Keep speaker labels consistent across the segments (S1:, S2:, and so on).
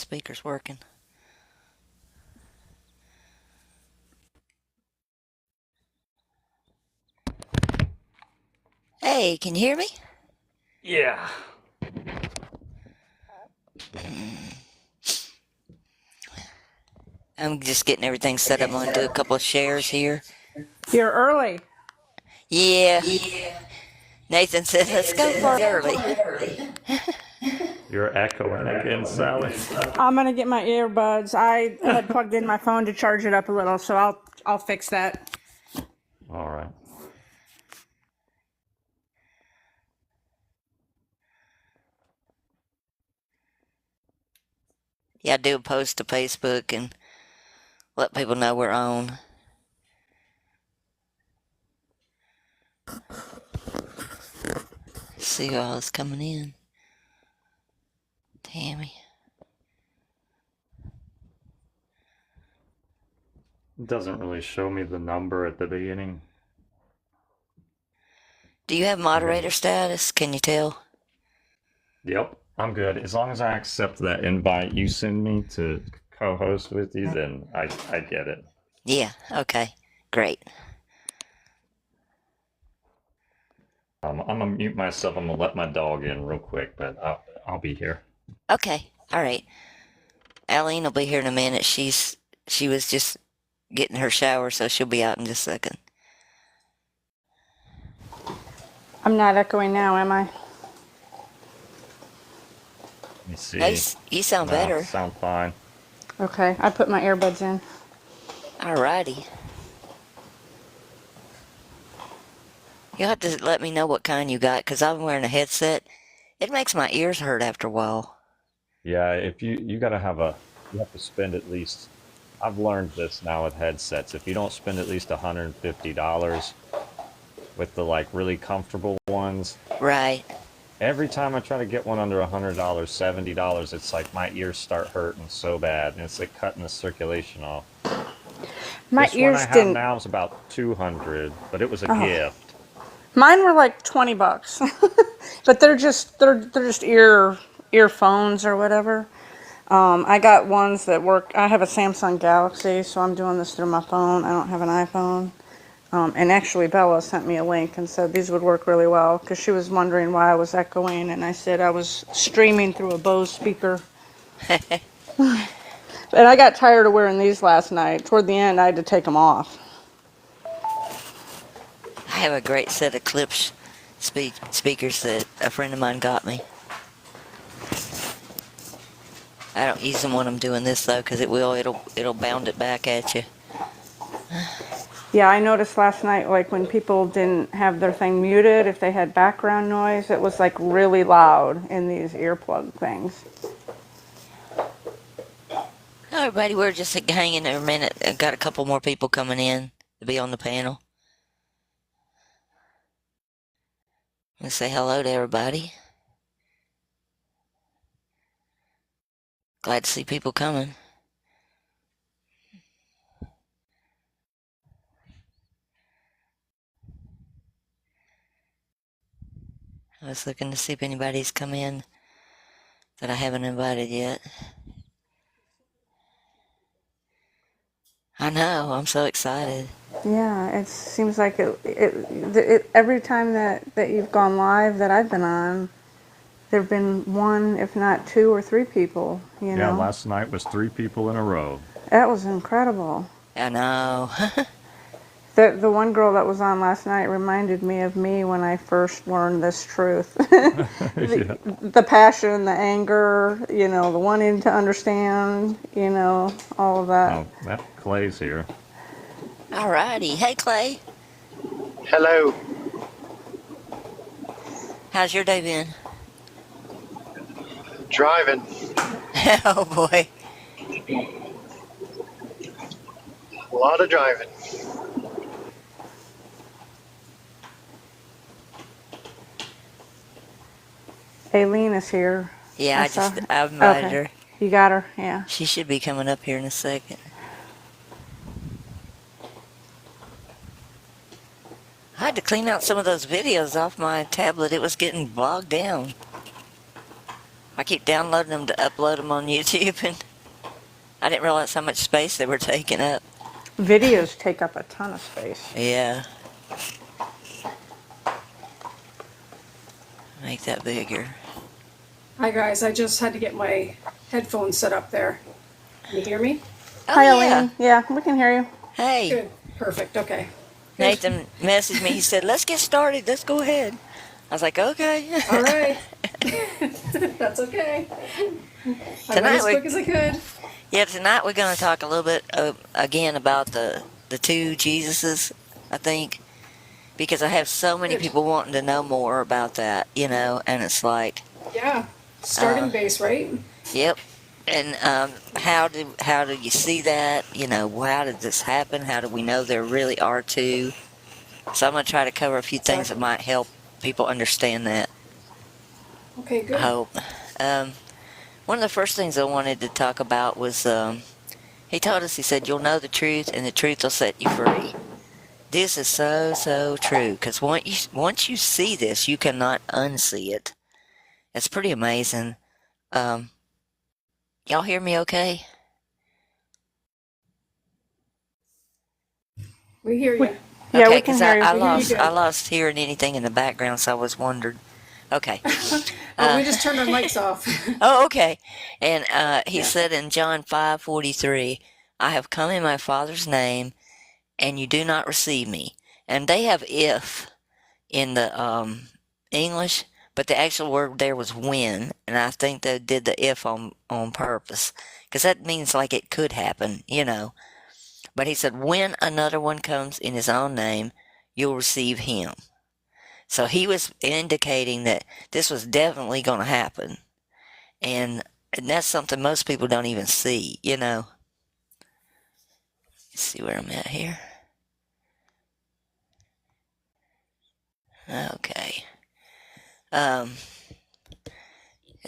S1: speaker's working. Hey, can you hear me?
S2: Yeah.
S1: I'm just getting everything set up. I'm going to do a couple of shares here.
S3: You're early.
S1: Yeah. Nathan says, let's go for it early.
S2: You're echoing again, Sally.
S3: I'm gonna get my earbuds. I had plugged in my phone to charge it up a little, so I'll fix that.
S2: All right.
S1: Yeah, I do a post to Facebook and let people know we're on. See who all is coming in. Tammy.
S2: It doesn't really show me the number at the beginning.
S1: Do you have moderator status? Can you tell?
S2: Yep, I'm good. As long as I accept that invite you send me to co-host with you, then I get it.
S1: Yeah, okay. Great.
S2: I'm gonna mute myself. I'm gonna let my dog in real quick, but I'll be here.
S1: Okay, all right. Aline will be here in a minute. She was just getting her shower, so she'll be out in just a second.
S3: I'm not echoing now, am I?
S2: Let me see.
S1: Hey, you sound better.
S2: Sound fine.
S3: Okay, I put my earbuds in.
S1: Alrighty. You'll have to let me know what kind you got, because I'm wearing a headset. It makes my ears hurt after a while.
S2: Yeah, if you gotta you have to spend at least, I've learned this now with headsets. If you don't spend at least $150 with the like really comfortable ones,
S1: Right.
S2: every time I try to get one under $100, $70, it's like my ears start hurting so bad, and it's like cutting the circulation off.
S3: My
S2: This one
S3: ears
S2: I have
S3: didn't.
S2: now is about $200, but it was a gift.
S3: Mine were like $20, but they're just earphones or whatever. I got ones that work. I have a Samsung Galaxy, so I'm doing this through my phone. I don't have an iPhone. And actually, Bella sent me a link and said these would work really well because she was wondering why I was echoing, and I said I was streaming through a Bose speaker. And I got tired of wearing these last night. Toward the end, I had to take them off.
S1: I have a great set of Klipsch speakers that a friend of mine got me. I don't use them when I'm doing this though, because it'll bound it back at you.
S3: Yeah, I noticed last night, like when people didn't have their thing muted, if they had background noise, it was like really loud in these earplug things.
S1: All right, everybody, we're just hanging there a minute. I've got a couple more people coming in to be on the panel. Let's say hello to everybody. Glad to see people coming. I was looking to see if anybody's come in that I haven't invited yet. I know, I'm so excited.
S3: Yeah, it seems like it every time that you've gone live that I've been on, there have been one, if not two or three people, you know.
S2: Yeah, last night was 3 people in a row.
S3: That was incredible.
S1: I know.
S3: The one girl that was on last night reminded me of me when I first learned this truth. The passion, the anger, you know, the wanting to understand, you know, all of that.
S2: Oh, that Clay's here.
S1: Alrighty. Hey, Clay.
S4: Hello.
S1: How's your day been?
S4: Driving.
S1: Oh, boy.
S4: A lot of driving.
S3: Aileen is here.
S1: Yeah, I invited
S3: Okay.
S1: her.
S3: You got her? Yeah.
S1: She should be coming up here in a second. I had to clean out some of those videos off my tablet. It was getting bogged down. I keep downloading them to upload them on YouTube, and I didn't realize how much space they were taking up.
S3: Videos take up a ton of space.
S1: Yeah. Make that bigger.
S5: Hi guys, I just had to get my headphones set up there. Can you hear me?
S1: Oh,
S3: Hi,
S1: yeah.
S3: Elaine. Yeah, we can hear you.
S1: Hey.
S5: Good. Perfect. Okay. Good.
S1: Nathan messaged me. He said, let's get started. Let's go ahead. I was like, okay.
S5: All right. That's okay. I went as quick as I could.
S1: Yeah, tonight we're going to talk a little bit again about the two Jesuses, I think, because I have so many
S5: Good.
S1: people wanting to know more about that, you know, and it's like,
S5: Yeah. Starting base, right?
S1: yep. And how do you see that? You know, how did this happen? How do we know there really are two? So I'm going to try to cover a few things that might help people understand that.
S5: Okay, good.
S1: I hope. One of the first things I wanted to talk about was he told us, he said, you'll know the truth and the truth will set you free. This is so true, because once you see this, you cannot unsee it. It's pretty amazing. Y'all hear me okay?
S5: We hear you.
S3: Yeah,
S1: Okay,
S3: we can
S1: 'cause
S3: hear you.
S1: I
S5: We hear you
S1: lost
S5: good.
S1: I lost hearing anything in the background, so I was wondering. Okay.
S5: Oh, we just turned our mics off.
S1: Oh, okay. And he said in John 5:43, I have come in my Father's name, and you do not receive me. And they have if in the English, but the actual word there was when, and I think they did the if on purpose, because that means like it could happen, you know. But he said, when another one comes in his own name, you'll receive him. So he was indicating that this was definitely going to happen. And that's something most people don't even see, you know. Let's see where I'm at here. Okay. Let's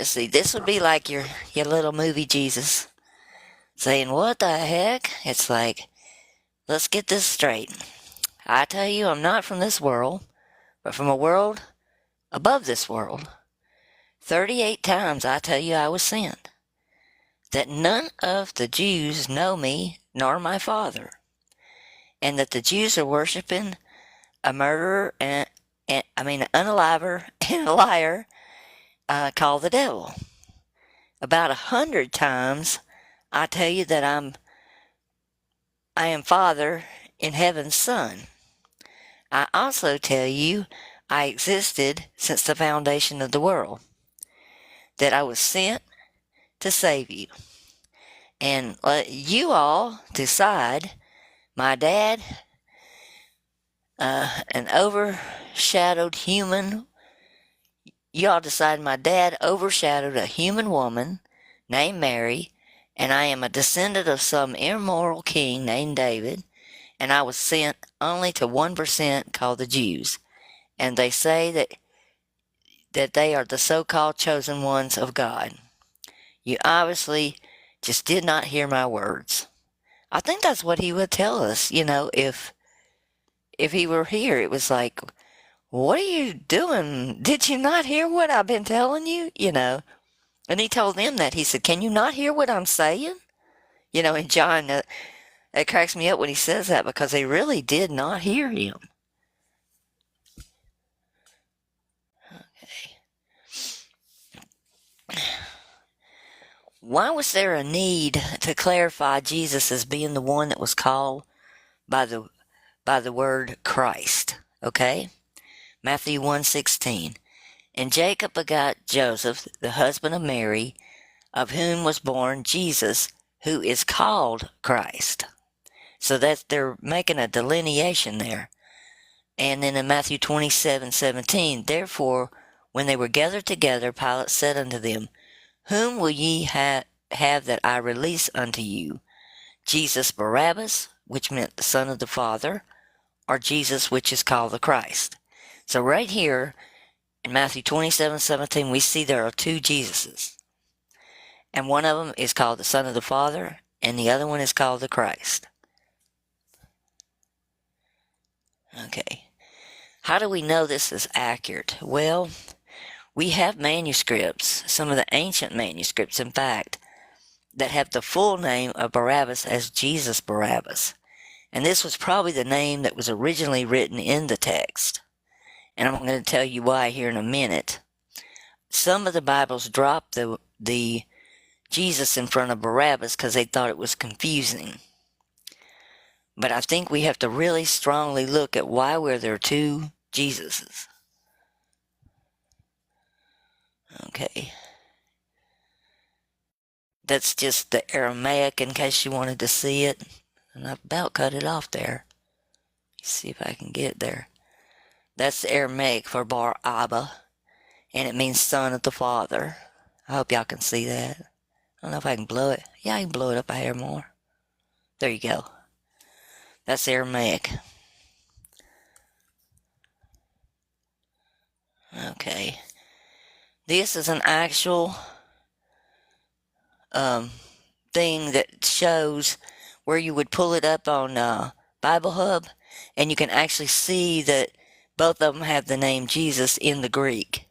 S1: see. This would be like your little movie Jesus saying, what the heck? It's like, let's get this straight. I tell you, I'm not from this world, but from a world above this world. 38 times I tell you I was sent, that none of the Jews know me nor my Father, and that the Jews are worshiping a murderer and an unaliver and a liar called the devil. About 100 times I tell you that I am Father in heaven's Son. I also tell you I existed since the foundation of the world, that I was sent to save you. And let you all decide, my dad, an overshadowed human, y'all decide my dad overshadowed a human woman named Mary, and I am a descendant of some immoral king named David, and I was sent only to 1% called the Jews. And they say that they are the so-called chosen ones of God. You obviously just did not hear my words. I think that's what he would tell us, you know, if he were here. It was like, what are you doing? Did you not hear what I've been telling you? You know. And he told them that. He said, can you not hear what I'm saying? You know, in John, it cracks me up when he says that, because they really did not hear him. Okay. Why was there a need to clarify Jesus as being the one that was called by the word Christ? Okay? Matthew 1:16. And Jacob begot Joseph, the husband of Mary, of whom was born Jesus, who is called Christ. So that they're making a delineation there. And then in Matthew 27:17, therefore, when they were gathered together, Pilate said unto them, whom will ye have that I release unto you? Jesus Barabbas, which meant the Son of the Father, or Jesus, which is called the Christ? So right here in Matthew 27:17, we see there are two Jesuses. And one of them is called the Son of the Father, and the other one is called the Christ. Okay. How do we know this is accurate? Well, We have manuscripts, some of the ancient manuscripts, in fact, that have the full name of Barabbas as Jesus Barabbas. And this was probably the name that was originally written in the text. And I'm going to tell you why here in a minute. Some of the Bibles dropped the Jesus in front of Barabbas because they thought it was confusing. But I think we have to really strongly look at why were there two Jesuses. Okay. That's just the Aramaic in case you wanted to see it. And I've about cut it off there. Let's see if I can get there. That's the Aramaic for Bar Abba, and it means son of the Father. I hope y'all can see that. I don't know if I can blow it. Yeah, I can blow it up a hair more. There you go. That's Aramaic. Okay. This is an actual thing that shows where you would pull it up on Bible Hub, and you can actually see that both of them have the name Jesus in the Greek.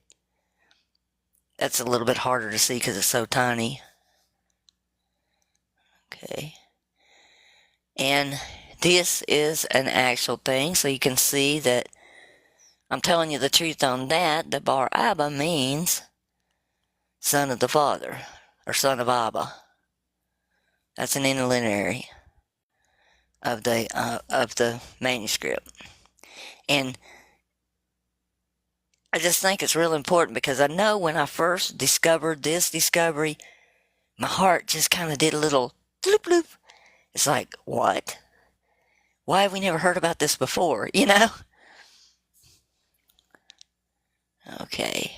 S1: That's a little bit harder to see because it's so tiny. Okay. And this is an actual thing, so you can see that I'm telling you the truth on that. The Bar Abba means son of the Father, or son of Abba. That's an interlineary of the manuscript. And I just think it's real important because I know when I first discovered this discovery, my heart just kind of did a little bloop bloop. It's like, what? Why have we never heard about this before, you know? Okay.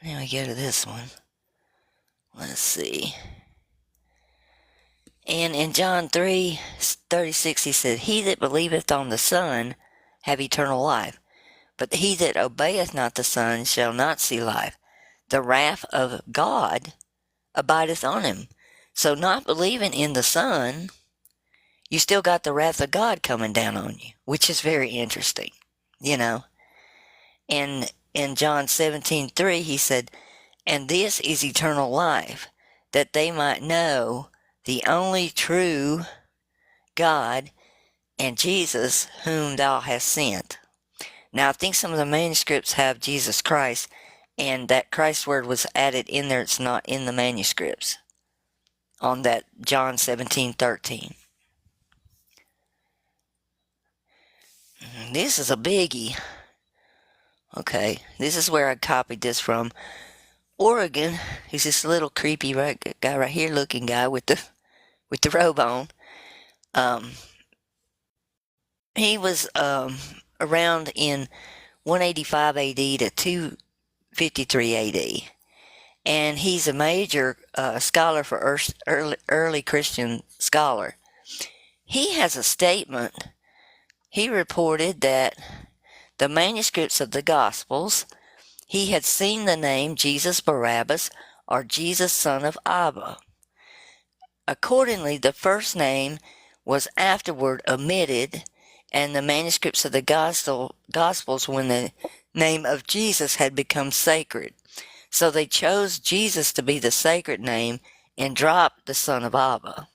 S1: Now we go to this one. Let's see. And in John 3:36 he said, He that believeth on the Son have eternal life, but he that obeyeth not the Son shall not see life. The wrath of God abideth on him. So not believing in the Son, you still got the wrath of God coming down on you, which is very interesting, you know. And in John 17:3 he said, And this is eternal life, that they might know the only true God and Jesus whom thou hast sent. Now I think some of the manuscripts have Jesus Christ, and that Christ word was added in there. It's not in the manuscripts on that John 17:13. This is a biggie. Okay, this is where I copied this from. Oregon, he's this little creepy guy right here looking guy with the robe on. He was around in 185 AD to 253 AD. And he's a major scholar for early Christian scholar. He has a statement. He reported that the manuscripts of the Gospels, he had seen the name Jesus Barabbas or Jesus son of Abba. Accordingly, the first name was afterward omitted, and the manuscripts of the Gospels when the name of Jesus had become sacred. So they chose Jesus to be the sacred name and dropped the son of Abba,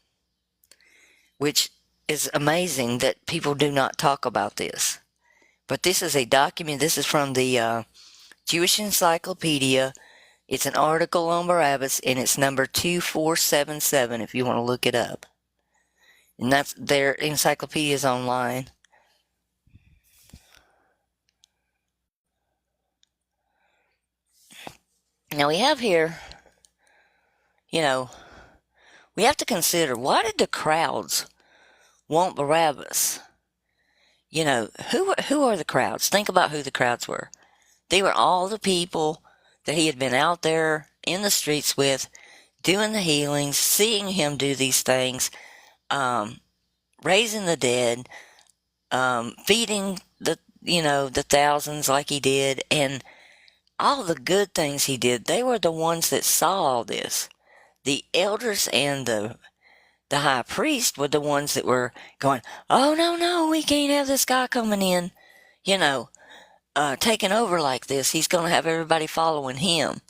S1: which is amazing that people do not talk about this. But this is a document. This is from the Jewish Encyclopedia. It's an article on Barabbas, and it's number 2477 if you want to look it up. And that's their encyclopedia is online. Now we have here, you know, we have to consider, why did the crowds want Barabbas? You know, who are the crowds? Think about who the crowds were. They were all the people that he had been out there in the streets with, doing the healings, seeing him do these things, raising the dead, feeding the thousands like he did, and all the good things he did. They were the ones that saw all this. The elders and the high priest were the ones that were going, oh, no, we can't have this guy coming in. You know, taking over like this, he's going to have everybody following him.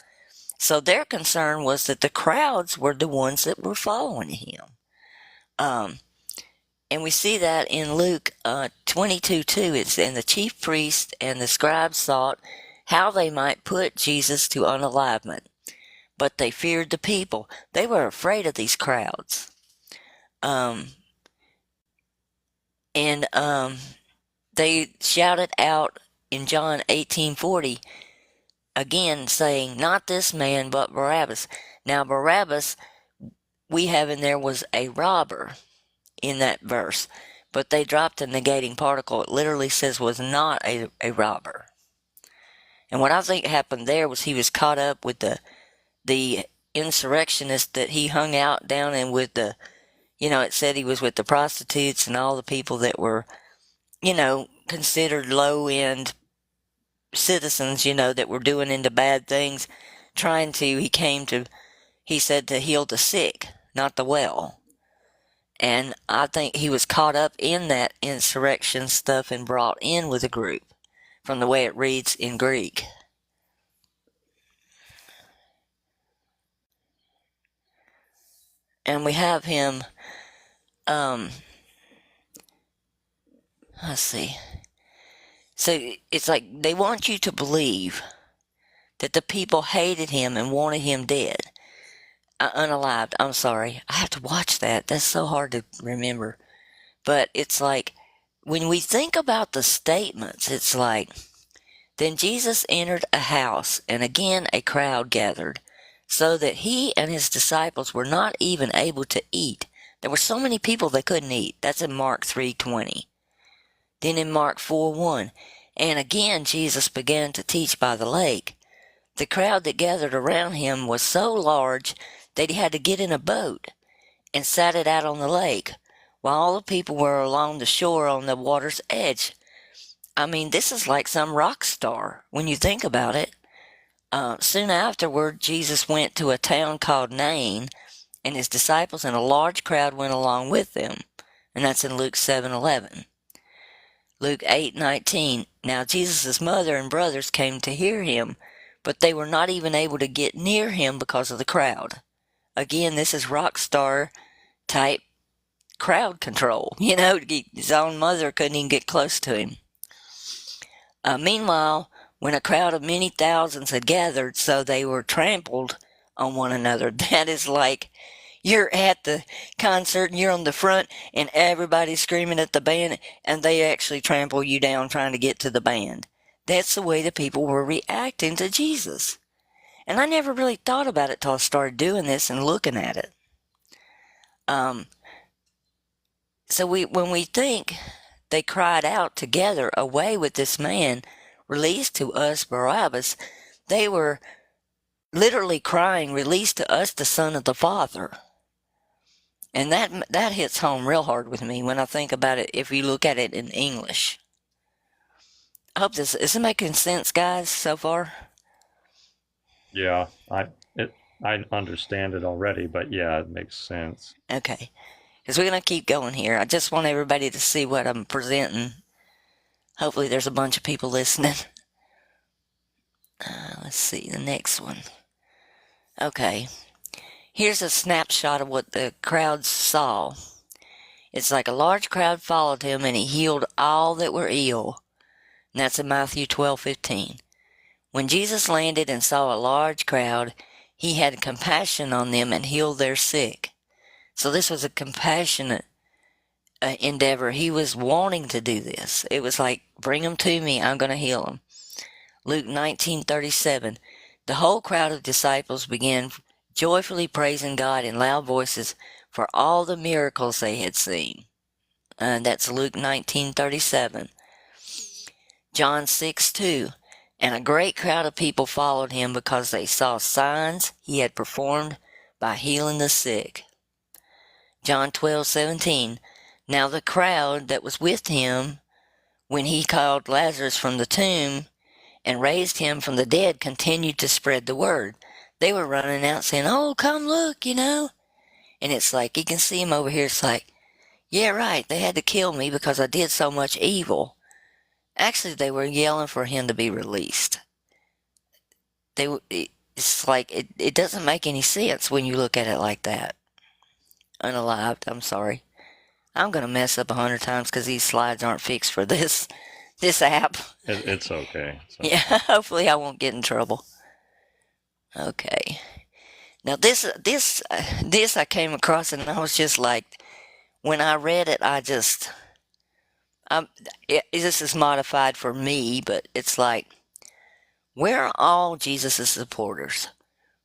S1: So their concern was that the crowds were the ones that were following him. And we see that in Luke 22:2. It's in the chief priests and the scribes sought how they might put Jesus to unalivement, but they feared the people. They were afraid of these crowds. They shouted out in John 18:40, again saying, "Not this man, but Barabbas." Now, Barabbas, we have in there, was a robber in that verse, but they dropped the negating particle. It literally says was not a robber. And what I think happened there was he was caught up with the insurrectionist that he hung out down in with the, it said he was with the prostitutes and all the people that were, considered low-end citizens, that were doing into bad things, he said to heal the sick, not the well. And I think he was caught up in that insurrection stuff and brought in with a group, from the way it reads in Greek. And we have him, let's see. So it's like they want you to believe that the people hated him and wanted him dead. Unalived, I'm sorry. I have to watch that. That's so hard to remember. But it's like, when we think about the statements, it's like, then Jesus entered a house, and again a crowd gathered, so that he and his disciples were not even able to eat. There were so many people they couldn't eat. That's in Mark 3:20. Then in Mark 4:1, and again Jesus began to teach by the lake. The crowd that gathered around him was so large that he had to get in a boat and sat it out on the lake, while all the people were along the shore on the water's edge. I mean, this is like some rock star when you think about it. Soon afterward, Jesus went to a town called Nain, and his disciples and a large crowd went along with them. And that's in Luke 7:11. Luke 8:19. Now Jesus' mother and brothers came to hear him, but they were not even able to get near him because of the crowd. Again, this is rock star type crowd control. His own mother couldn't even get close to him. Meanwhile, when a crowd of many thousands had gathered, so they were trampled on one another. That is like you're at the concert and you're on the front and everybody's screaming at the band and they actually trample you down trying to get to the band. That's the way the people were reacting to Jesus. And I never really thought about it till I started doing this and looking at it. So when we think they cried out together, "Away with this man, release to us Barabbas," they were literally crying, "Release to us the Son of the Father." And that hits home real hard with me when I think about it, if you look at it in English. I hope this is making sense, guys, so far.
S2: Yeah, I understand it already, but yeah, it makes sense.
S1: Okay, because we're going to keep going here. I just want everybody to see what I'm presenting. Hopefully there's a bunch of people listening. Let's see, the next one. Okay, here's a snapshot of what the crowd saw. It's like a large crowd followed him, and he healed all that were ill. And that's in Matthew 12:15. When Jesus landed and saw a large crowd, he had compassion on them and healed their sick. So this was a compassionate endeavor. He was wanting to do this. It was like, bring them to me, I'm going to heal them. Luke 19:37. The whole crowd of disciples began joyfully praising God in loud voices for all the miracles they had seen. That's Luke 19:37. John 6:2. And a great crowd of people followed him because they saw signs he had performed by healing the sick. John 12:17. Now the crowd that was with him when he called Lazarus from the tomb and raised him from the dead continued to spread the word. They were running out saying, "Oh, come look, And it's like, you can see him over here. It's like, yeah, right, they had to kill me because I did so much evil. Actually, they were yelling for him to be released. It's like it doesn't make any sense when you look at it like that. Unalived, I'm sorry. I'm going to mess up 100 times because these slides aren't fixed for this app.
S2: It's okay.
S1: Yeah, hopefully I won't get in trouble. Okay. Now this I came across and I was just like, when I read it, this is modified for me, but it's like, where are all Jesus' supporters?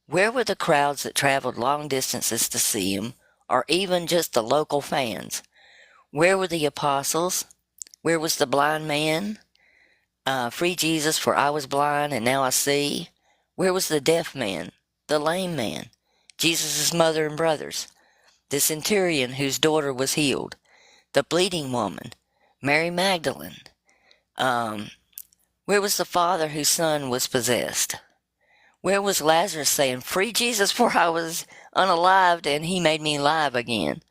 S1: Where were the crowds that traveled long distances to see him, or even just the local fans? Where were the apostles? Where was the blind man? Free Jesus, for I was blind and now I see. Where was the deaf man? The lame man? Jesus' mother and brothers? The centurion whose daughter was healed? The bleeding woman? Mary Magdalene? Where was the father whose son was possessed? Where was Lazarus saying, free Jesus, for I was unalived and he made me alive again?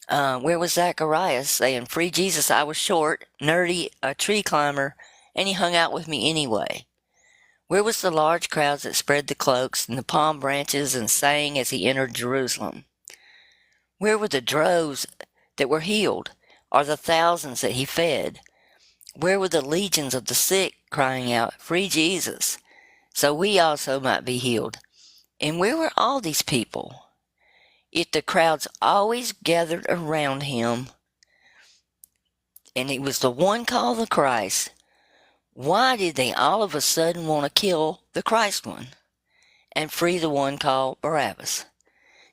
S1: Where was Zacharias saying, free Jesus, I was short, nerdy, a tree climber, and he hung out with me anyway? Where was the large crowds that spread the cloaks and the palm branches and sang as he entered Jerusalem? Where were the droves that were healed, or the thousands that he fed? Where were the legions of the sick crying out, free Jesus, so we also might be healed? And where were all these people? If the crowds always gathered around him, and he was the one called the Christ, why did they all of a sudden want to kill the Christ one and free the one called Barabbas?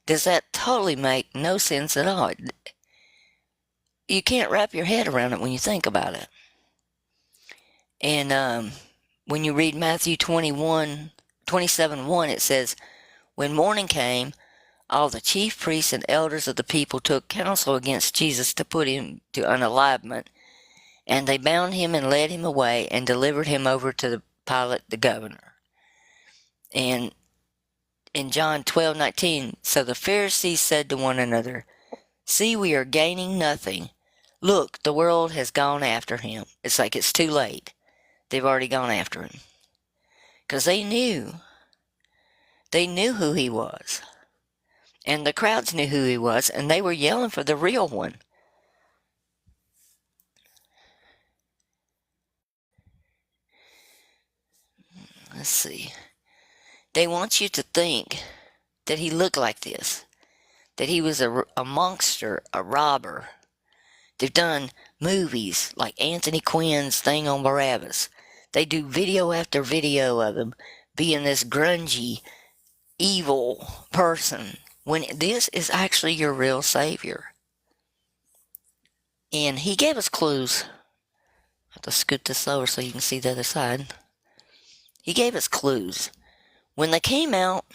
S1: Does that totally make no sense at all? You can't wrap your head around it when you think about it. And when you read Matthew 27:1, it says, when morning came, all the chief priests and elders of the people took counsel against Jesus to put him to unalivement, and they bound him and led him away and delivered him over to Pilate the governor. And in John 12:19, so the Pharisees said to one another, see, we are gaining nothing. Look, the world has gone after him. It's like it's too late. They've already gone after him. Because they knew who he was. And the crowds knew who he was, and they were yelling for the real one. Let's see. They want you to think that he looked like this, that he was a monster, a robber. They've done movies like Anthony Quinn's thing on Barabbas. They do video after video of him being this grungy, evil person, when this is actually your real Savior. And he gave us clues. I have to scoot this over so you can see the other side. He gave us clues. When they came out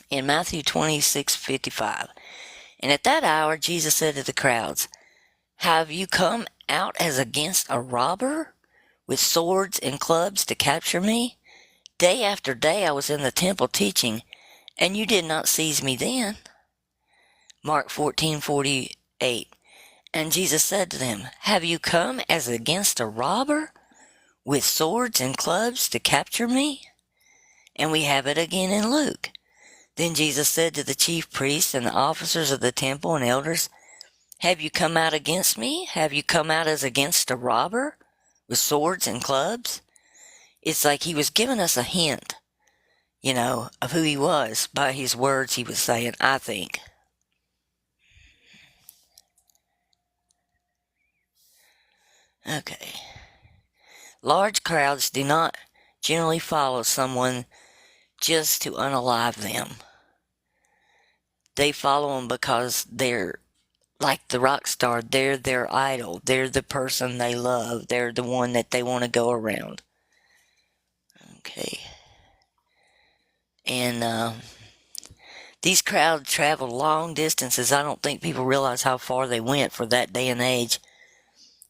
S1: in Matthew 26:55, and at that hour Jesus said to the crowds, have you come out as against a robber with swords and clubs to capture me? Day after day I was in the temple teaching, and you did not seize me then. Mark 14:48. And Jesus said to them, have you come as against a robber with swords and clubs to capture me? And we have it again in Luke. Then Jesus said to the chief priests and the officers of the temple and elders, have you come out against me? Have you come out as against a robber with swords and clubs? It's like he was giving us a hint, of who he was by his words he was saying, I think. Okay. Large crowds do not generally follow someone just to unalive them. They follow them because they're like the rock star. They're their idol. They're the person they love. They're the one that they want to go around. Okay. And these crowds travel long distances. I don't think people realize how far they went for that day and age.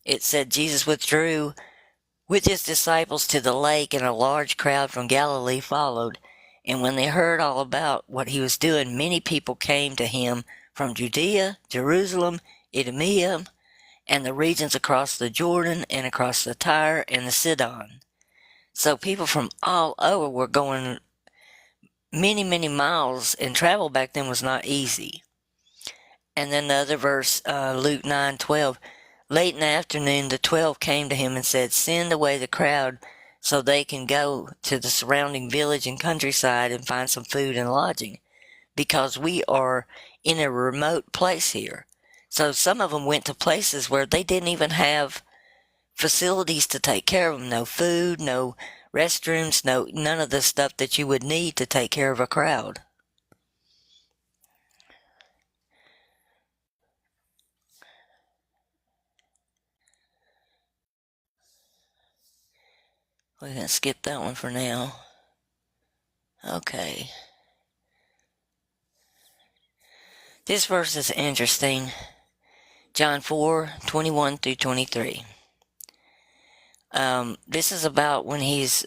S1: It said Jesus withdrew with his disciples to the lake, and a large crowd from Galilee followed. And when they heard all about what he was doing, many people came to him from Judea, Jerusalem, Idumea, and the regions across the Jordan and across the Tyre and the Sidon. So people from all over were going many, many miles, and travel back then was not easy. And then the other verse, Luke 9:12, late in the afternoon, the 12 came to him and said, send away the crowd so they can go to the surrounding village and countryside and find some food and lodging, because we are in a remote place here. So some of them went to places where they didn't even have facilities to take care of them. No food, no restrooms, none of the stuff that you would need to take care of a crowd. We're going to skip that one for now. Okay. This verse is interesting. John 4:21 through 23. This is about when he's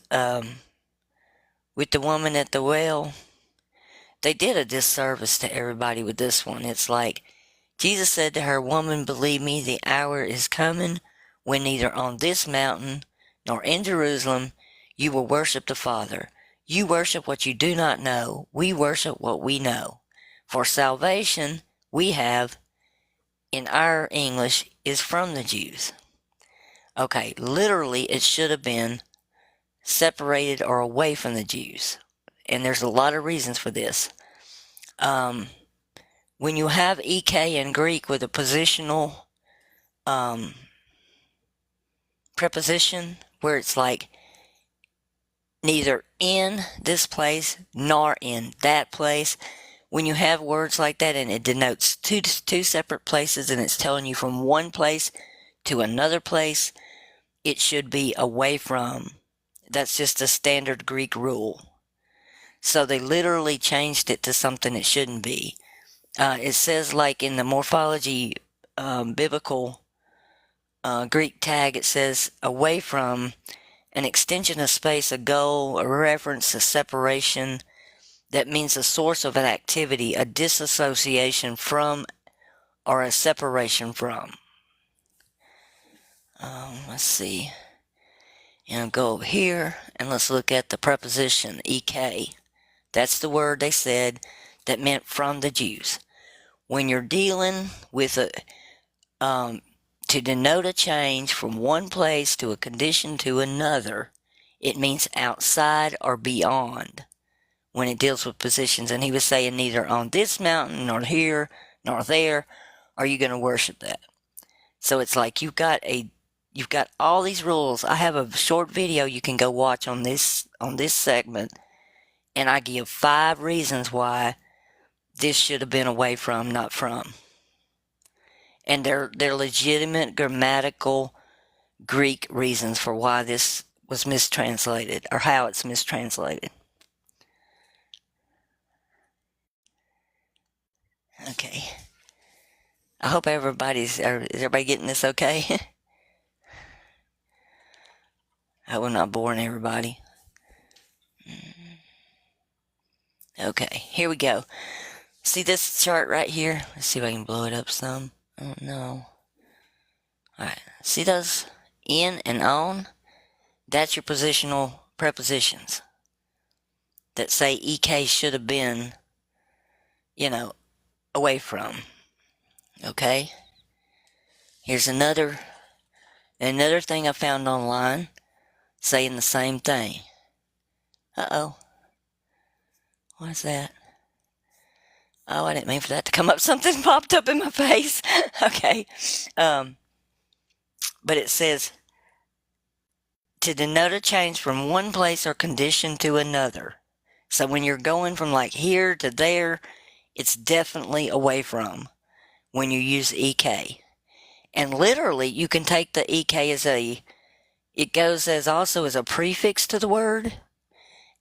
S1: with the woman at the well. They did a disservice to everybody with this one. It's like, Jesus said to her, woman, believe me, the hour is coming when neither on this mountain nor in Jerusalem you will worship the Father. You worship what you do not know. We worship what we know. For salvation we have, in our English, is from the Jews. Okay, literally it should have been separated or away from the Jews. And there's a lot of reasons for this. When you have ek in Greek with a positional preposition, where it's like neither in this place nor in that place, when you have words like that and it denotes two separate places and it's telling you from one place to another place, it should be away from. That's just a standard Greek rule. So they literally changed it to something it shouldn't be. It says, like in the morphology biblical Greek tag, it says away from, an extension of space, a goal, a reference, a separation. That means a source of an activity, a disassociation from, or a separation from. Let's see. And I'll go over here and let's look at the preposition ek. That's the word they said that meant from the Jews. When you're dealing with to denote a change from one place to a condition to another, it means outside or beyond when it deals with positions. And he was saying neither on this mountain nor here nor there are you going to worship that. So it's like you've got all these rules. I have a short video you can go watch on this segment, and I give 5 reasons why this should have been away from, not from. And they're legitimate grammatical Greek reasons for why this was mistranslated, or how it's mistranslated. Okay. I hope is everybody getting this okay? I hope I'm not boring everybody. Okay, here we go. See this chart right here? Let's see if I can blow it up some. Oh no. Alright, see those in and on? That's your positional prepositions that say ek should have been, away from. Okay? Here's another thing I found online saying the same thing. Uh-oh. What's that? Oh, I didn't mean for that to come up. Something popped up in my face. Okay. But it says, to denote a change from one place or condition to another. So when you're going from like here to there, it's definitely away from when you use ek. And literally, you can take the ek as it goes as also as a prefix to the word.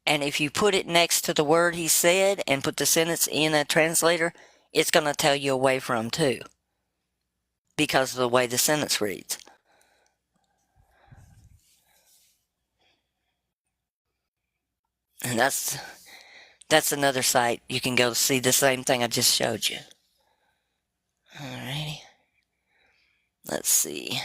S1: And if you put it next to the word he said and put the sentence in a translator, it's going to tell you away from too, because of the way the sentence reads. And that's another site you can go see the same thing I just showed you. Alrighty. Let's see.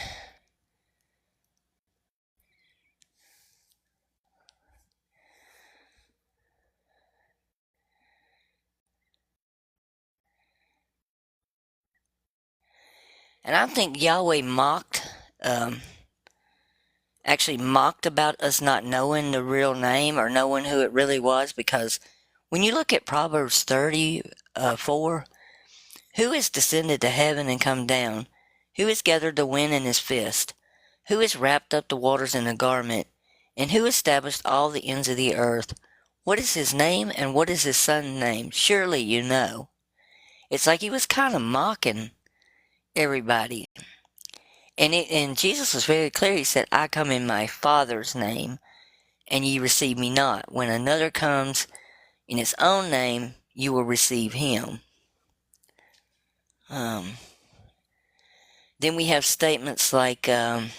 S1: And I think Yahweh actually mocked about us not knowing the real name or knowing who it really was, because when you look at Proverbs 34, who has descended to heaven and come down? Who has gathered the wind in his fist? Who has wrapped up the waters in a garment? And who established all the ends of the earth? What is his name, and what is his son's name? Surely you know. It's like he was kind of mocking everybody. And Jesus was very clear. He said, I come in my Father's name, and ye receive me not. When another comes in his own name, you will receive him. Then we have statements like, in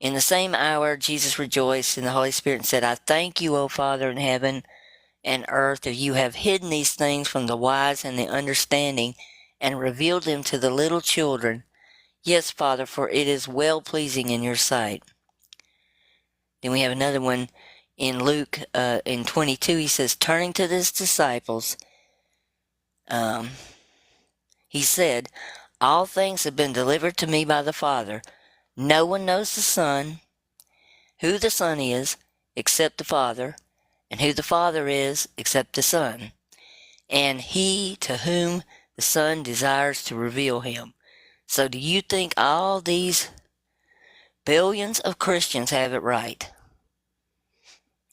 S1: the same hour Jesus rejoiced in the Holy Spirit and said, I thank you, O Father in heaven and earth, that you have hidden these things from the wise and the understanding and revealed them to the little children. Yes, Father, for it is well pleasing in your sight. Then we have another one in Luke in 22. He says, turning to his disciples, he said, all things have been delivered to me by the Father. No one knows the Son, who the Son is, except the Father, and who the Father is, except the Son, and he to whom the Son desires to reveal him. So do you think all these billions of Christians have it right?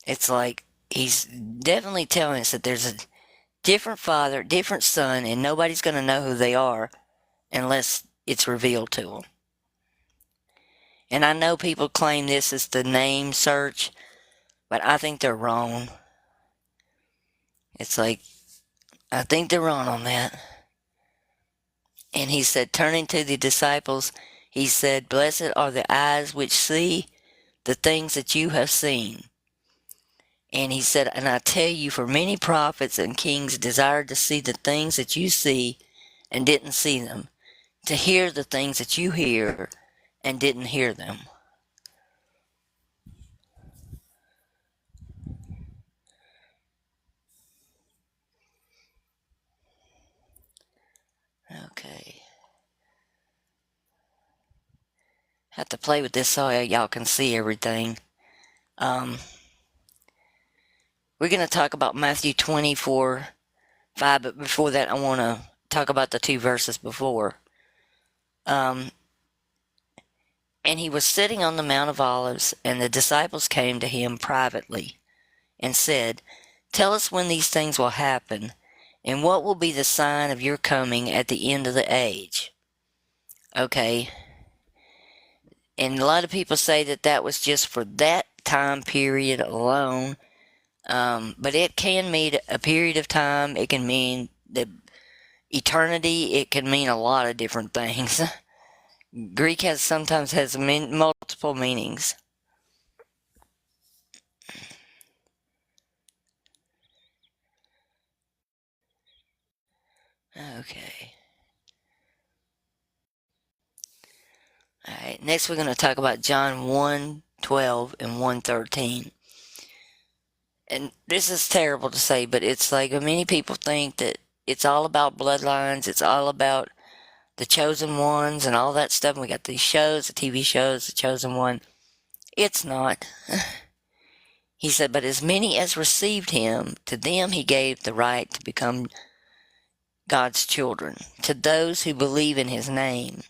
S1: It's like he's definitely telling us that there's a different Father, different Son, and nobody's going to know who they are unless it's revealed to them. And I know people claim this is the name search, but I think they're wrong. It's like, I think they're wrong on that. And he said, turning to the disciples, he said, blessed are the eyes which see the things that you have seen. And he said, and I tell you, for many prophets and kings desired to see the things that you see and didn't see them, to hear the things that you hear and didn't hear them. Okay. Have to play with this so y'all can see everything. We're going to talk about Matthew 24, 5, but before that I want to talk about the two verses before. And he was sitting on the Mount of Olives, and the disciples came to him privately and said, tell us when these things will happen, and what will be the sign of your coming at the end of the age. Okay. And a lot of people say that that was just for that time period alone. But it can mean a period of time. It can mean the eternity. It can mean a lot of different things. Greek sometimes has multiple meanings. Okay. All right. Next, we're going to talk about John 1:12 and 1:13. And this is terrible to say, but it's like many people think that it's all about bloodlines. It's all about the chosen ones and all that stuff. And we got these shows, the TV shows, the chosen one. It's not. He said, but as many as received him, to them he gave the right to become God's children, to those who believe in his name,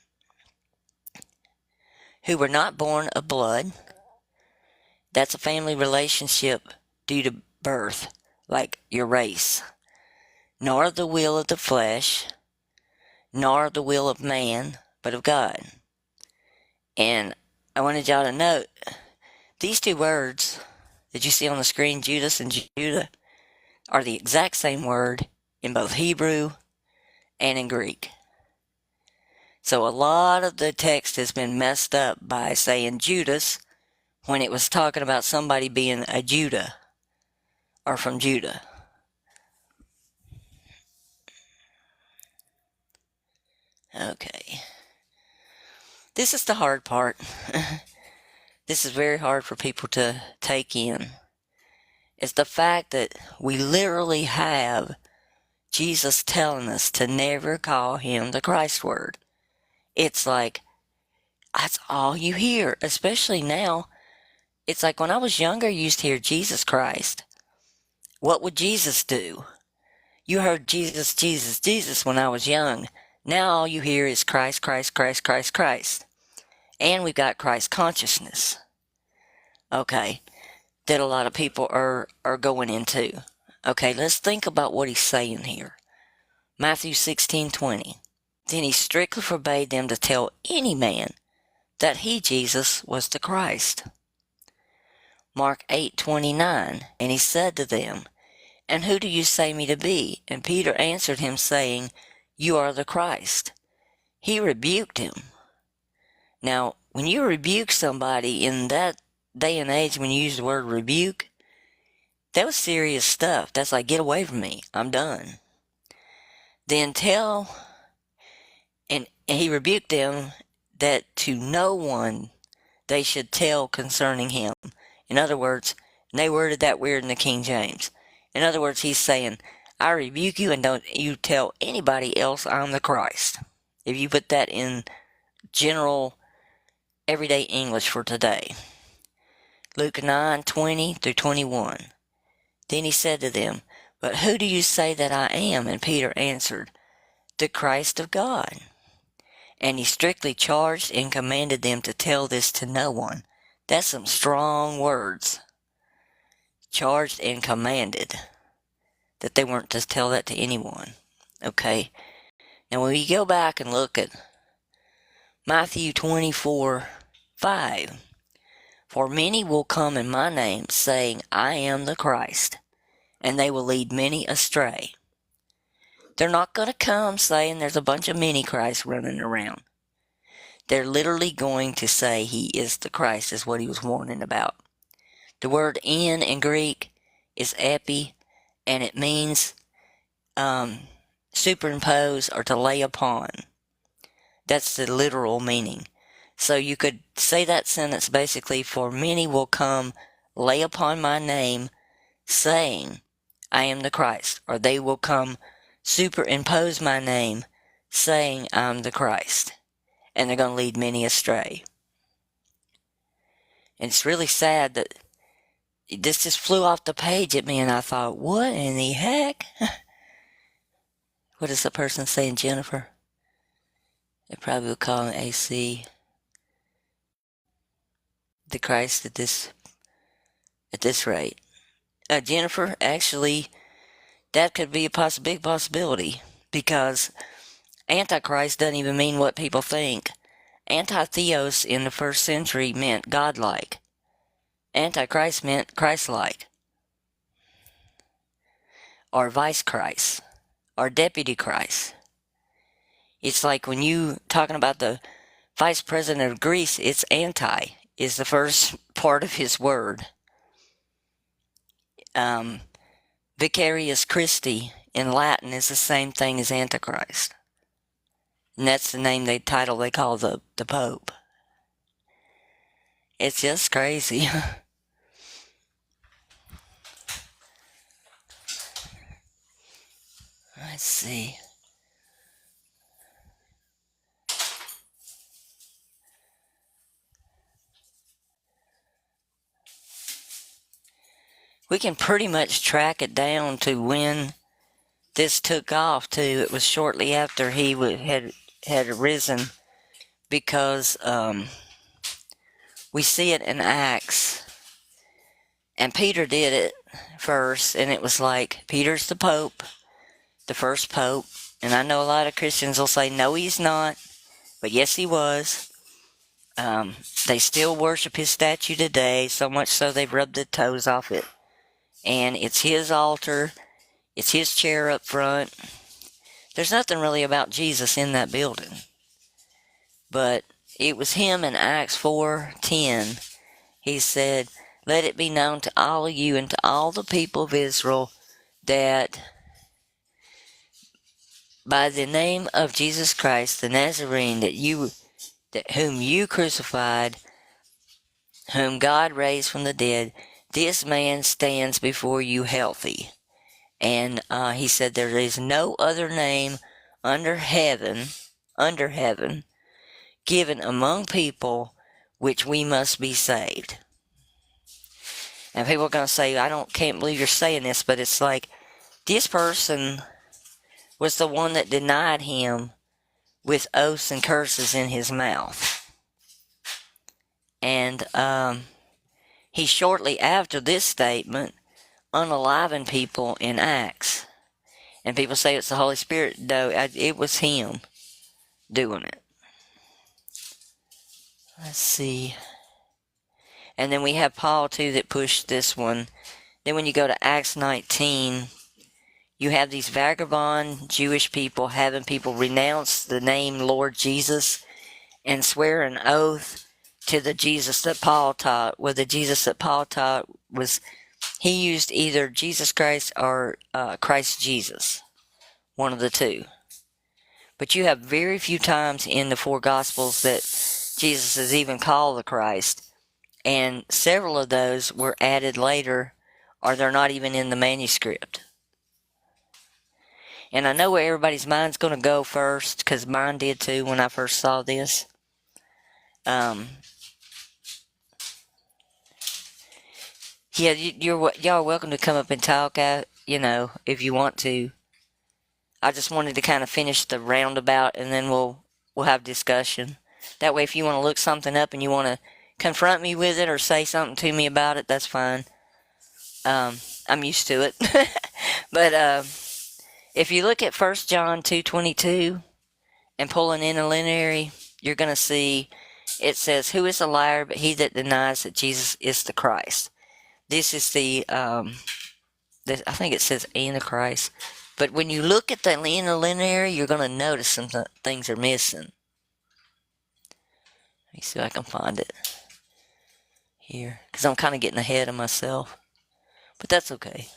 S1: who were not born of blood. That's a family relationship due to birth, like your race, nor the will of the flesh, nor the will of man, but of God. And I wanted y'all to note, these two words that you see on the screen, Judas and Judah, are the exact same word in both Hebrew and in Greek. So a lot of the text has been messed up by saying Judas when it was talking about somebody being a Judah or from Judah. Okay. This is the hard part. This is very hard for people to take in. It's the fact that we literally have Jesus telling us to never call him the Christ word. It's like, that's all you hear, especially now. It's like when I was younger, you used to hear Jesus Christ. What would Jesus do? You heard Jesus, Jesus, Jesus when I was young. Now all you hear is Christ, Christ, Christ, Christ, Christ. And we've got Christ consciousness. Okay, that a lot of people are going into. Okay, let's think about what he's saying here. Matthew 16:20. Then he strictly forbade them to tell any man that he, Jesus, was the Christ. Mark 8:29. And he said to them, And who do you say me to be? And Peter answered him, saying, You are the Christ. He rebuked him. Now, when you rebuke somebody in that day and age, when you use the word rebuke, that was serious stuff. That's like, get away from me. I'm done. Then and he rebuked them that to no one they should tell concerning him. In other words, and they worded that weird in the King James. In other words, he's saying, I rebuke you and don't you tell anybody else I'm the Christ. If you put that in general, everyday English for today. Luke 9:20-21. Then he said to them, But who do you say that I am? And Peter answered, The Christ of God. And he strictly charged and commanded them to tell this to no one. That's some strong words. Charged and commanded that they weren't to tell that to anyone. Okay. Now when we go back and look at Matthew 24:5, For many will come in my name, saying, I am the Christ, and they will lead many astray. They're not going to come saying there's a bunch of mini Christs running around. They're literally going to say he is the Christ, is what he was warning about. The word in Greek is epi, and it means superimpose or to lay upon. That's the literal meaning. So you could say that sentence basically, for many will come, lay upon my name, saying, I am the Christ. Or they will come, superimpose my name, saying, I'm the Christ. And they're going to lead many astray. And it's really sad that this just flew off the page at me, and I thought, what in the heck? What is the person saying, Jennifer? They probably would call him AC. The Christ at this rate. Jennifer, actually, that could be a big possibility, because Antichrist doesn't even mean what people think. Anti-theos in the first century meant godlike. Antichrist meant Christ-like, or vice Christ, or deputy Christ. It's like when you talking about the vice president of Greece, it's anti is the first part of his word. Vicarius Christi in Latin is the same thing as Antichrist. And that's the title they call the Pope. It's just crazy. Let's see. We can pretty much track it down to when this took off too. It was shortly after he had arisen, because we see it in Acts, and Peter did it first, and it was like, Peter's the Pope, the first Pope, and I know a lot of Christians will say, no, he's not, but yes, he was. They still worship his statue today, so much so they've rubbed the toes off it. And it's his altar. It's his chair up front. There's nothing really about Jesus in that building. But it was him in Acts 4:10. He said, Let it be known to all of you and to all the people of Israel that by the name of Jesus Christ, the Nazarene, that you that whom you crucified, whom God raised from the dead, this man stands before you healthy. And he said there is no other name under heaven, given among people which we must be saved. And people are going to say, can't believe you're saying this, but it's like, this person was the one that denied him with oaths and curses in his mouth. And he shortly after this statement unalivened people in Acts. And people say it's the Holy Spirit. No, it was him doing it. Let's see. And then we have Paul too that pushed this one. Then when you go to Acts 19, you have these vagabond Jewish people having people renounce the name Lord Jesus and swear an oath to the Jesus that Paul taught. Well, the Jesus that Paul taught was, he used either Jesus Christ or Christ Jesus, one of the two. But you have very few times in the four Gospels that Jesus is even called the Christ. And several of those were added later, or they're not even in the manuscript. And I know where everybody's mind's going to go first, because mine did too when I first saw this. Yeah, y'all are welcome to come up and talk, if you want to. I just wanted to kind of finish the roundabout, and then we'll have discussion. That way, if you want to look something up and you want to confront me with it or say something to me about it, that's fine. I'm used to it. But if you look at 1 John 2:22 and pull an interlineary, you're going to see it says, "Who is a liar but he that denies that Jesus is the Christ?" This is I think it says Antichrist. But when you look at the interlineary, you're going to notice some things are missing. Let me see if I can find it here, because I'm kind of getting ahead of myself. But that's okay.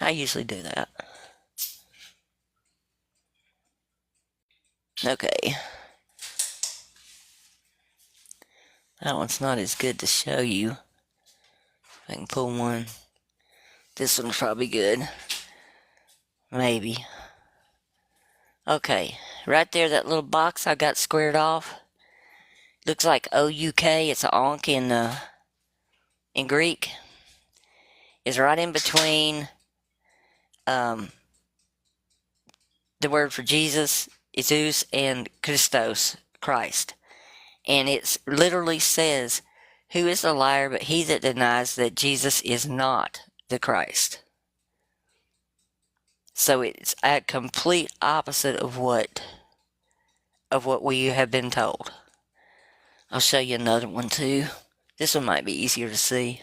S1: I usually do that. Okay. That one's not as good to show you. If I can pull one. This one's probably good. Maybe. Okay. Right there, that little box I got squared off. Looks like O-U-K. It's an onk in Greek. Is right in between the word for Jesus, Jesus, and Christos, Christ. And it literally says, "Who is a liar but he that denies that Jesus is not the Christ?" So it's a complete opposite of what we have been told. I'll show you another one too. This one might be easier to see.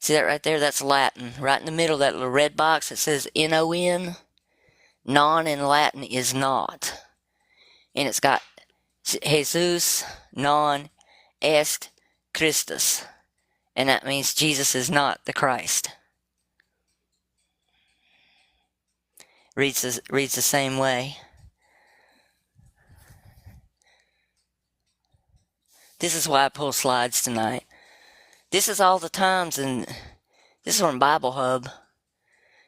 S1: See that right there? That's Latin. Right in the middle of that little red box, it says N-O-N. Non in Latin is not. And it's got Jesus non est Christus. And that means Jesus is not the Christ. Reads the same way. This is why I pull slides tonight. This is all the times, and this is from Bible Hub.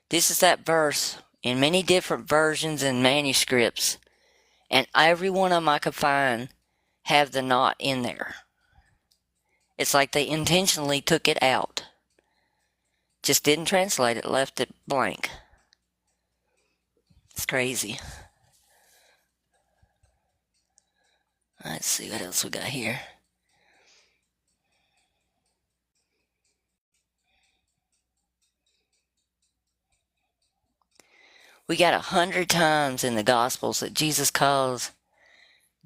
S1: This is that verse in many different versions and manuscripts, and every one of them I could find have the not in there. It's like they intentionally took it out. Just didn't translate it, left it blank. It's crazy. Let's see what else we got here. We got 100 times in the Gospels that Jesus calls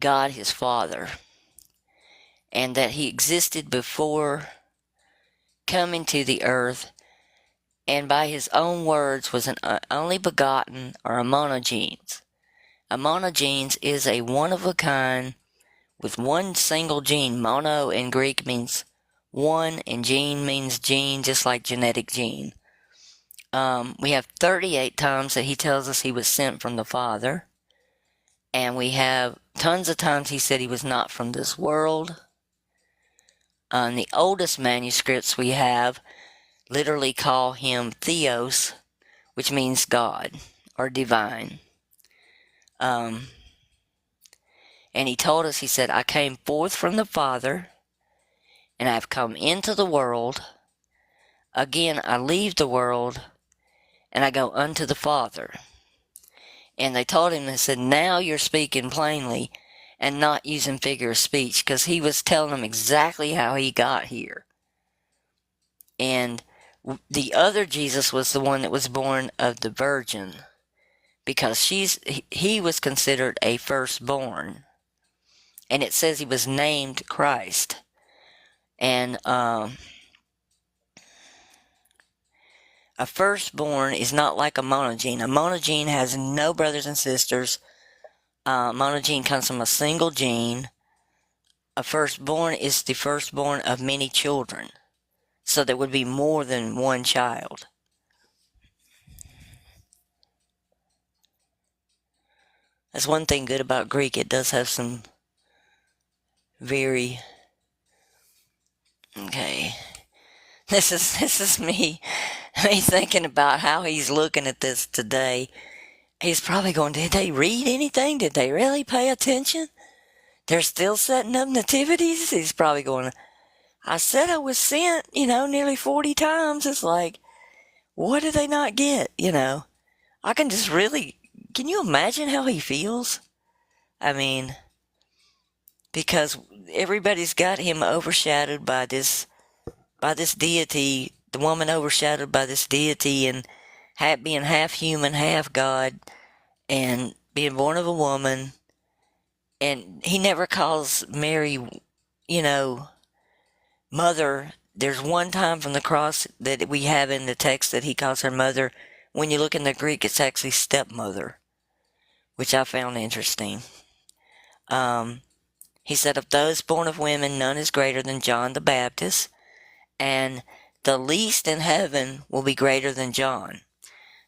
S1: God his Father, and that he existed before coming to the earth, and by his own words was an only begotten, or a monogenes. A monogenes is a one-of-a-kind with one single gene. Mono in Greek means one, and gene means gene, just like genetic gene. We have 38 times that he tells us he was sent from the Father. And we have tons of times he said he was not from this world. The oldest manuscripts we have literally call him Theos, which means God or divine. And he told us, he said, I came forth from the Father, and I have come into the world. Again, I leave the world, and I go unto the Father. And they told him, they said, now you're speaking plainly and not using figure of speech, because he was telling them exactly how he got here. And the other Jesus was the one that was born of the Virgin, because he was considered a firstborn. And it says he was named Christ. And a firstborn is not like a monogene. A monogene has no brothers and sisters. Monogene comes from a single gene. A firstborn is the firstborn of many children. So there would be more than one child. That's one thing good about Greek. It does have some very... Okay. This is me thinking about how he's looking at this today. He's probably going, did they read anything? Did they really pay attention? They're still setting up nativities? He's probably going, I said I was sent, nearly 40 times. It's like, what did they not get, I can just really, can you imagine how he feels? I mean, because everybody's got him overshadowed by this deity, the woman overshadowed by this deity, and being half human, half God, and being born of a woman. And he never calls Mary, mother. There's one time from the cross that we have in the text that he calls her mother. When you look in the Greek, it's actually stepmother, which I found interesting. He said, of those born of women, none is greater than John the Baptist, and the least in heaven will be greater than John.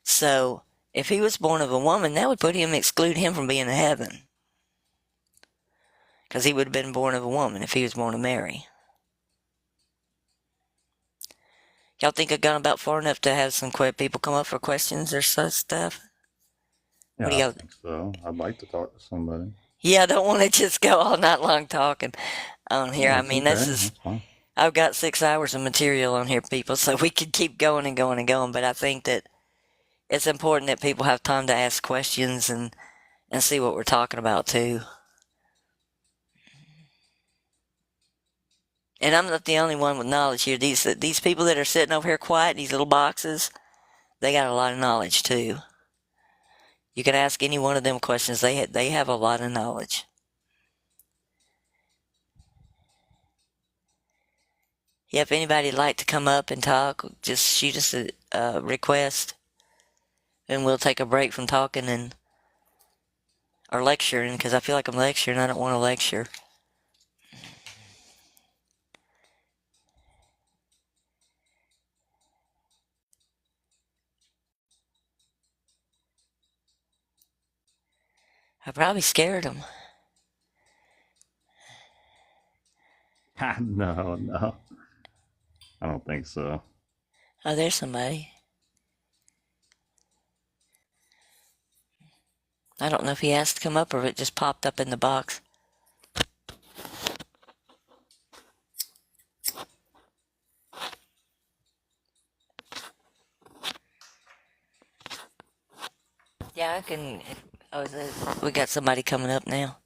S1: So, if he was born of a woman, that would exclude him from being in heaven. Because he would have been born of a woman if he was born of Mary. Y'all think I've gone about far enough to have some people come up for questions or such stuff?
S6: Yeah,
S1: What do
S6: I think so. I'd like to talk to somebody.
S1: Yeah, I don't want to just go all night long talking on here. I mean,
S6: That's fine.
S1: I've got 6 hours of material on here, people, so we could keep going and going and going, but I think that it's important that people have time to ask questions and see what we're talking about, too. And I'm not the only one with knowledge here. These people that are sitting over here quiet, these little boxes, they got a lot of knowledge, too. You can ask any one of them questions. They have a lot of knowledge. Yeah, if anybody'd like to come up and talk, just shoot us a request, and we'll take a break from talking or lecturing, because I feel like I'm lecturing. I don't want to lecture. I probably scared them.
S6: No. I don't think so.
S1: Oh, there's somebody. I don't know if he asked to come up or if it just popped up in the box. Yeah, I can. Oh, we got somebody coming up now.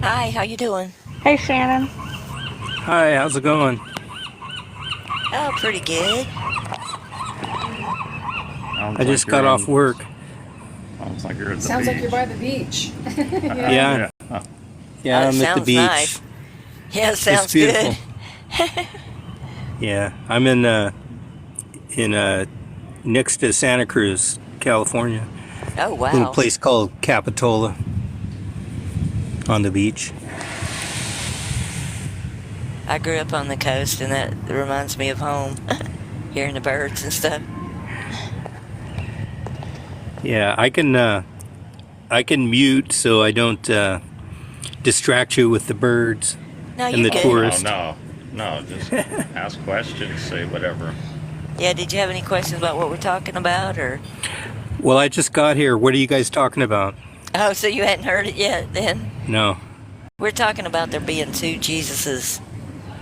S1: Hi, how you doing?
S3: Hey, Shannon.
S7: Hi, how's it going?
S1: Oh, pretty good.
S7: I just got off work.
S6: Sounds like you're at the
S5: Sounds like
S6: beach.
S5: you're by the beach.
S7: Yeah,
S1: Oh,
S7: I'm at the
S1: sounds
S7: beach.
S1: nice. Yeah, it sounds
S7: It's beautiful.
S1: good.
S7: Yeah, I'm in next to Santa Cruz, California.
S1: Oh,
S7: A little
S1: wow.
S7: place called Capitola on the beach.
S1: I grew up on the coast, and that reminds me of home, hearing the birds and stuff.
S7: Yeah, I can mute so I don't distract you with the birds
S1: No,
S7: and
S1: you're
S7: the
S1: good.
S7: tourists.
S2: No, just ask questions, say whatever.
S1: Yeah, did you have any questions about what we're talking about, or?
S7: Well, I just got here. What are you guys talking about?
S1: Oh, so you hadn't heard it yet, then?
S7: No.
S1: We're talking about there being two Jesuses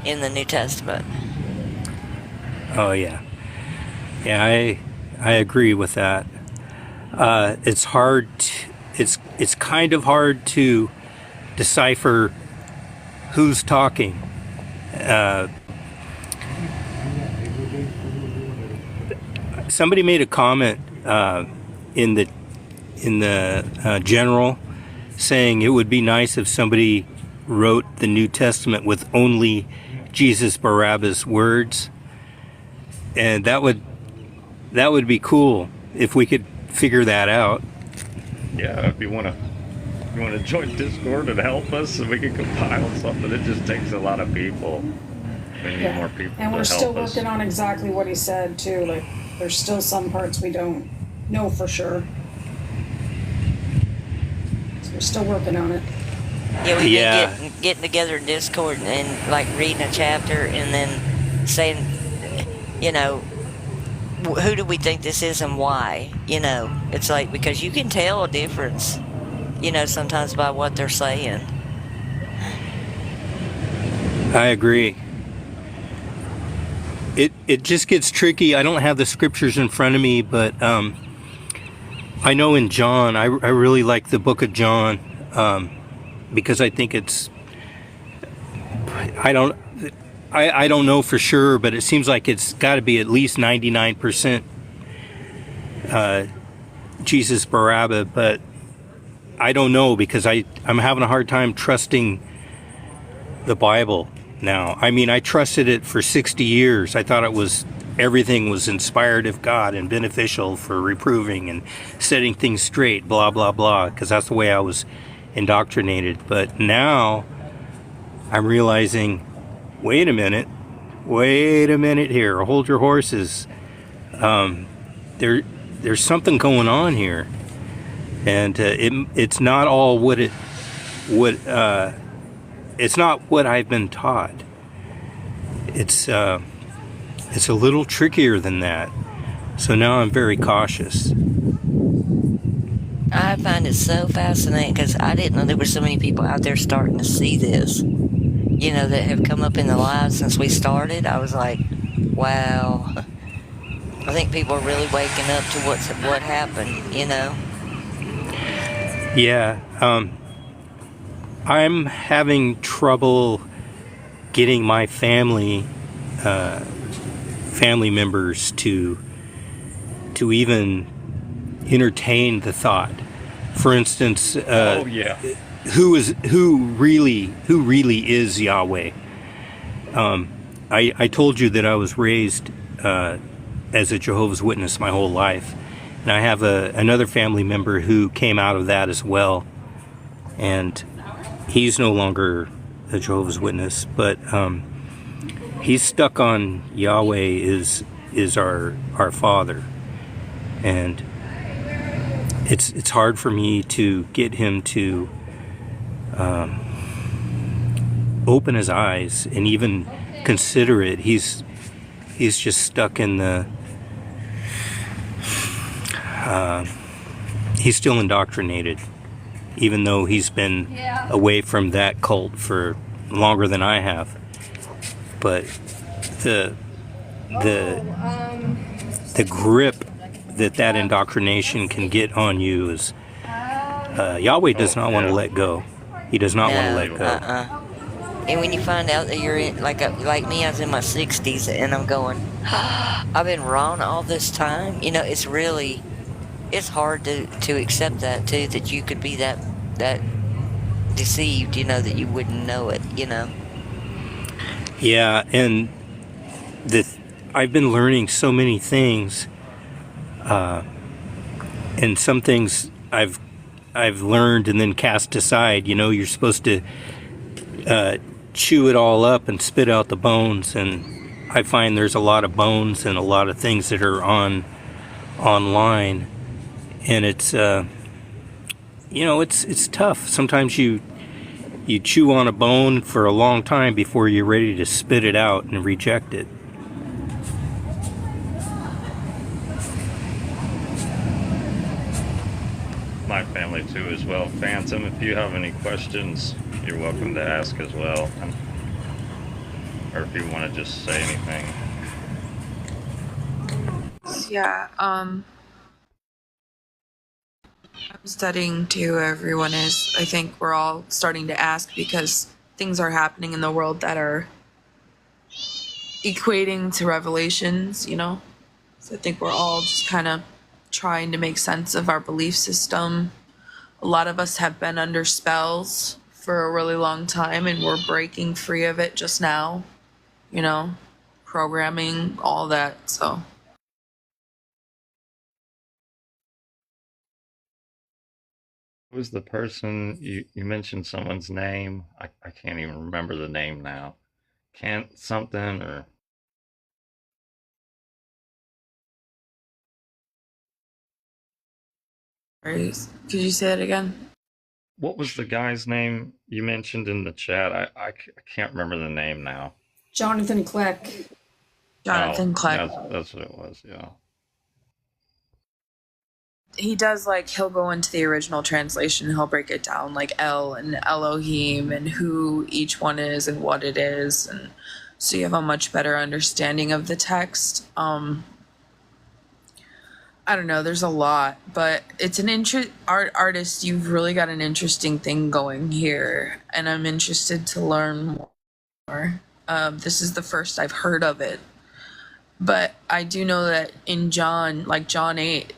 S1: in the New Testament.
S7: Oh yeah. Yeah, I agree with that. It's hard. It's kind of hard to decipher who's talking. Somebody made a comment in the general saying it would be nice if somebody wrote the New Testament with only Jesus Barabbas words, and that would be cool if we could figure that out.
S2: Yeah, if you want to join Discord and help us, so we can compile something. It just takes a lot of people. We need more people
S5: And
S2: to
S5: we're still
S2: help us.
S5: working on exactly what he said too. Like, there's still some parts we don't know for sure. So we're still working on it.
S1: Yeah, we've
S7: Yeah.
S1: been getting together in Discord and like reading a chapter and then saying, you know, who do we think this is and why? You know, it's like, because you can tell a difference, you know, sometimes by what they're saying.
S7: I agree. It just gets tricky. I don't have the scriptures in front of me, but I know in John, I really like the book of John because I think it's, I don't know for sure, but it seems like it's got to be at least 99% Jesus Barabbas, but I don't know because I'm having a hard time trusting the Bible now. I mean, I trusted it for 60 years. I thought everything was inspired of God and beneficial for reproving and setting things straight, blah, blah, blah, because that's the way I was indoctrinated. But now I'm realizing, wait a minute here, hold your horses. There's something going on here, and it's not all it's not what I've been taught. It's a little trickier than that. So now I'm very cautious.
S1: I find it so fascinating because I didn't know there were so many people out there starting to see this, you know, that have come up in the lives since we started. I was like, wow. I think people are really waking up to what happened, you know.
S7: Yeah, I'm having trouble getting my family members to even entertain the thought. For instance,
S2: Oh yeah.
S7: who really is Yahweh? I told you that I was raised as a Jehovah's Witness my whole life, and I have another family member who came out of that as well, and he's no longer a Jehovah's Witness, but he's stuck on Yahweh is our Father, and it's hard for me to get him to open his eyes and even consider it. He's just stuck in the he's still indoctrinated, even though he's been away from that cult for longer than I have. But the grip that indoctrination can get on you is Yahweh does not want to let go. He does not want to let go.
S1: And when you find out that you're in, like me, I was in my 60s, and I'm going, I've been wrong all this time. You know, it's hard to accept that too, that you could be that deceived, you know, that you wouldn't know it, you know.
S7: Yeah, and I've been learning so many things, and some things I've learned and then cast aside. You know, you're supposed to chew it all up and spit out the bones. And I find there's a lot of bones and a lot of things that are online, and it's it's tough. Sometimes you chew on a bone for a long time before you're ready to spit it out and reject it.
S2: My family too as well. Phantom, if you have any questions, you're welcome to ask as well. Or if you want to just say anything.
S8: Yeah, I'm studying too, everyone is. I think we're all starting to ask because things are happening in the world that are equating to revelations, you know? So I think we're all just kind of trying to make sense of our belief system. A lot of us have been under spells for a really long time, and we're breaking free of it just now, you know? Programming, all that, so...
S2: Who's the person you mentioned someone's name? I can't even remember the name now. Kent something or
S8: Could you say it again?
S2: what was the guy's name you mentioned in the chat? I can't remember the name now.
S5: Jonathan Kleck.
S8: Jonathan Kleck.
S2: That's what it was, yeah.
S8: He does, like, he'll go into the original translation, he'll break it down, like El and Elohim and who each one is and what it is, and so you have a much better understanding of the text. I don't know, there's a lot, but it's an artist, you've really got an interesting thing going here, and I'm interested to learn more. This is the first I've heard of it. But I do know that in John 8,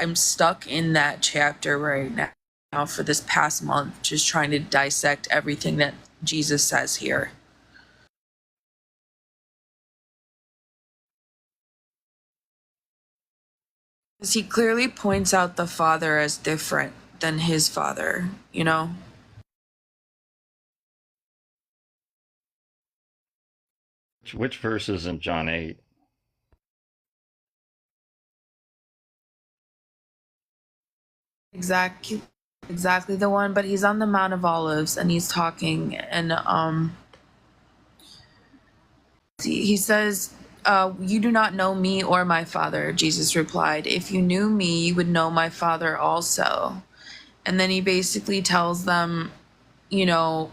S8: I'm stuck in that chapter right now for this past month, just trying to dissect everything that Jesus says here. Because he clearly points out the Father as different than his Father, you know?
S2: Which verse is in John 8?
S8: Exactly the one, but he's on the Mount of Olives and he's talking, and he says, you do not know me or my Father, Jesus replied. If you knew me, you would know my Father also. And then he basically tells them, you know,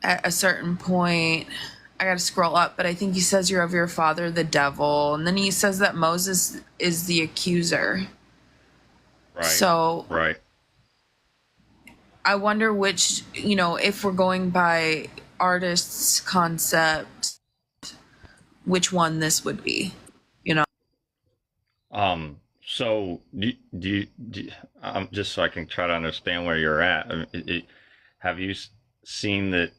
S8: at a certain point, I gotta scroll up, but I think he says you're of your father, the devil. And then he says that Moses is the accuser.
S2: Right.
S8: So
S2: right.
S8: I wonder which, you know, if we're going by artist's concept, which one this would be, you know?
S2: So do you just so I can try to understand where you're at. I mean, have you seen that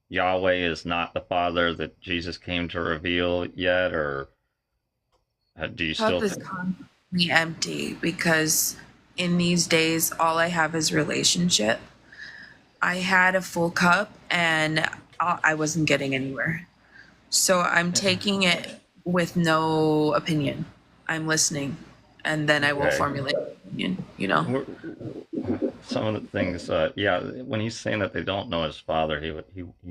S2: Yahweh is not the Father that Jesus came to reveal yet, or do you still
S8: Cup is constantly empty because in these days all I have is relationship. I had a full cup and I wasn't getting anywhere, so I'm taking it with no opinion. I'm listening, and then I will formulate an opinion, you know.
S2: Some of the things, when he's saying that they don't know his Father, he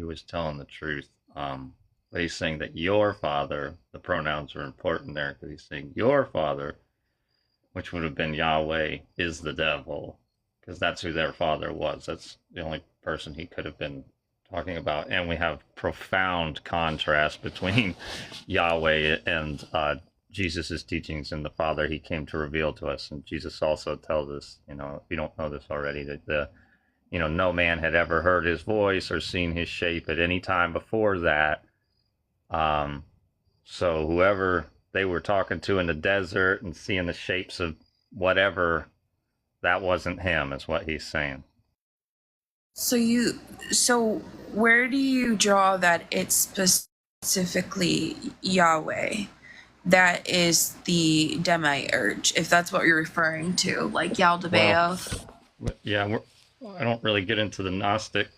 S2: was telling the truth. But he's saying that your Father, the pronouns are important there, because he's saying your Father, which would have been Yahweh, is the devil, because that's who their father was. That's the only person he could have been talking about. And we have profound contrast between Yahweh and Jesus's teachings and the Father he came to reveal to us. And Jesus also tells us, you know, if you don't know this already, that no man had ever heard his voice or seen his shape at any time before that. So whoever they were talking to in the desert and seeing the shapes of whatever, that wasn't him, is what he's saying.
S8: So where do you draw that it's specifically Yahweh that is the demiurge, if that's what you're referring to, like Yaldabaoth?
S2: Well, yeah, I don't really get into the Gnostic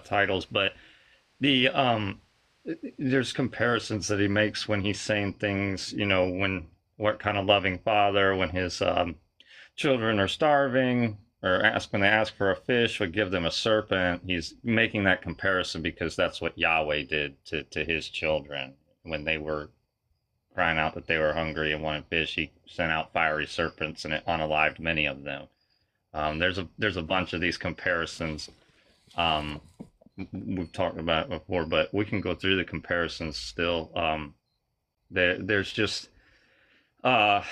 S2: titles, but the there's comparisons that he makes when he's saying things, when what kind of loving father, when his children are starving, or when they ask for a fish, would give them a serpent. He's making that comparison because that's what Yahweh did to his children when they were crying out that they were hungry and wanted fish. He sent out fiery serpents and it unalived many of them. There's a bunch of these comparisons. We've talked about it before, but we can go through the comparisons still. There's just the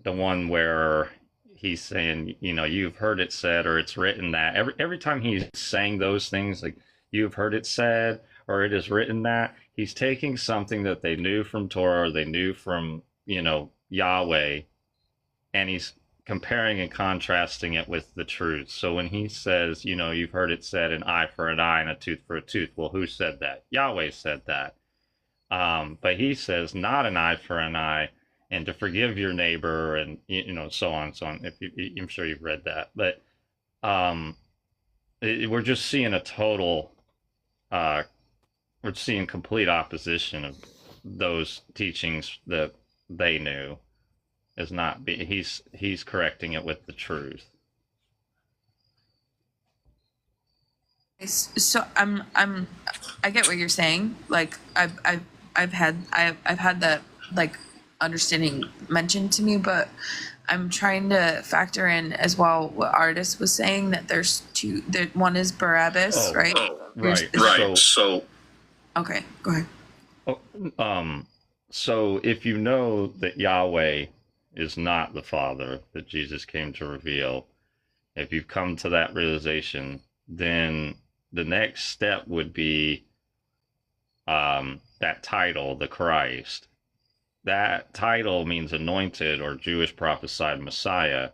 S2: one where he's saying, you've heard it said, or it's written that. Every time he's saying those things, like you've heard it said, or it is written that, he's taking something that they knew from Torah, or they knew from, Yahweh, and he's comparing and contrasting it with the truth. So when he says, you've heard it said, an eye for an eye and a tooth for a tooth. Well, who said that? Yahweh said that. But he says not an eye for an eye, and to forgive your neighbor, and so on and so on. I'm sure you've read that, but we're just seeing a total. We're seeing complete opposition of those teachings that they knew. Is not be he's correcting it with the truth.
S8: So I get what you're saying. Like I've had that like understanding mentioned to me, but I'm trying to factor in as well what Artist was saying, that there's two. That one is Barabbas, right?
S2: Right.
S8: So okay, go ahead.
S2: So if you know that Yahweh is not the Father that Jesus came to reveal, if you've come to that realization, then the next step would be that title, the Christ. That title means anointed or Jewish prophesied Messiah.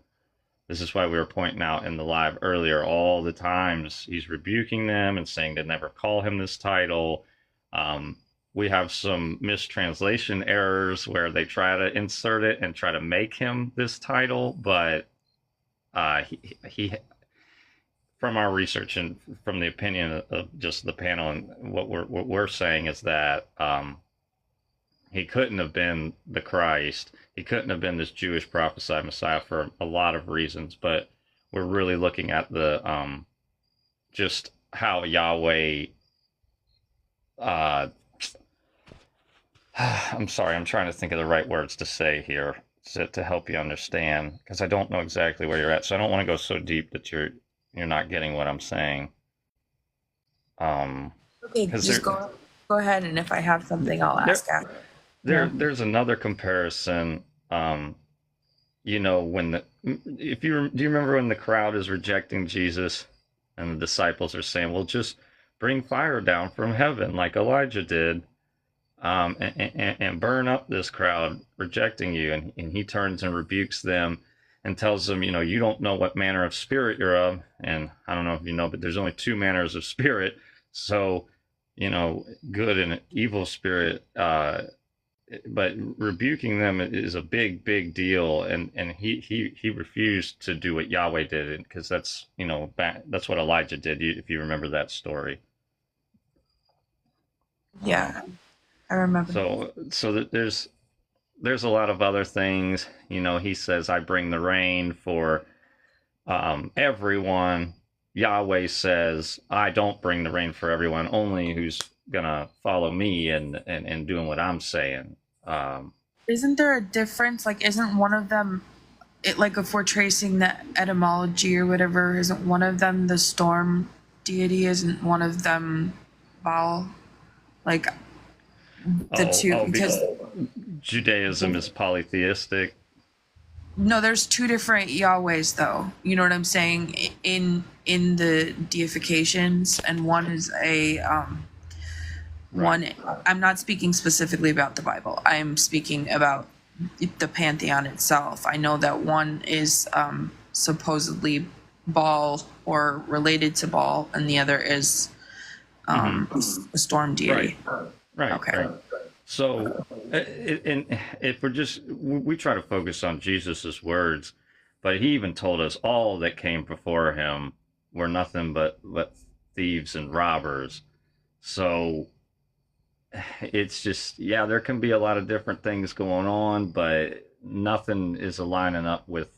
S2: This is why we were pointing out in the live earlier all the times he's rebuking them and saying to never call him this title. We have some mistranslation errors where they try to insert it and try to make him this title, but he from our research and from the opinion of just the panel, and what we're saying is that he couldn't have been the Christ. He couldn't have been this Jewish prophesied Messiah for a lot of reasons, but we're really looking at the just how Yahweh I'm sorry, I'm trying to think of the right words to say here to help you understand, because I don't know exactly where you're at, so I don't want to go so deep that you're not getting what I'm saying.
S8: Okay, just go ahead, and if I have something, I'll ask after.
S2: There's another comparison. When do you remember when the crowd is rejecting Jesus, and the disciples are saying, "Well, just bring fire down from heaven like Elijah did." And burn up this crowd rejecting you. And he turns and rebukes them and tells them, you don't know what manner of spirit you're of. And I don't know if you know, but there's only two manners of spirit. So, good and evil spirit. But rebuking them is a big, big deal. And he refused to do what Yahweh did, because that's, that's what Elijah did, if you remember that story.
S8: Yeah. I remember.
S2: So there's a lot of other things. He says, I bring the rain for everyone. Yahweh says, I don't bring the rain for everyone, only who's gonna follow me and doing what I'm saying.
S8: Isn't there a difference? Like, isn't one of them, if we're tracing the etymology or whatever, isn't one of them the storm deity? Isn't one of them Baal? Like, two, because
S2: Judaism is polytheistic.
S8: No, there's two different Yahwehs, though. You know what I'm saying? In the deifications, and one is a one. I'm not speaking specifically about the Bible. I'm speaking about the pantheon itself. I know that one is supposedly Baal or related to Baal, and the other is a storm deity.
S2: Right.
S8: Okay.
S2: Right. So, and if we try to focus on Jesus's words, But he even told us all that came before him were nothing but thieves and robbers. So it's just, yeah, there can be a lot of different things going on, but nothing is aligning up with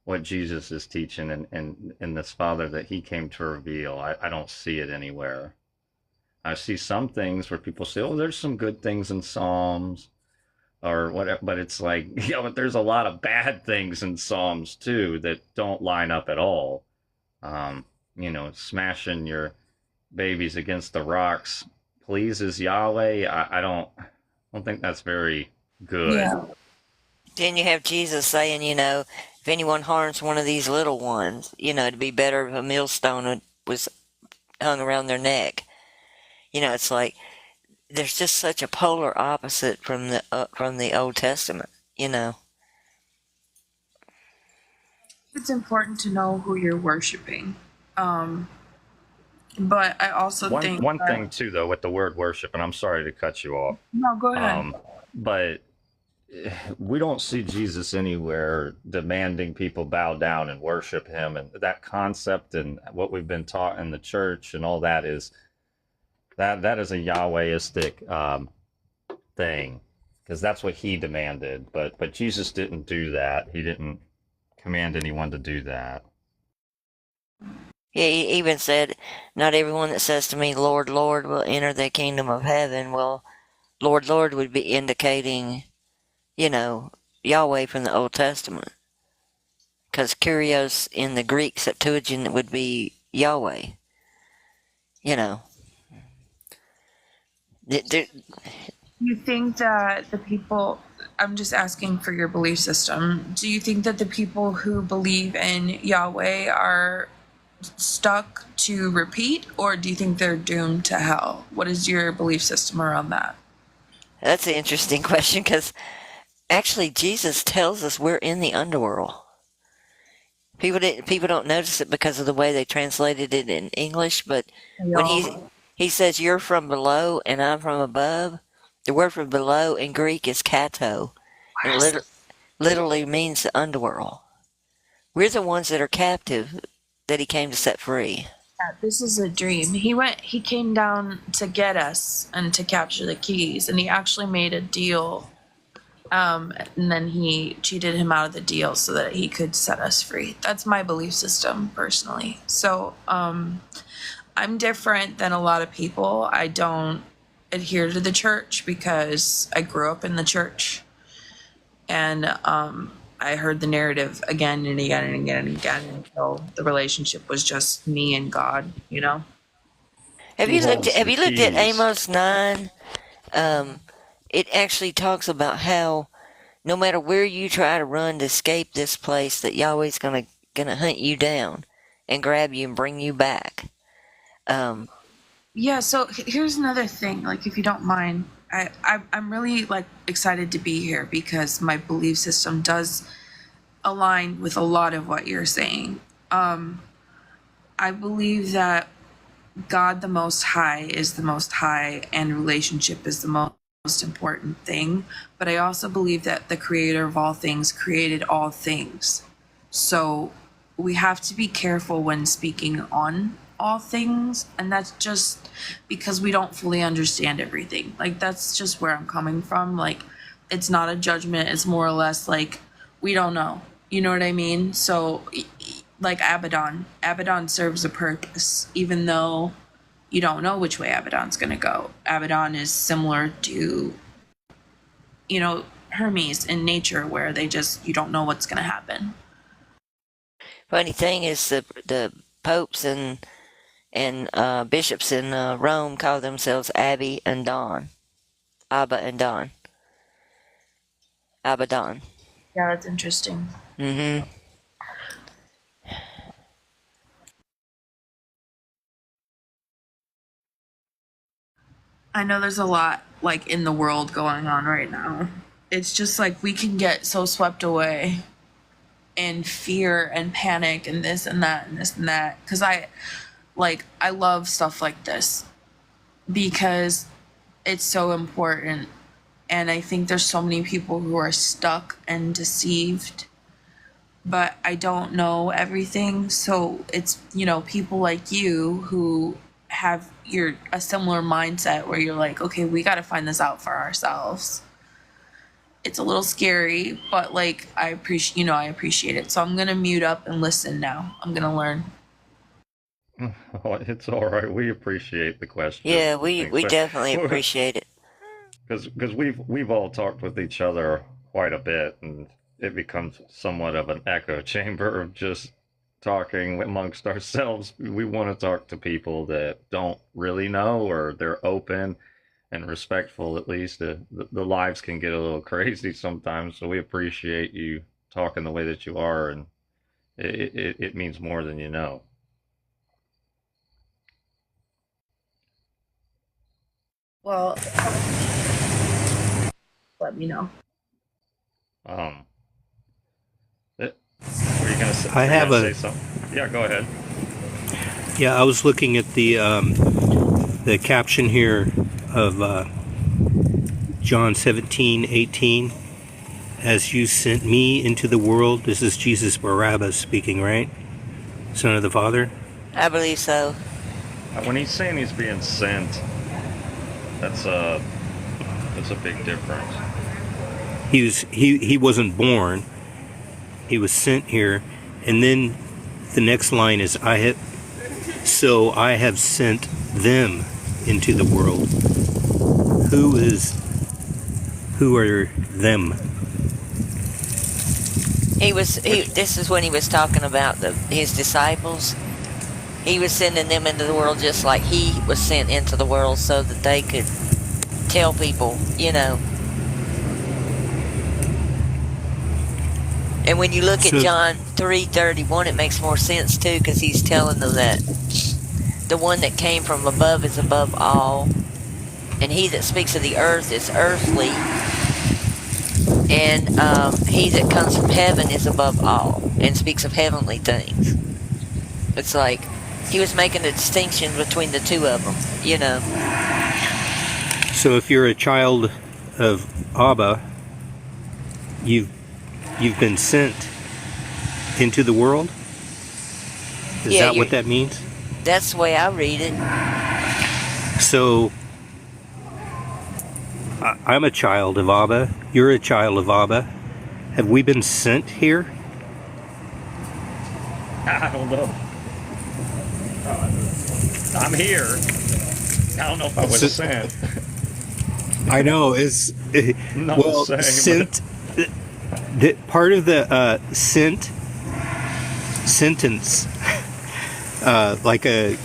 S2: what Jesus is teaching and this Father that he came to reveal. I don't see it anywhere. I see some things where people say, oh, there's some good things in Psalms or whatever, but it's like, yeah, but there's a lot of bad things in Psalms too that don't line up at all. Smashing your babies against the rocks pleases Yahweh. I don't think that's very good.
S8: Yeah.
S1: Then you have Jesus saying, if anyone harms one of these little ones, it'd be better if a millstone was hung around their neck. It's like there's just such a polar opposite from the Old Testament.
S8: It's important to know who you're worshiping. But I also think
S2: one thing too, though, with the word worship, and I'm sorry to cut you off.
S8: No, go ahead.
S2: But we don't see Jesus anywhere demanding people bow down and worship him, and that concept and what we've been taught in the church and all that is that is a Yahwehistic thing, because that's what he demanded. But Jesus didn't do that. He didn't command anyone to do that.
S1: Yeah, he even said, not everyone that says to me, Lord, Lord, will enter the kingdom of heaven. Well, Lord, Lord would be indicating, Yahweh from the Old Testament. Because Kyrios in the Greek Septuagint would be Yahweh.
S8: Do you think that the people, I'm just asking for your belief system, do you think that the people who believe in Yahweh are stuck to repeat, or do you think they're doomed to hell? What is your belief system around that?
S1: That's an interesting question, because actually Jesus tells us we're in the underworld. People don't notice it because of the way they translated it in English, but when he says you're from below and I'm from above, the word for below in Greek is kato. It literally means the underworld. We're the ones that are captive that he came to set free.
S8: Yeah, this is a dream. He came down to get us and to capture the keys, and he actually made a deal. And then he cheated him out of the deal so that he could set us free. That's my belief system personally. So, I'm different than a lot of people. I don't adhere to the church because I grew up in the church, and I heard the narrative again and again and again and again until the relationship was just me and God.
S1: Have you looked at Amos 9? It actually talks about how no matter where you try to run to escape this place, that Yahweh's gonna hunt you down and grab you and bring you back.
S8: Yeah, so here's another thing, if you don't mind, I'm really excited to be here because my belief system does align with a lot of what you're saying. I believe that God the Most High is the Most High and relationship is the most important thing, but I also believe that the creator of all things created all things. So we have to be careful when speaking on all things, and that's just because we don't fully understand everything. That's just where I'm coming from. It's not a judgment, it's more or less we don't know. You know what I mean? So Abaddon serves a purpose, even though you don't know which way Abaddon's gonna go. Abaddon is similar to Hermes in nature, where you don't know what's gonna happen.
S1: Funny thing is the popes and bishops in Rome call themselves Abba and Don. Abaddon.
S8: Yeah, that's interesting.
S1: Mm-hmm.
S8: I know there's a lot in the world going on right now. It's just we can get so swept away in fear and panic and this and that and this and that. Because I love stuff like this because it's so important. And I think there's so many people who are stuck and deceived but I don't know everything. So it's, you know, people like you who have a similar mindset where you're like, okay, we got to find this out for ourselves. It's a little scary, but like I appreciate it. So I'm going to mute up and listen now. I'm going to learn.
S2: Oh, it's all right. We appreciate the questions.
S1: Yeah, we definitely appreciate it.
S2: Because we've all talked with each other quite a bit, and it becomes somewhat of an echo chamber of just talking amongst ourselves. We want to talk to people that don't really know, or they're open and respectful. At least the lives can get a little crazy sometimes, so we appreciate you talking the way that you are, and it means more than you know.
S8: Well, let me know.
S2: Were you gonna say?
S7: I have
S2: say something? Yeah, go ahead.
S7: Yeah, I was looking at the caption here of John 17:18. As you sent me into the world, this is Jesus Barabbas speaking, right? Son of the Father.
S1: I believe so.
S2: When he's saying he's being sent, that's a big difference.
S7: He wasn't born. He was sent here, and then the next line is I have sent them into the world. Who are them?
S1: This is when he was talking about his disciples. He was sending them into the world just like he was sent into the world so that they could tell people, you know. And when you look at John 3:31, it makes more sense too, because he's telling them that the one that came from above is above all, and he that speaks of the earth is earthly, and he that comes from heaven is above all and speaks of heavenly things. It's like he was making a distinction between the two of them, you know.
S7: So if you're a child of Abba, you've been sent into the world? Is that what that means?
S1: That's the way I read it.
S7: So I'm a child of Abba. You're a child of Abba. Have we been sent here?
S2: I don't know. I'm here. I don't know if I was sent.
S7: I know. It's
S2: Not
S7: well,
S2: the same,
S7: sent. Part of the sentence, like a,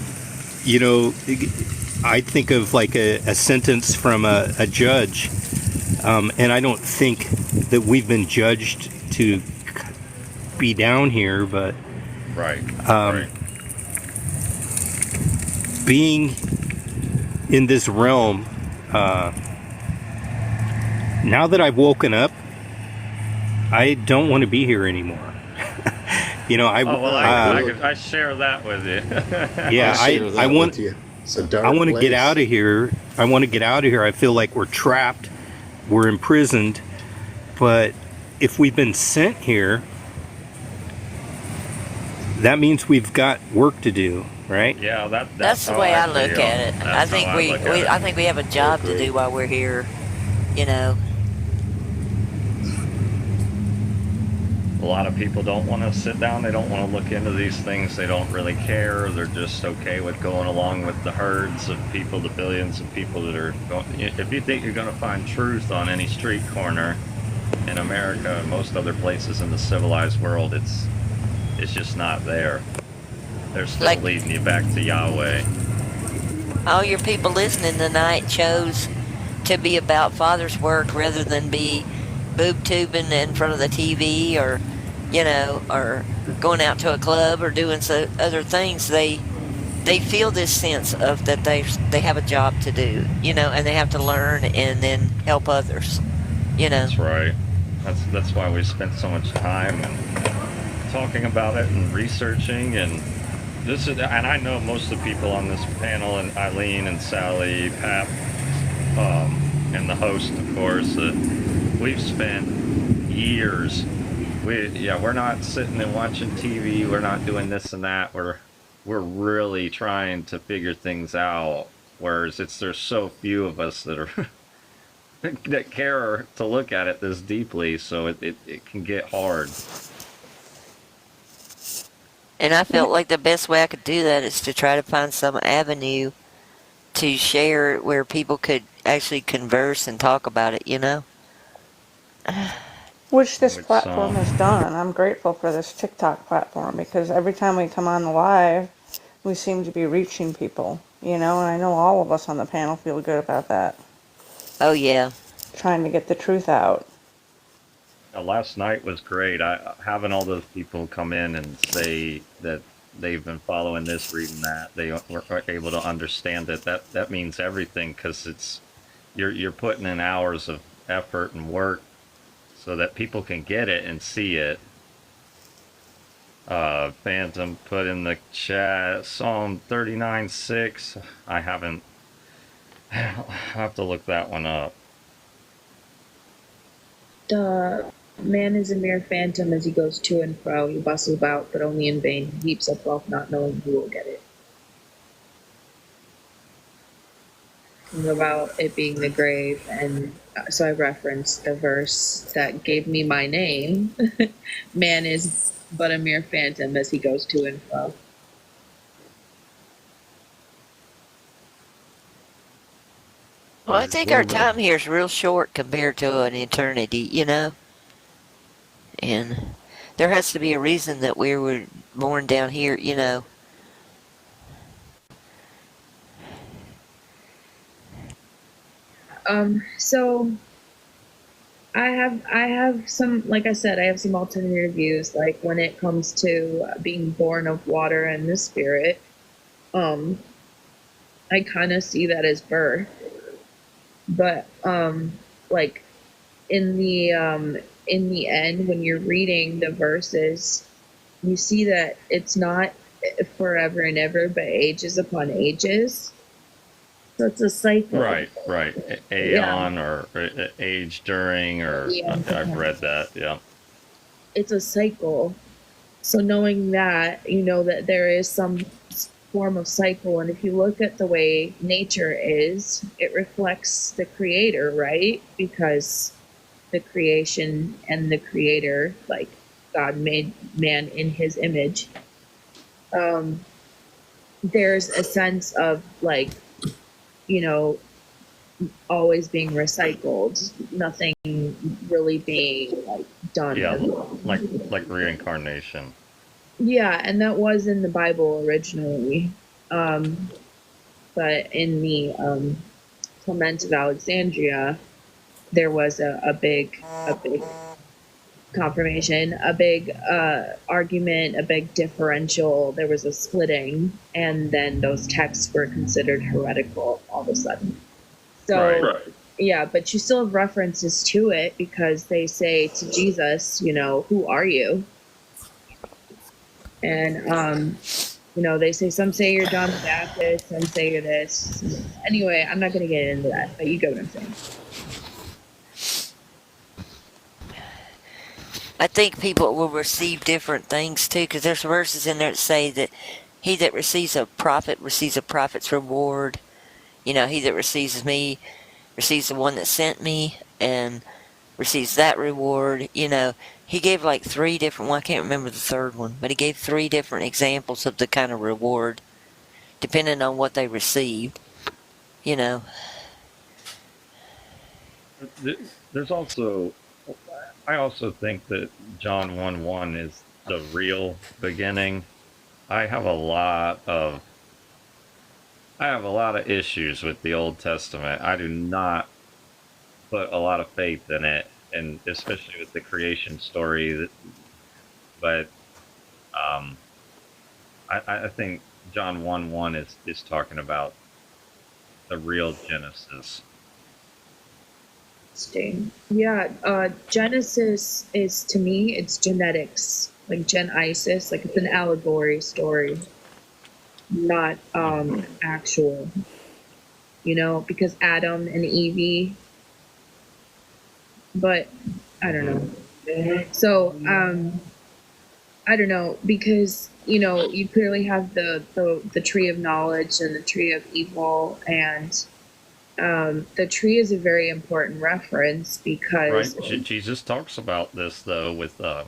S7: you know, I think of like a sentence from a judge, and I don't think that we've been judged to be down here, but
S2: Right.
S7: being in this realm, now that I've woken up, I don't want to be here anymore. You know,
S2: I share that with you.
S7: Yeah, I want to get out of here. I want to get out of here. I feel like we're trapped, we're imprisoned. But if we've been sent here, that means we've got work to do, right?
S2: Yeah,
S1: that's the way I look at it. I think we have a job to do while we're here, you know.
S2: A lot of people don't want to sit down. They don't want to look into these things. They don't really care. They're just okay with going along with the herds of people, the billions of people that are going. If you think you're going to find truth on any street corner in America and most other places in the civilized world, it's just not there. They're still leading you back to Yahweh.
S1: All your people listening tonight chose to be about Father's work rather than be boob tubing in front of the TV, or, you know, or going out to a club or doing other things. They feel this sense of that they have a job to do, you know, and they have to learn and then help others, you know.
S2: That's right. That's why we spent so much time and talking about it and researching, and and I know most of the people on this panel, and Eileen and Sally, Pat, and the host, of course, we've spent years we're not sitting and watching TV. We're not doing this and that. We're really trying to figure things out. Whereas there's so few of us that are that care to look at it this deeply, so it can get hard.
S1: And I felt like the best way I could do that is to try to find some avenue to share it where people could actually converse and talk about it, you know?
S3: Which this
S2: Which
S3: platform has done. I'm grateful for this TikTok platform because every time we come on the live, we seem to be reaching people, you know, and I know all of us on the panel feel good about that.
S1: Oh, yeah.
S3: Trying to get the truth out.
S2: last night was great. Having all those people come in and say that they've been following this, reading that, they were able to understand it. That means everything, because you're putting in hours of effort and work so that people can get it and see it. Phantom put in the chat Psalm 39:6. I haven't. I'll have to look that one up.
S9: Man is a mere phantom as he goes to and fro. He bustles about, but only in vain. He heaps up wealth, not knowing who will get it. And about it being the grave, and so I referenced the verse that gave me my name. Man is but a mere phantom as he goes to and fro.
S1: Well, I think our time here is real short compared to an eternity, you know? And there has to be a reason that we were born down here, you know?
S9: So I have some, like I said, I have some alternative views. Like when it comes to being born of water and the spirit, I kind of see that as birth. But like in the end, when you're reading the verses, you see that it's not forever and ever, but ages upon ages. So it's a cycle.
S2: Right. Aeon, yeah. Or age during, or yeah. I've read that, yeah.
S9: It's a cycle. So knowing that, you know that there is some form of cycle, and if you look at the way nature is, it reflects the creator, right? Because the creation and the creator, like God made man in his image. There's a sense of like, you know, always being recycled, nothing really being like done.
S2: Yeah, like reincarnation.
S9: Yeah, and that was in the Bible originally, but in the Clement of Alexandria, there was a big confirmation, a big argument, a big differential. There was a splitting, and then those texts were considered heretical all of a sudden. So, right. Yeah, but you still have references to it because they say to Jesus, you know, who are you? And, you know, they say, some say you're John the Baptist, some say you're this. Anyway, I'm not going to get into that, but you get what I'm saying.
S1: I think people will receive different things too, because there's verses in there that say that he that receives a prophet receives a prophet's reward. You know, he that receives me receives the one that sent me and receives that reward. You know, he gave like 3 different, well, I can't remember the third one, but he gave 3 different examples of the kind of reward, depending on what they received, you know.
S2: There's also, I also think that John 1:1 is the real beginning. I have a lot of issues with the Old Testament. I do not put a lot of faith in it, and especially with the creation story. But I think John 1:1 is talking about the real Genesis.
S9: Yeah, Genesis is, to me, it's genetics, like Gen-Isis, like it's an allegory story, not actual, you know, because Adam and Evie, but I don't know. So, I don't know, because you clearly have the tree of knowledge and the tree of evil, and the tree is a very important reference because
S2: Right. Jesus talks about this though with the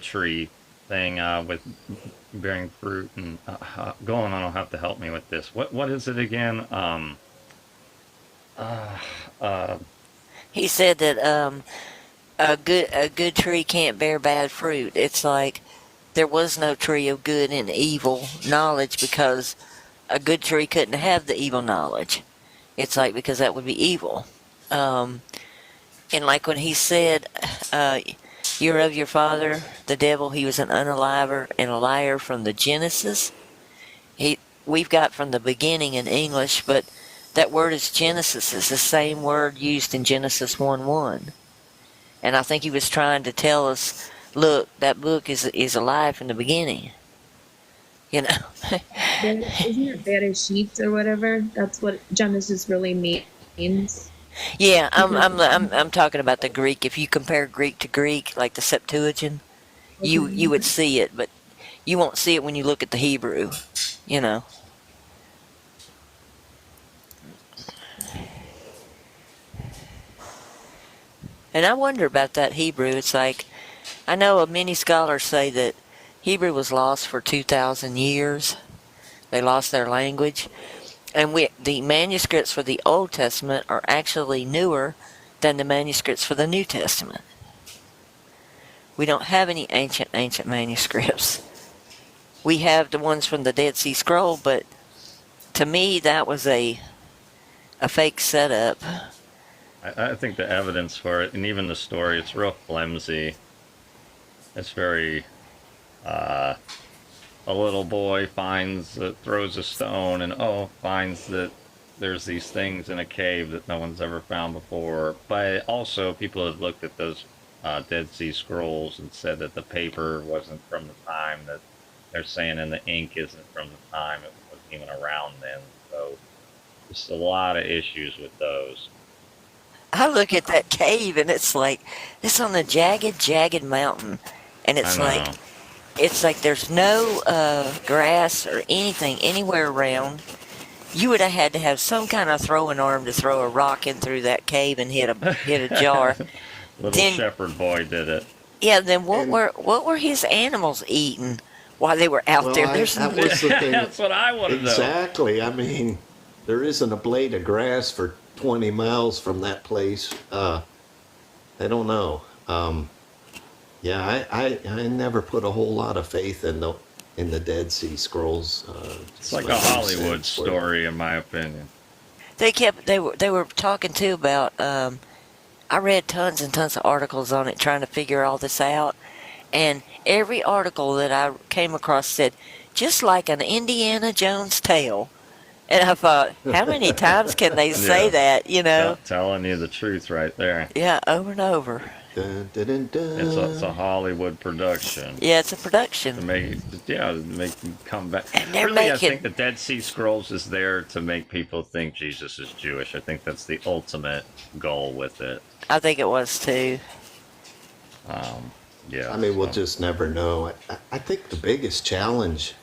S2: tree thing with bearing fruit and go on. I don't have to help me with this. What is it again? Uh, uh,
S1: He said that a good tree can't bear bad fruit. It's like there was no tree of good and evil knowledge because a good tree couldn't have the evil knowledge. It's like because that would be evil. Um, and like when he said, "You're of your father, the devil." He was an unaliver and a liar from the Genesis. We've got from the beginning in English, but that word is Genesis. It's the same word used in Genesis 1:1. And I think he was trying to tell us, look, that book is alive from the beginning. You know.
S9: isn't it Bereshit or whatever? That's what Genesis really means.
S1: Yeah, I'm talking about the Greek. If you compare Greek to Greek, like the Septuagint, you would see it, but you won't see it when you look at the Hebrew. You know. And I wonder about that Hebrew. It's like, I know many scholars say that Hebrew was lost for 2,000 years. They lost their language. And the manuscripts for the Old Testament are actually newer than the manuscripts for the New Testament. We don't have any ancient manuscripts. We have the ones from the Dead Sea Scroll, but to me that was a fake setup.
S2: I think the evidence for it, and even the story, it's real flimsy. It's very, a little boy throws a stone and finds that there's these things in a cave that no one's ever found before. But also people have looked at those Dead Sea Scrolls and said that the paper wasn't from the time that they're saying, and the ink isn't from the time it wasn't even around then. So there's a lot of issues with those.
S1: I look at that cave and it's like, it's on a jagged mountain. And it's like there's no grass or anything anywhere around. You would have had to have some kind of throwing arm to throw a rock in through that cave and hit a jar.
S2: Little shepherd boy did it.
S1: Yeah, then what were his animals eating while they were out there?
S10: That was the thing.
S2: That's what I want to know.
S10: Exactly. I mean, there isn't a blade of grass for 20 miles from that place. I don't know. Yeah, I never put a whole lot of faith in the Dead Sea Scrolls.
S2: It's like a Hollywood story, in my opinion.
S1: They were talking too about. I read tons and tons of articles on it, trying to figure all this out, and every article that I came across said, just like an Indiana Jones tale. And I thought, how many times can they say that, you know?
S2: Telling you the truth right there.
S1: Yeah, over and over.
S10: Dun, dun, dun, dun.
S2: It's a Hollywood production.
S1: Yeah, it's a production.
S2: To make them come back.
S1: And they're
S2: really, I think the Dead Sea Scrolls is there to make people think Jesus is Jewish. I think that's the ultimate goal with it.
S1: I think it was too.
S2: Yeah.
S10: I mean, we'll just never know. I think the biggest challenge,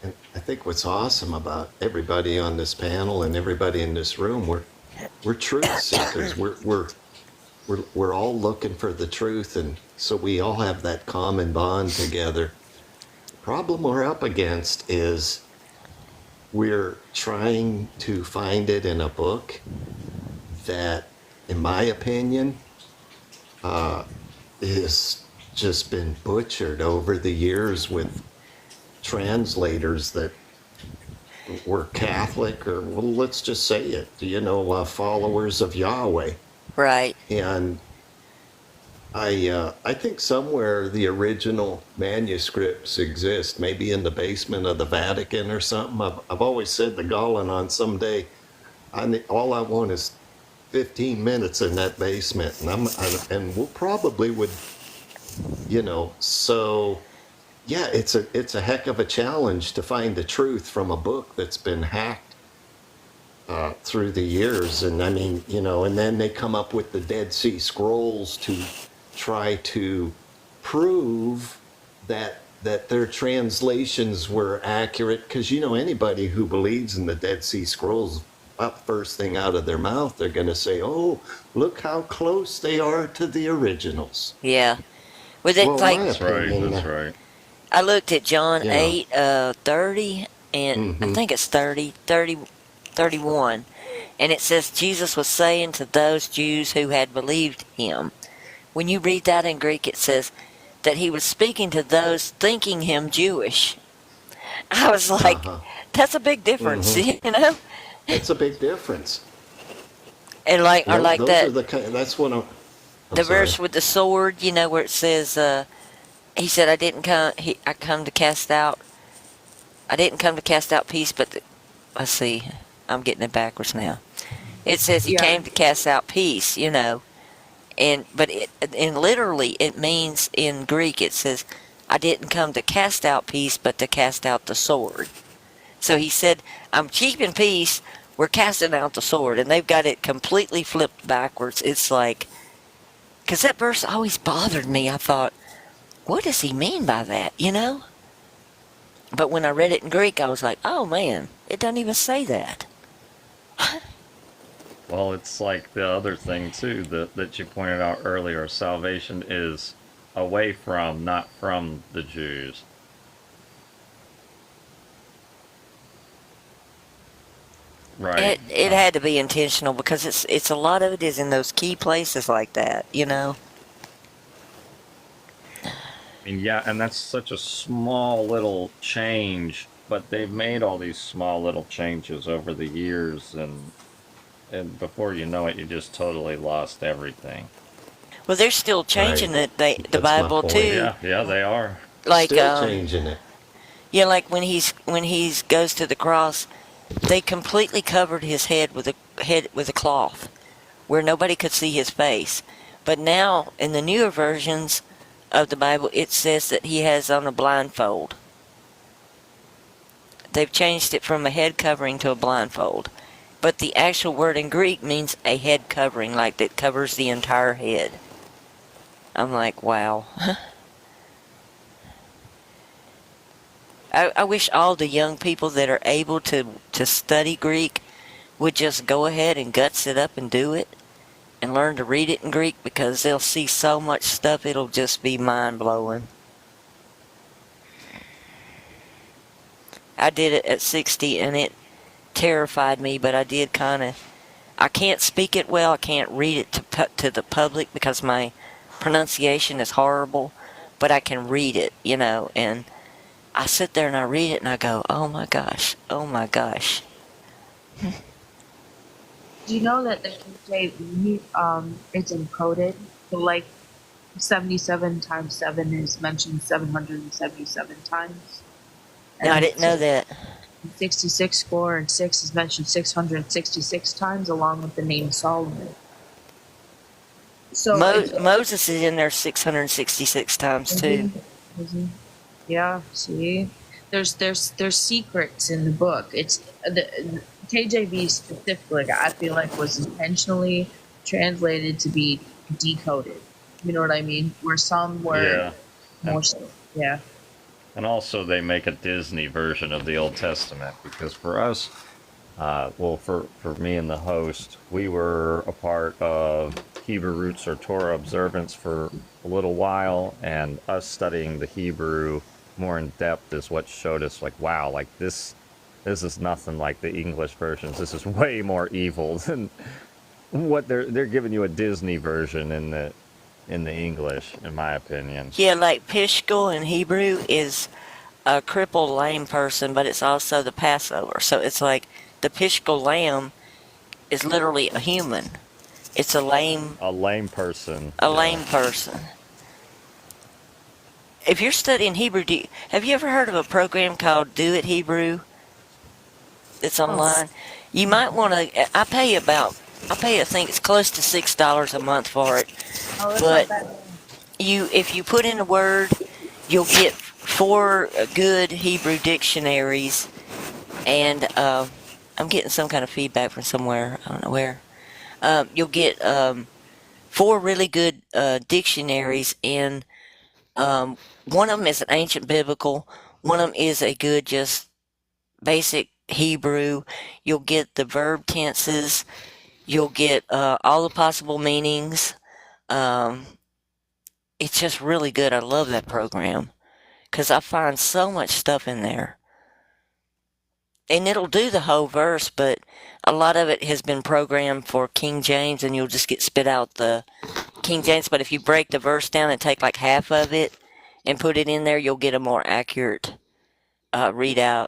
S10: and I think what's awesome about everybody on this panel and everybody in this room, we're truth seekers. We're all looking for the truth, and so we all have that common bond together. The problem we're up against is we're trying to find it in a book that, in my opinion, has just been butchered over the years with translators that were Catholic, or, well, let's just say it, followers of Yahweh.
S1: Right.
S10: And I think somewhere the original manuscripts exist, maybe in the basement of the Vatican or something. I've always said to Golan, someday, all I want is 15 minutes in that basement, and we'll probably would, so yeah, it's a heck of a challenge to find the truth from a book that's been hacked through the years. And I mean, and then they come up with the Dead Sea Scrolls to try to prove that their translations were accurate, because anybody who believes in the Dead Sea Scrolls, up first thing out of their mouth, they're going to say, "Oh, look how close they are to the originals."
S1: Yeah. With it,
S10: Well,
S1: like,
S10: my
S6: That's right.
S10: opinion,
S6: That's right.
S1: I looked at John
S10: you know,
S1: 8, 30, and I think it's 31. And it says Jesus was saying to those Jews who had believed him. When you read that in Greek, it says that he was speaking to those thinking him Jewish. I was like, that's a big difference,
S10: it's a big difference.
S1: And like, or like
S10: Those
S1: that,
S10: are the kind. That's what I'm
S1: the
S10: sorry.
S1: verse with the sword, where it says, he said, I didn't come, I come to cast out, I didn't come to cast out peace, but let's see, I'm getting it backwards now. It says he came to cast out peace, but literally it means in Greek, it says, I didn't come to cast out peace, but to cast out the sword. So he said, I'm keeping peace, we're casting out the sword, and they've got it completely flipped backwards. It's like, because that verse always bothered me. I thought, what does he mean by that, But when I read it in Greek, I was like, oh man, it doesn't even say that.
S6: Well, it's like the other thing too that you pointed out earlier. Salvation is away from, not from the Jews. Right.
S1: It had to be intentional, because it's a lot of it is in those key places like that,
S6: I mean, yeah, and that's such a small little change, but they've made all these small little changes over the years, and before you know it, you just totally lost everything.
S1: Well, they're still changing
S10: Right.
S1: the
S10: That's my
S1: Bible
S10: point.
S1: too.
S6: Yeah, they are.
S1: Like
S10: Still changing it.
S1: yeah, like when he goes to the cross, they completely covered his head with a cloth, where nobody could see his face. But now in the newer versions of the Bible, it says that he has on a blindfold. They've changed it from a head covering to a blindfold. But the actual word in Greek means a head covering, like that covers the entire head. I'm like, wow. I wish all the young people that are able to study Greek would just go ahead and guts it up and do it and learn to read it in Greek, because they'll see so much stuff, it'll just be mind-blowing. I did it at 60 and it terrified me, but I did I can't speak it well, I can't read it to the public because my pronunciation is horrible, but I can read it, and I sit there and I read it and I go, oh my gosh, oh my gosh.
S9: Do you know that the KJV it's encoded? So like 77 times 7 is mentioned 777 times.
S1: No, I didn't know that.
S9: 66, 4, and 6 is mentioned 666 times, along with the name Solomon. So
S1: Moses is in there 666 times too.
S9: Yeah, see, there's secrets in the book. It's the KJV specifically, I feel like, was intentionally translated to be decoded. You know what I mean? Where some were more so. Yeah.
S6: And also they make a Disney version of the Old Testament, because for us, for me and the host, we were a part of Hebrew Roots or Torah observance for a little while, and us studying the Hebrew more in depth is what showed us, like, wow, like this is nothing like the English versions. This is way more evil than what they're giving you a Disney version in the English, in my opinion.
S1: Yeah, like Pishkal in Hebrew is a crippled lame person, but it's also the Passover. So it's like the Pishkal lamb is literally a human. It's a lame
S6: person.
S1: Lame person. If you're studying Hebrew, have you ever heard of a program called Do It Hebrew? It's online. You might want to. I pay, I think it's close to $6 a month for it. But if you put in a word, you'll get 4 good Hebrew dictionaries and I'm getting some kind of feedback from somewhere. I don't know where. You'll get 4 really good dictionaries, and one of them is an ancient biblical. One of them is a good, just basic Hebrew. You'll get the verb tenses. You'll get all the possible meanings. Um, it's just really good. I love that program because I find so much stuff in there. And it'll do the whole verse, but a lot of it has been programmed for King James, and you'll just get spit out the King James. But if you break the verse down and take like half of it and put it in there, you'll get a more accurate readout.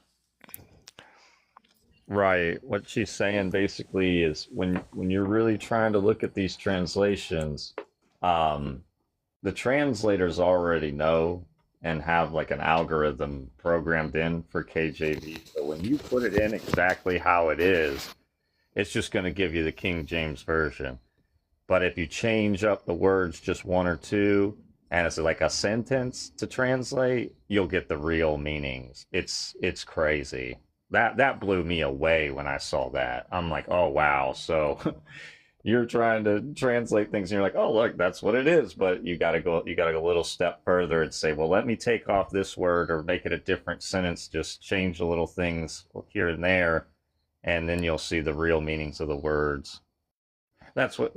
S6: Right. What she's saying basically is when you're really trying to look at these translations, the translators already know and have like an algorithm programmed in for KJV. So when you put it in exactly how it is, it's just going to give you the King James version. But if you change up the words just one or two, and it's like a sentence to translate, you'll get the real meanings. It's crazy. That blew me away when I saw that. I'm like, oh wow. So you're trying to translate things and you're like, oh look, that's what it is. But you gotta go a little step further and say, well, let me take off this word or make it a different sentence, just change the little things here and there, and then you'll see the real meanings of the words. That's what.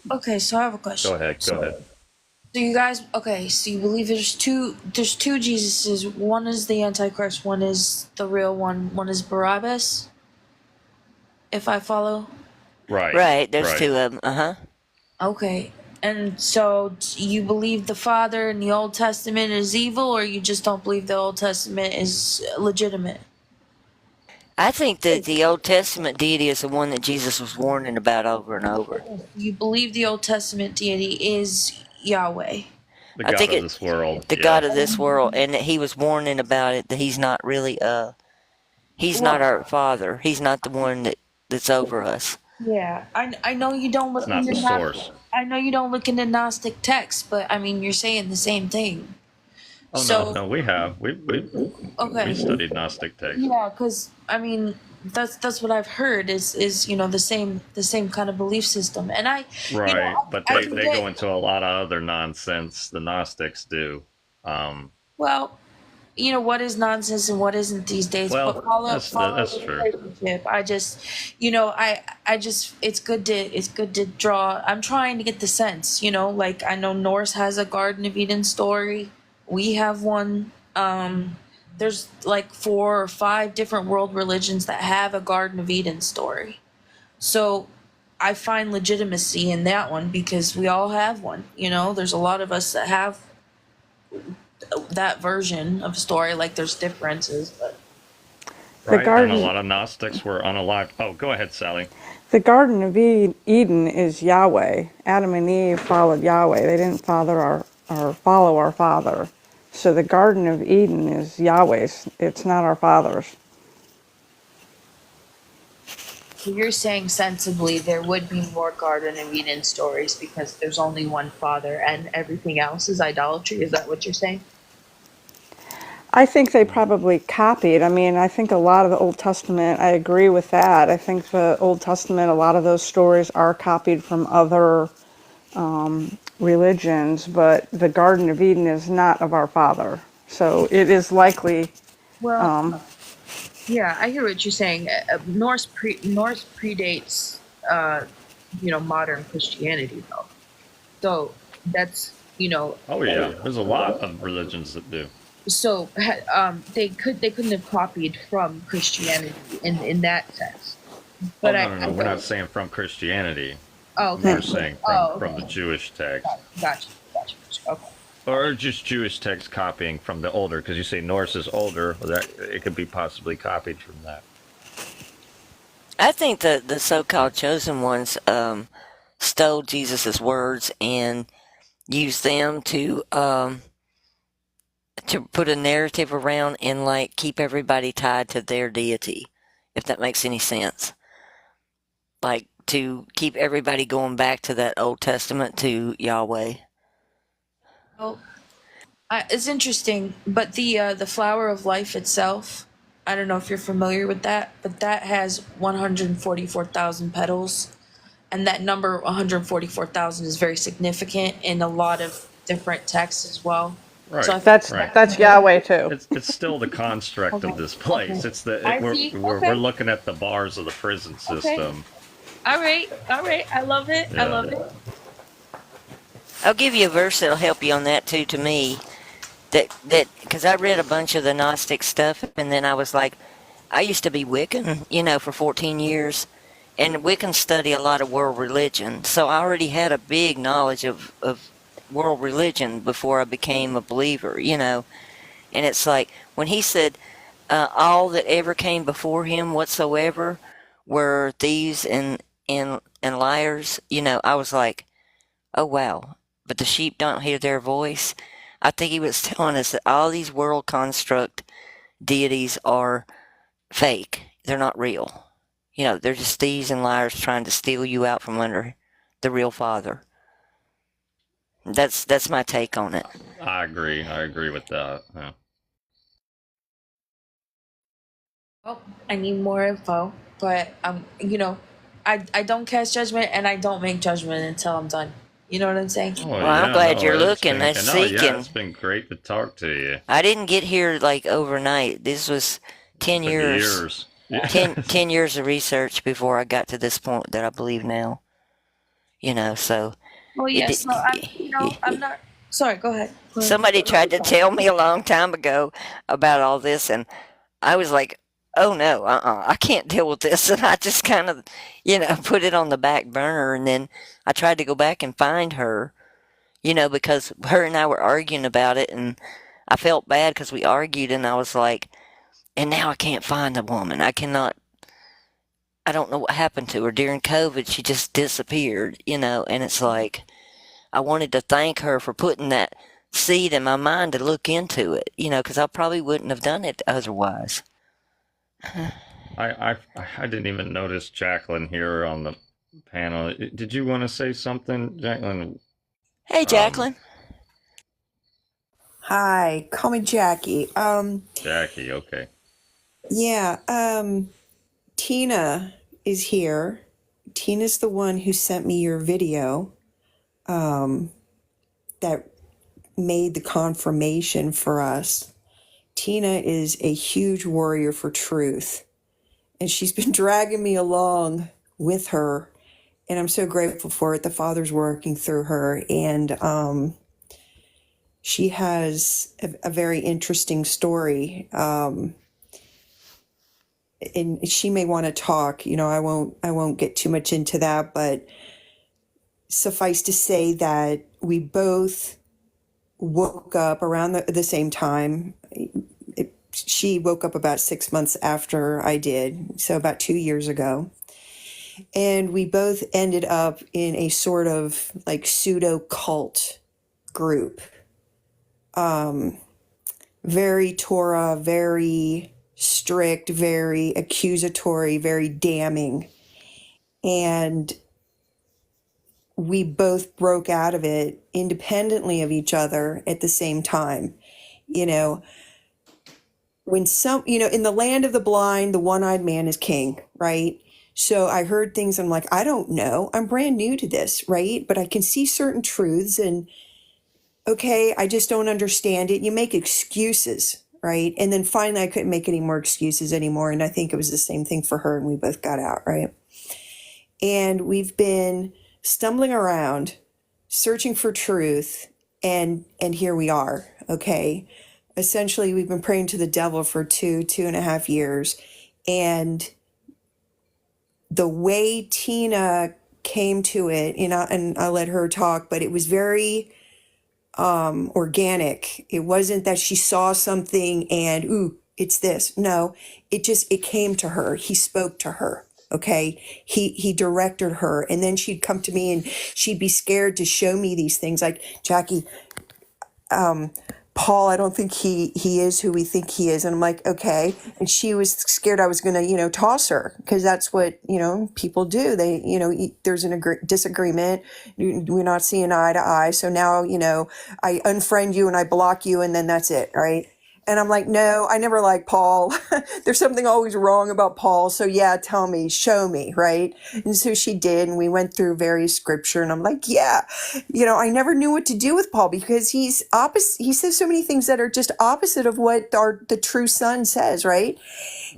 S8: Okay, so I have a question.
S6: Go ahead.
S8: So you guys, okay, so you believe there's two Jesuses. One is the Antichrist, one is the real one is Barabbas, if I follow.
S1: Right, there's 2 of them.
S8: Okay, and so you believe the Father in the Old Testament is evil, or you just don't believe the Old Testament is legitimate?
S1: I think that the Old Testament deity is the one that Jesus was warning about over and over.
S8: You believe the Old Testament deity is Yahweh.
S6: The God of this world.
S1: The God of this world, and that he was warning about it, that he's not really, he's not our Father. He's not the one that's over us.
S8: Yeah, I know you don't look
S6: into the source.
S8: I know you don't look into Gnostic texts, but I mean you're saying the same thing.
S6: Oh
S8: so,
S6: no, we have we studied Gnostic texts.
S8: Yeah, because I mean that's what I've heard is you know the same kind of belief system, and I
S6: right,
S8: you know,
S6: but they go into a lot of other nonsense. The Gnostics do.
S8: Well, you know what is nonsense and what isn't these days.
S6: Well,
S8: but follow
S6: that's
S8: the
S6: true.
S8: relationship. I just, you know, I just it's good to draw. I'm trying to get the sense, you know, like I know Norse has a Garden of Eden story. We have one. There's like 4 or 5 different world religions that have a Garden of Eden story. So I find legitimacy in that one because we all have one. You know, there's a lot of us that have that version of a story. Like there's differences, but
S6: right. And a lot of Gnostics were unalive. Oh, go ahead, Sally.
S3: The Garden of Eden is Yahweh. Adam and Eve followed Yahweh. They didn't follow our Father. So the Garden of Eden is Yahweh's. It's not our Father's.
S8: So you're saying sensibly there would be more Garden of Eden stories because there's only one Father and everything else is idolatry? Is that what you're saying?
S3: I think they probably copied. I mean, I think a lot of the Old Testament, I agree with that. I think the Old Testament, a lot of those stories are copied from other religions, but the Garden of Eden is not of our Father. So it is likely.
S8: Well, yeah, I hear what you're saying. Norse predates, you know, modern Christianity, though. So that's, you know.
S6: Oh yeah, there's a lot of religions that do.
S8: So they couldn't have copied from Christianity in that sense. But
S6: no, we're not saying from Christianity.
S8: Oh, okay.
S6: We're saying from the Jewish text.
S8: Gotcha. Okay.
S6: Or just Jewish text copying from the older, because you say Norse is older, well, that it could be possibly copied from that.
S1: I think the so-called chosen ones stole Jesus's words and used them to put a narrative around and like keep everybody tied to their deity, if that makes any sense. Like to keep everybody going back to that Old Testament, to Yahweh.
S8: Well, it's interesting, but the flower of life itself, I don't know if you're familiar with that, but that has 144,000 petals. And that number 144,000 is very significant in a lot of different texts as well. So
S6: Right,
S8: I
S3: That's
S6: right.
S3: that's Yahweh too.
S6: It's still the construct of
S8: okay,
S6: this place.
S8: okay.
S6: It's the
S8: I
S6: we're,
S8: see.
S6: we're
S8: Okay,
S6: looking at the bars of the prison
S8: okay.
S6: system.
S8: All right, all right. I love it. I
S6: Yeah.
S8: love it.
S1: I'll give you a verse that'll help you on that too. To me, that because I read a bunch of the Gnostic stuff, and then I was like, I used to be Wiccan, for 14 years, and Wiccans study a lot of world religion, so I already had a big knowledge of world religion before I became a believer, And it's like when he said, all that ever came before him whatsoever were thieves and liars, I was like, oh wow. But the sheep don't hear their voice. I think he was telling us that all these world construct deities are fake. They're not real. They're just thieves and liars trying to steal you out from under the real Father. That's my take on it.
S6: I agree. I agree with that. Yeah.
S8: Well, I need more info, but I don't cast judgment and I don't make judgment until I'm done. You know what I'm saying?
S6: Oh
S1: Well, I'm
S6: yeah,
S1: glad
S6: no,
S1: you're
S6: it's
S1: looking
S6: been
S1: and
S6: no, yeah, it's
S1: seeking.
S6: been great to talk to you.
S1: I didn't get here like overnight. This was 10
S6: Took
S1: years.
S6: years. Yeah.
S1: 10 years of research before I got to this point that I believe now. So
S8: Well,
S1: it
S8: yes. No, I'm not. Sorry. Go ahead. Go ahead.
S1: somebody tried to tell me a long time ago about all this, and I was like, oh no, I can't deal with this. And I just kind of, put it on the back burner. And then I tried to go back and find her, because her and I were arguing about it. And I felt bad because we argued, and I was like, and now I can't find the woman. I don't know what happened to her. During COVID, she just disappeared, and it's like, I wanted to thank her for putting that seed in my mind to look into it, because I probably wouldn't have done it otherwise.
S6: I didn't even notice Jacqueline here on the panel. Did you want to say something, Jacqueline?
S1: Hey, Jacqueline.
S11: Hi, call me Jackie.
S6: Jackie, okay.
S11: Yeah, Tina is here. Tina's the one who sent me your video that made the confirmation for us. Tina is a huge warrior for truth, and she's been dragging me along with her, and I'm so grateful for it. The Father's working through her, and she has a very interesting story. And she may want to talk. I won't get too much into that, but suffice to say that we both woke up around the same time. She woke up about 6 months after I did, so about 2 years ago. And we both ended up in a sort of like pseudo cult group. Very Torah, very strict, very accusatory, very damning. And we both broke out of it independently of each other at the same time. When in the land of the blind, the one-eyed man is king, right? So I heard things, I'm like, I don't know. I'm brand new to this, right? But I can see certain truths and okay, I just don't understand it. You make excuses, right? And then finally I couldn't make any more excuses anymore. And I think it was the same thing for her and we both got out, right? And we've been stumbling around, searching for truth, and here we are, okay? Essentially, we've been praying to the devil for 2.5 years. And the way Tina came to it, and I'll let her talk, but it was very organic. It wasn't that she saw something and, ooh, it's this. No, it came to her. He spoke to her. Okay. He directed her. And then she'd come to me and she'd be scared to show me these things like, Jackie, Paul, I don't think he is who we think he is. And I'm like, okay. And she was scared I was going to, toss her because that's what, people do. They, there's an disagreement. We're not seeing eye to eye. So now, I unfriend you and I block you and then that's it. Right. And I'm like, no, I never liked Paul. There's something always wrong about Paul. So yeah, tell me, show me, right? And so she did, and we went through various scripture, and I'm like, yeah, I never knew what to do with Paul because he's opposite. He says so many things that are just opposite of what the true son says, right?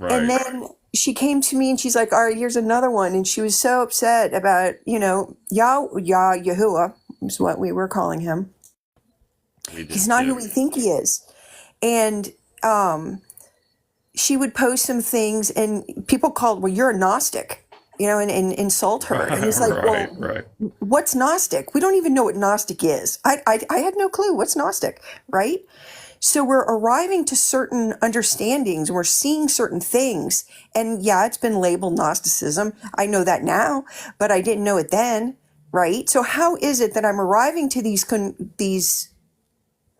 S11: And
S6: Right.
S11: then she came to me and she's like, all right, here's another one. And she was so upset about, Yahuwah is what we were calling him.
S6: We
S11: He's
S6: did
S11: not who
S6: too.
S11: we think he is. And she would post some things and people called, well, you're a Gnostic, and insult her. And it's like,
S6: Right,
S11: well,
S6: right.
S11: what's Gnostic? We don't even know what Gnostic is. I had no clue what's Gnostic, right? So we're arriving to certain understandings. We're seeing certain things. And yeah, it's been labeled Gnosticism. I know that now, but I didn't know it then, right? So how is it that I'm arriving to these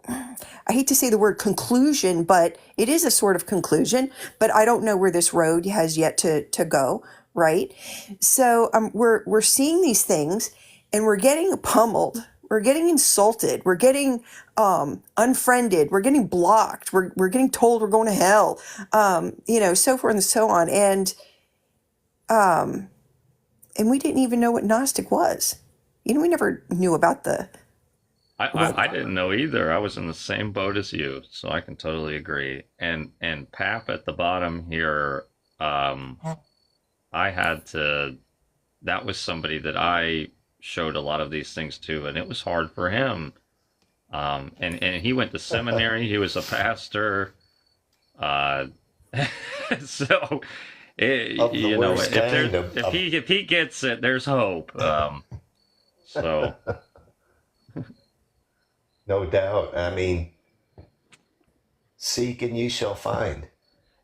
S11: I hate to say the word conclusion, but it is a sort of conclusion, but I don't know where this road has yet to go, right? So we're seeing these things and we're getting pummeled. We're getting insulted. We're getting unfriended. We're getting blocked. We're getting told we're going to hell, so forth and so on. And we didn't even know what Gnostic was. We never knew about
S6: I didn't know either. I was in the same boat as you, so I can totally agree. And Pap at the bottom here, I had to. That was somebody that I showed a lot of these things to, and it was hard for him. And he went to seminary. He was a pastor. So, if he gets it, there's hope. So.
S10: No doubt. I mean, seek and you shall find.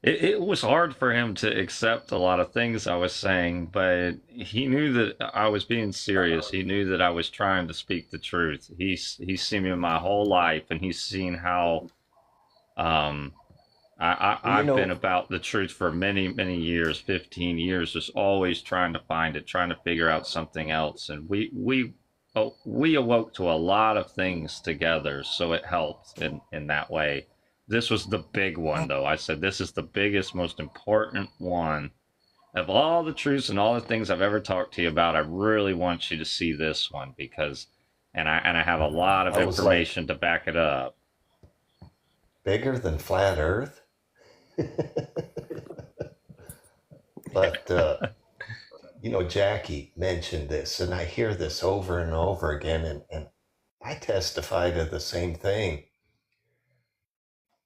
S6: It was hard for him to accept a lot of things I was saying, but he knew that I was being serious. He knew that I was trying to speak the truth. He's seen me my whole life, and he's seen how I've been about the truth for many, many years, 15 years, just always trying to find it, trying to figure out something else. And we awoke to a lot of things together, so it helped in that way. This was the big one, though. I said, this is the biggest, most important one. Of all the truths and all the things I've ever talked to you about, I really want you to see this one because, and I have a lot of information to back it up.
S10: Bigger than flat Earth? But, Jackie mentioned this, and I hear this over and over again, and I testify to the same thing.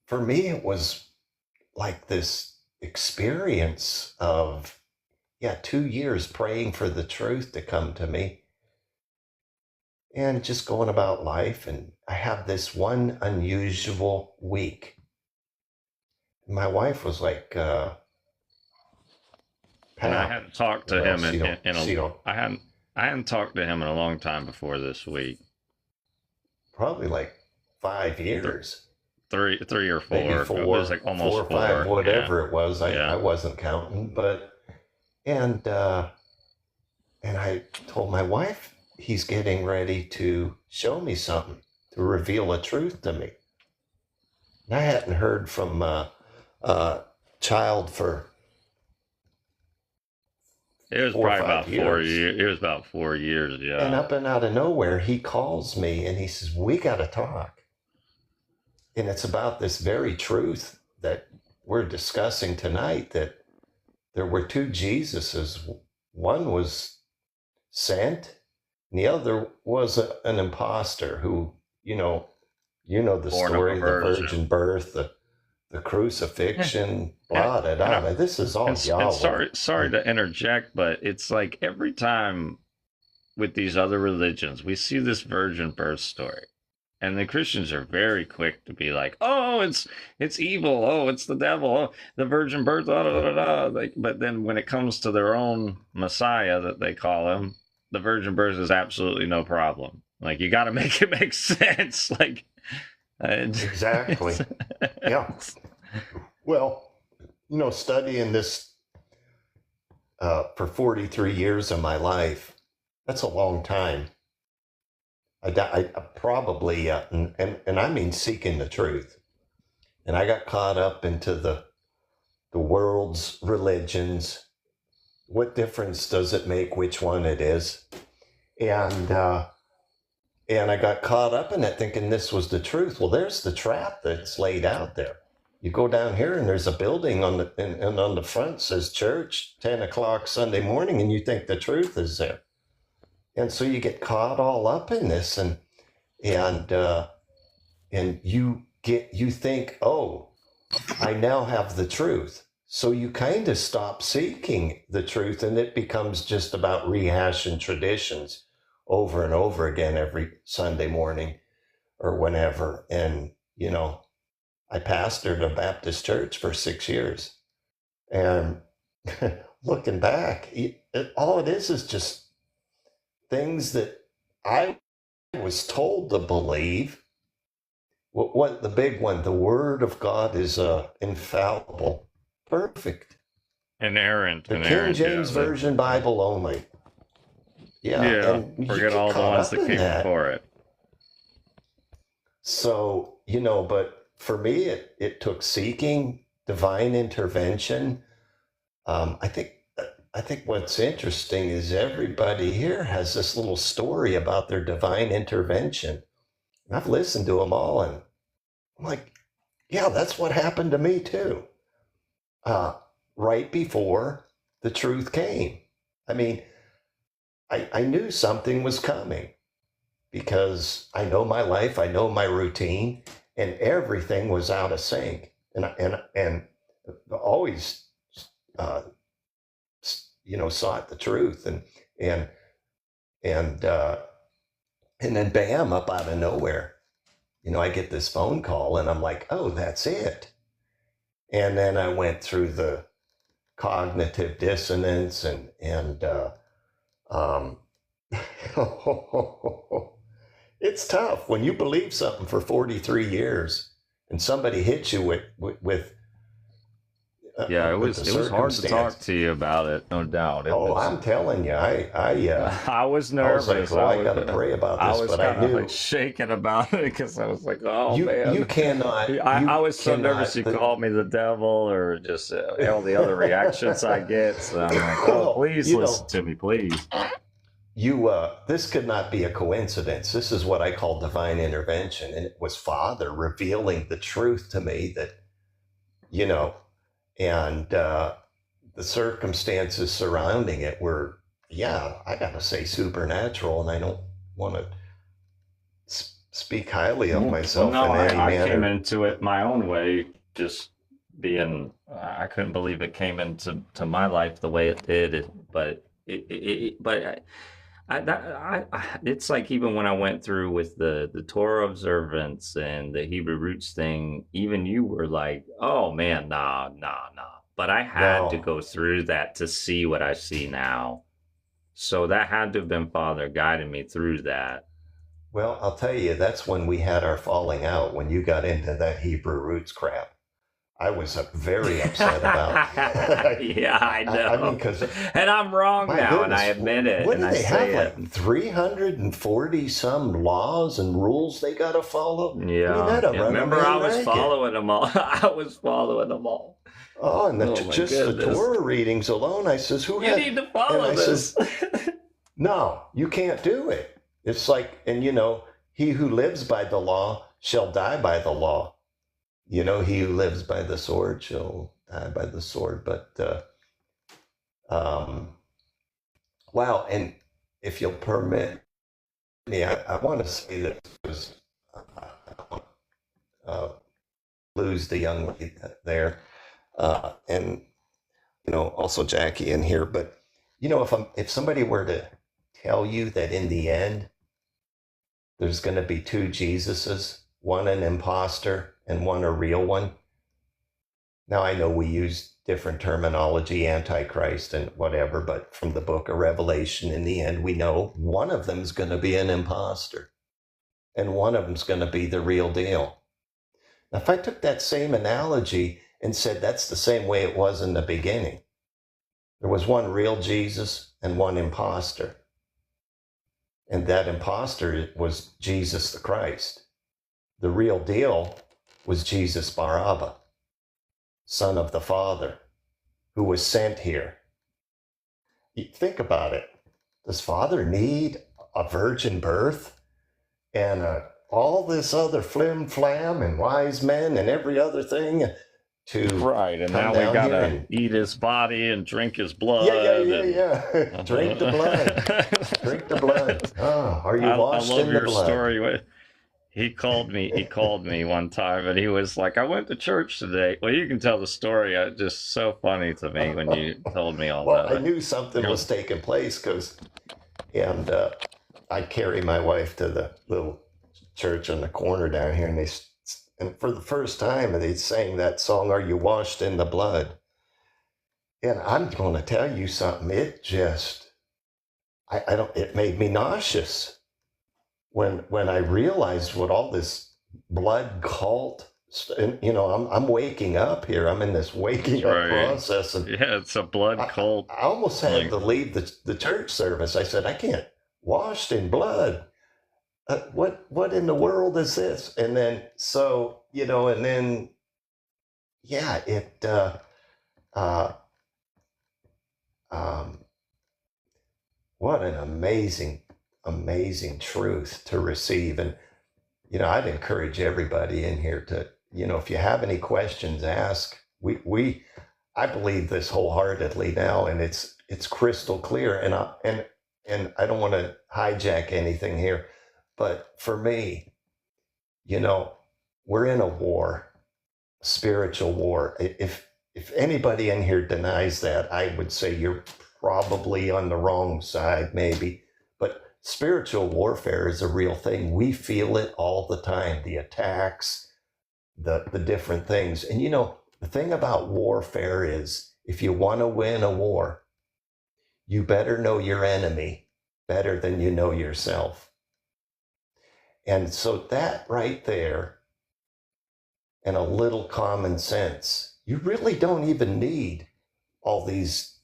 S10: For me, it was like this experience of, 2 years praying for the truth to come to me and just going about life. And I have this one unusual week. My wife was like,
S6: and I hadn't talked to him I hadn't talked to him in a long time before this week.
S10: Probably like 5 years.
S6: Three or four.
S10: Maybe 4.
S6: It was like almost
S10: 4 or 5, whatever
S6: yeah.
S10: it was. I wasn't counting, but and I told my wife he's getting ready to show me something, to reveal a truth to me. And I hadn't heard from child for.
S6: It was probably about 4 years. It was about 4 years, yeah.
S10: And up and out of nowhere, he calls me and he says, "We got to talk." And it's about this very truth that we're discussing tonight, that there were 2 Jesuses. One was sent, and the other was an imposter who, the story, the virgin birth, the crucifixion, blah, blah, blah. This is all Yahweh.
S6: Sorry to interject, but it's like every time with these other religions, we see this virgin birth story. And the Christians are very quick to be like, "Oh, it's evil. Oh, it's the devil. Oh, the virgin birth." Da, da, da, da. But then when it comes to their own Messiah, that they call him, the virgin birth is absolutely no problem. Like, you got to make it make sense. Like,
S10: exactly. Yeah. Well, studying this for 43 years of my life, that's a long time. I probably, and I mean seeking the truth. and I got caught up into the world's religions. What difference does it make which one it is? And I got caught up in it thinking this was the truth. Well, there's the trap that's laid out there. You go down here and there's a building on the front says church, 10 o'clock Sunday morning, and you think the truth is there. And so you get caught all up in this, and you think, oh, I now have the truth. So you kind of stop seeking the truth, and it becomes just about rehashing traditions over and over again every Sunday morning or whenever. And, I pastored a Baptist church for 6 years. And looking back, all it is just things that I was told to believe. What the big one, the Word of God is infallible, perfect.
S6: Inerrant.
S10: The King James Version Bible only.
S6: Yeah,
S10: and
S6: forget all the ones that came before it.
S10: So, but for me, it took seeking divine intervention. I think what's interesting is everybody here has this little story about their divine intervention. And I've listened to them all, and I'm like, yeah, that's what happened to me too. Right before the truth came. I mean, I knew something was coming because I know my life, I know my routine, and everything was out of sync. And always, sought the truth, and then bam, up out of nowhere, I get this phone call, and I'm like, oh, that's it. And then I went through the cognitive dissonance and it's tough when you believe something for 43 years and somebody hits you with
S6: it was hard to talk to you about it, no doubt.
S10: I'm telling you,
S6: I was nervous.
S10: I was like, I got to pray about this, but I knew
S6: shaking about it because I was like, oh man,
S10: you cannot.
S6: I was so nervous you called me the devil or just all the other reactions I get. So I'm like, oh, please listen to me, please.
S10: This could not be a coincidence. This is what I call divine intervention, and it was Father revealing the truth to me that, and the circumstances surrounding it were, I gotta say supernatural, and I don't want to speak highly of myself in any manner.
S6: I came into it my own way, just being, I couldn't believe it came into my life the way it did, but it's like even when I went through with the Torah observance and the Hebrew roots thing, even you were like, oh man, nah. But I had to go through that to see what I see now. So that had to have been Father guiding me through that.
S10: Well, I'll tell you, that's when we had our falling out, when you got into that Hebrew roots crap. I was very upset about it.
S6: Yeah, I know. And I'm wrong now, goodness, and I admit it.
S10: What do they have, like 340 some laws and rules they got to follow?
S6: Yeah. Remember, I was following them all.
S10: Oh, and the Torah readings alone, I says,
S6: you need to follow this.
S10: No, you can't do it. It's like, and he who lives by the law shall die by the law. He who lives by the sword shall die by the sword. But, wow. And if you'll permit me, I want to say that because lose the young lady there, and also Jackie in here. But if somebody were to tell you that in the end there's going to be two Jesuses, one an imposter and one a real one. Now, I know we use different terminology, Antichrist and whatever, but from the book of Revelation, in the end, we know one of them is going to be an imposter and one of them is going to be the real deal. Now, if I took that same analogy and said that's the same way it was in the beginning, there was one real Jesus and one imposter. And that imposter was Jesus the Christ. The real deal was Jesus Barabba, son of the Father, who was sent here. You think about it. Does Father need a virgin birth and all this other flim flam and wise men and every other thing to
S6: Right, and
S10: come
S6: now we
S10: down here
S6: gotta
S10: and
S6: eat his body and drink his blood.
S10: yeah. Drink the blood. Drink the blood. Oh, are you washed
S6: I love
S10: in the
S6: your
S10: blood?
S6: story. He called me one time, and he was like, "I went to church today." Well, you can tell the story. It's just so funny to me when you told me all
S10: Well,
S6: that.
S10: I knew something was taking place and I carry my wife to the little church on the corner down here, and for the first time they sang that song, "Are You Washed in the Blood?" And I'm going to tell you something. It just, I don't. It made me nauseous when I realized what all this blood cult. And, I'm waking up here. I'm in this waking up process, and
S6: yeah, it's a blood cult.
S10: I almost had to leave the church service. I said, I can't. Washed in blood. What in the world is this? And then it what an amazing truth to receive. And I'd encourage everybody in here to, if you have any questions, ask. I believe this wholeheartedly now, and it's crystal clear. And I don't want to hijack anything here, but for me, we're in a war, a spiritual war. If anybody in here denies that, I would say you're probably on the wrong side, maybe. But spiritual warfare is a real thing. We feel it all the time, the attacks, the different things. And the thing about warfare is, if you want to win a war, you better know your enemy better than you know yourself. And so that right there, and a little common sense, you really don't even need all these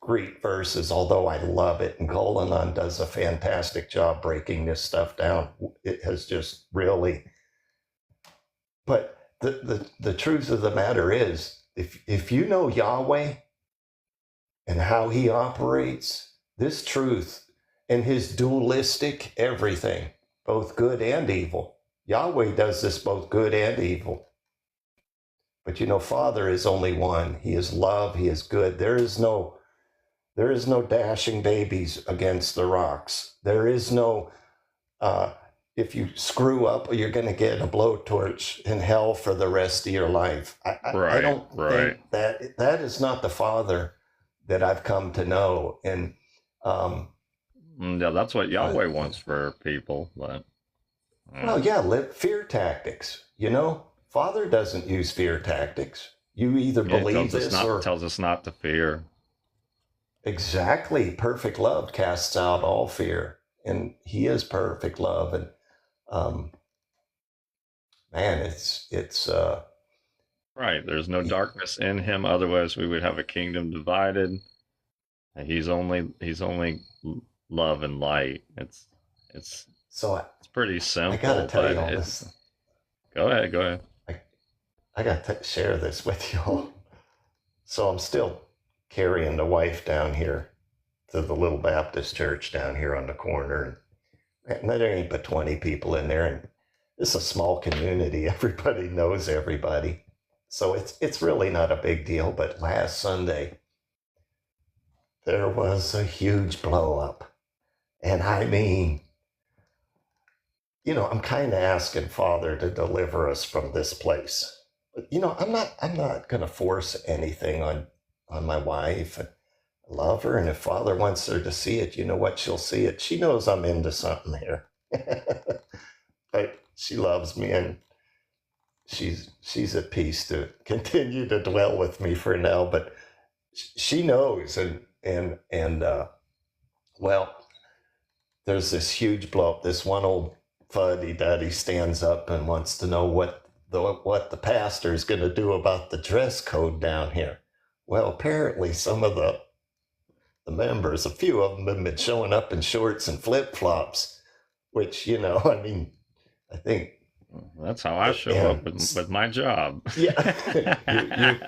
S10: Greek verses, although I love it. And Golanon does a fantastic job breaking this stuff down. It has just really, but the truth of the matter is, if you know Yahweh and how he operates, this truth and his dualistic everything, both good and evil. Yahweh does this both good and evil. But Father is only one. He is love. He is good. There is no dashing babies against the rocks. There is no, if you screw up, you're going to get a blowtorch in hell for the rest of your life. I don't think that is not the Father that I've come to know. And
S6: yeah, that's what Yahweh wants for people. But
S10: live fear tactics. Father doesn't use fear tactics. You either believe this or
S6: tells us not to fear.
S10: Exactly. Perfect love casts out all fear, and he is perfect love. And it's
S6: right. There's no darkness in him. Otherwise, we would have a kingdom divided. He's only love and light. It's pretty simple.
S10: I gotta tell you all this.
S6: Go ahead.
S10: I got to share this with you all. So I'm still carrying the wife down here to the little Baptist church down here on the corner. And there ain't but 20 people in there. And it's a small community. Everybody knows everybody. So it's really not a big deal. But last Sunday, there was a huge blow up. And I mean, I'm kind of asking Father to deliver us from this place. But, I'm not going to force anything on my wife. I love her. And if Father wants her to see it, you know what? She'll see it. She knows I'm into something here. But she loves me, and she's at peace to continue to dwell with me for now. But she knows. And there's this huge blow up. This one old fuddy-duddy stands up and wants to know what the pastor is going to do about the dress code down here. Well, apparently some of the members, a few of them have been showing up in shorts and flip-flops, which, I think
S6: That's how I show up with my job.
S10: Yeah.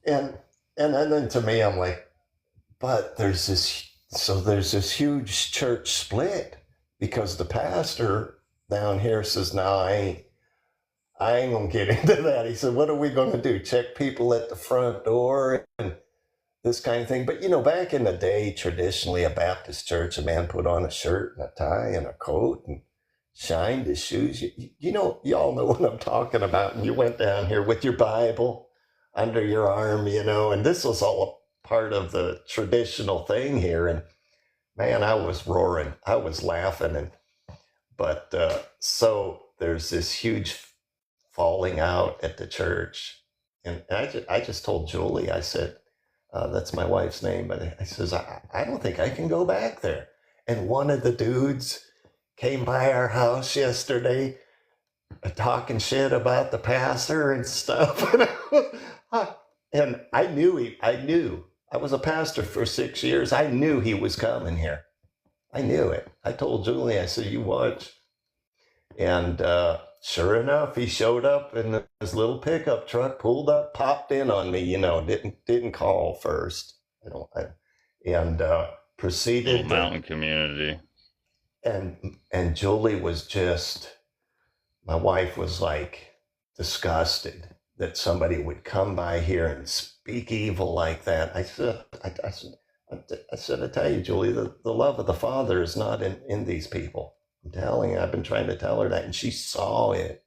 S10: And then to me, I'm like, but there's this huge church split because the pastor down here says, no, I ain't gonna get into that. He said, what are we gonna do? Check people at the front door and this kind of thing. But back in the day, traditionally a Baptist church, a man put on a shirt and a tie and a coat and shined his shoes. Y'all know what I'm talking about. And you went down here with your Bible under your arm, and this was all a part of the traditional thing here. And man, I was roaring, I was laughing. But so there's this huge falling out at the church. And I just told Julie, I said, that's my wife's name, but I says, I don't think I can go back there. And one of the dudes came by our house yesterday talking shit about the pastor and stuff. And I knew I was a pastor for 6 years. I knew he was coming here. I knew it. I told Julie, I said, you watch. And sure enough, he showed up in his little pickup truck, pulled up, popped in on me, didn't call first. And proceeded.
S6: Little mountain community.
S10: And Julie was just, my wife was like disgusted that somebody would come by here and speak evil like that. I said, I tell you, Julie, the love of the Father is not in these people. I'm telling you, I've been trying to tell her that, and she saw it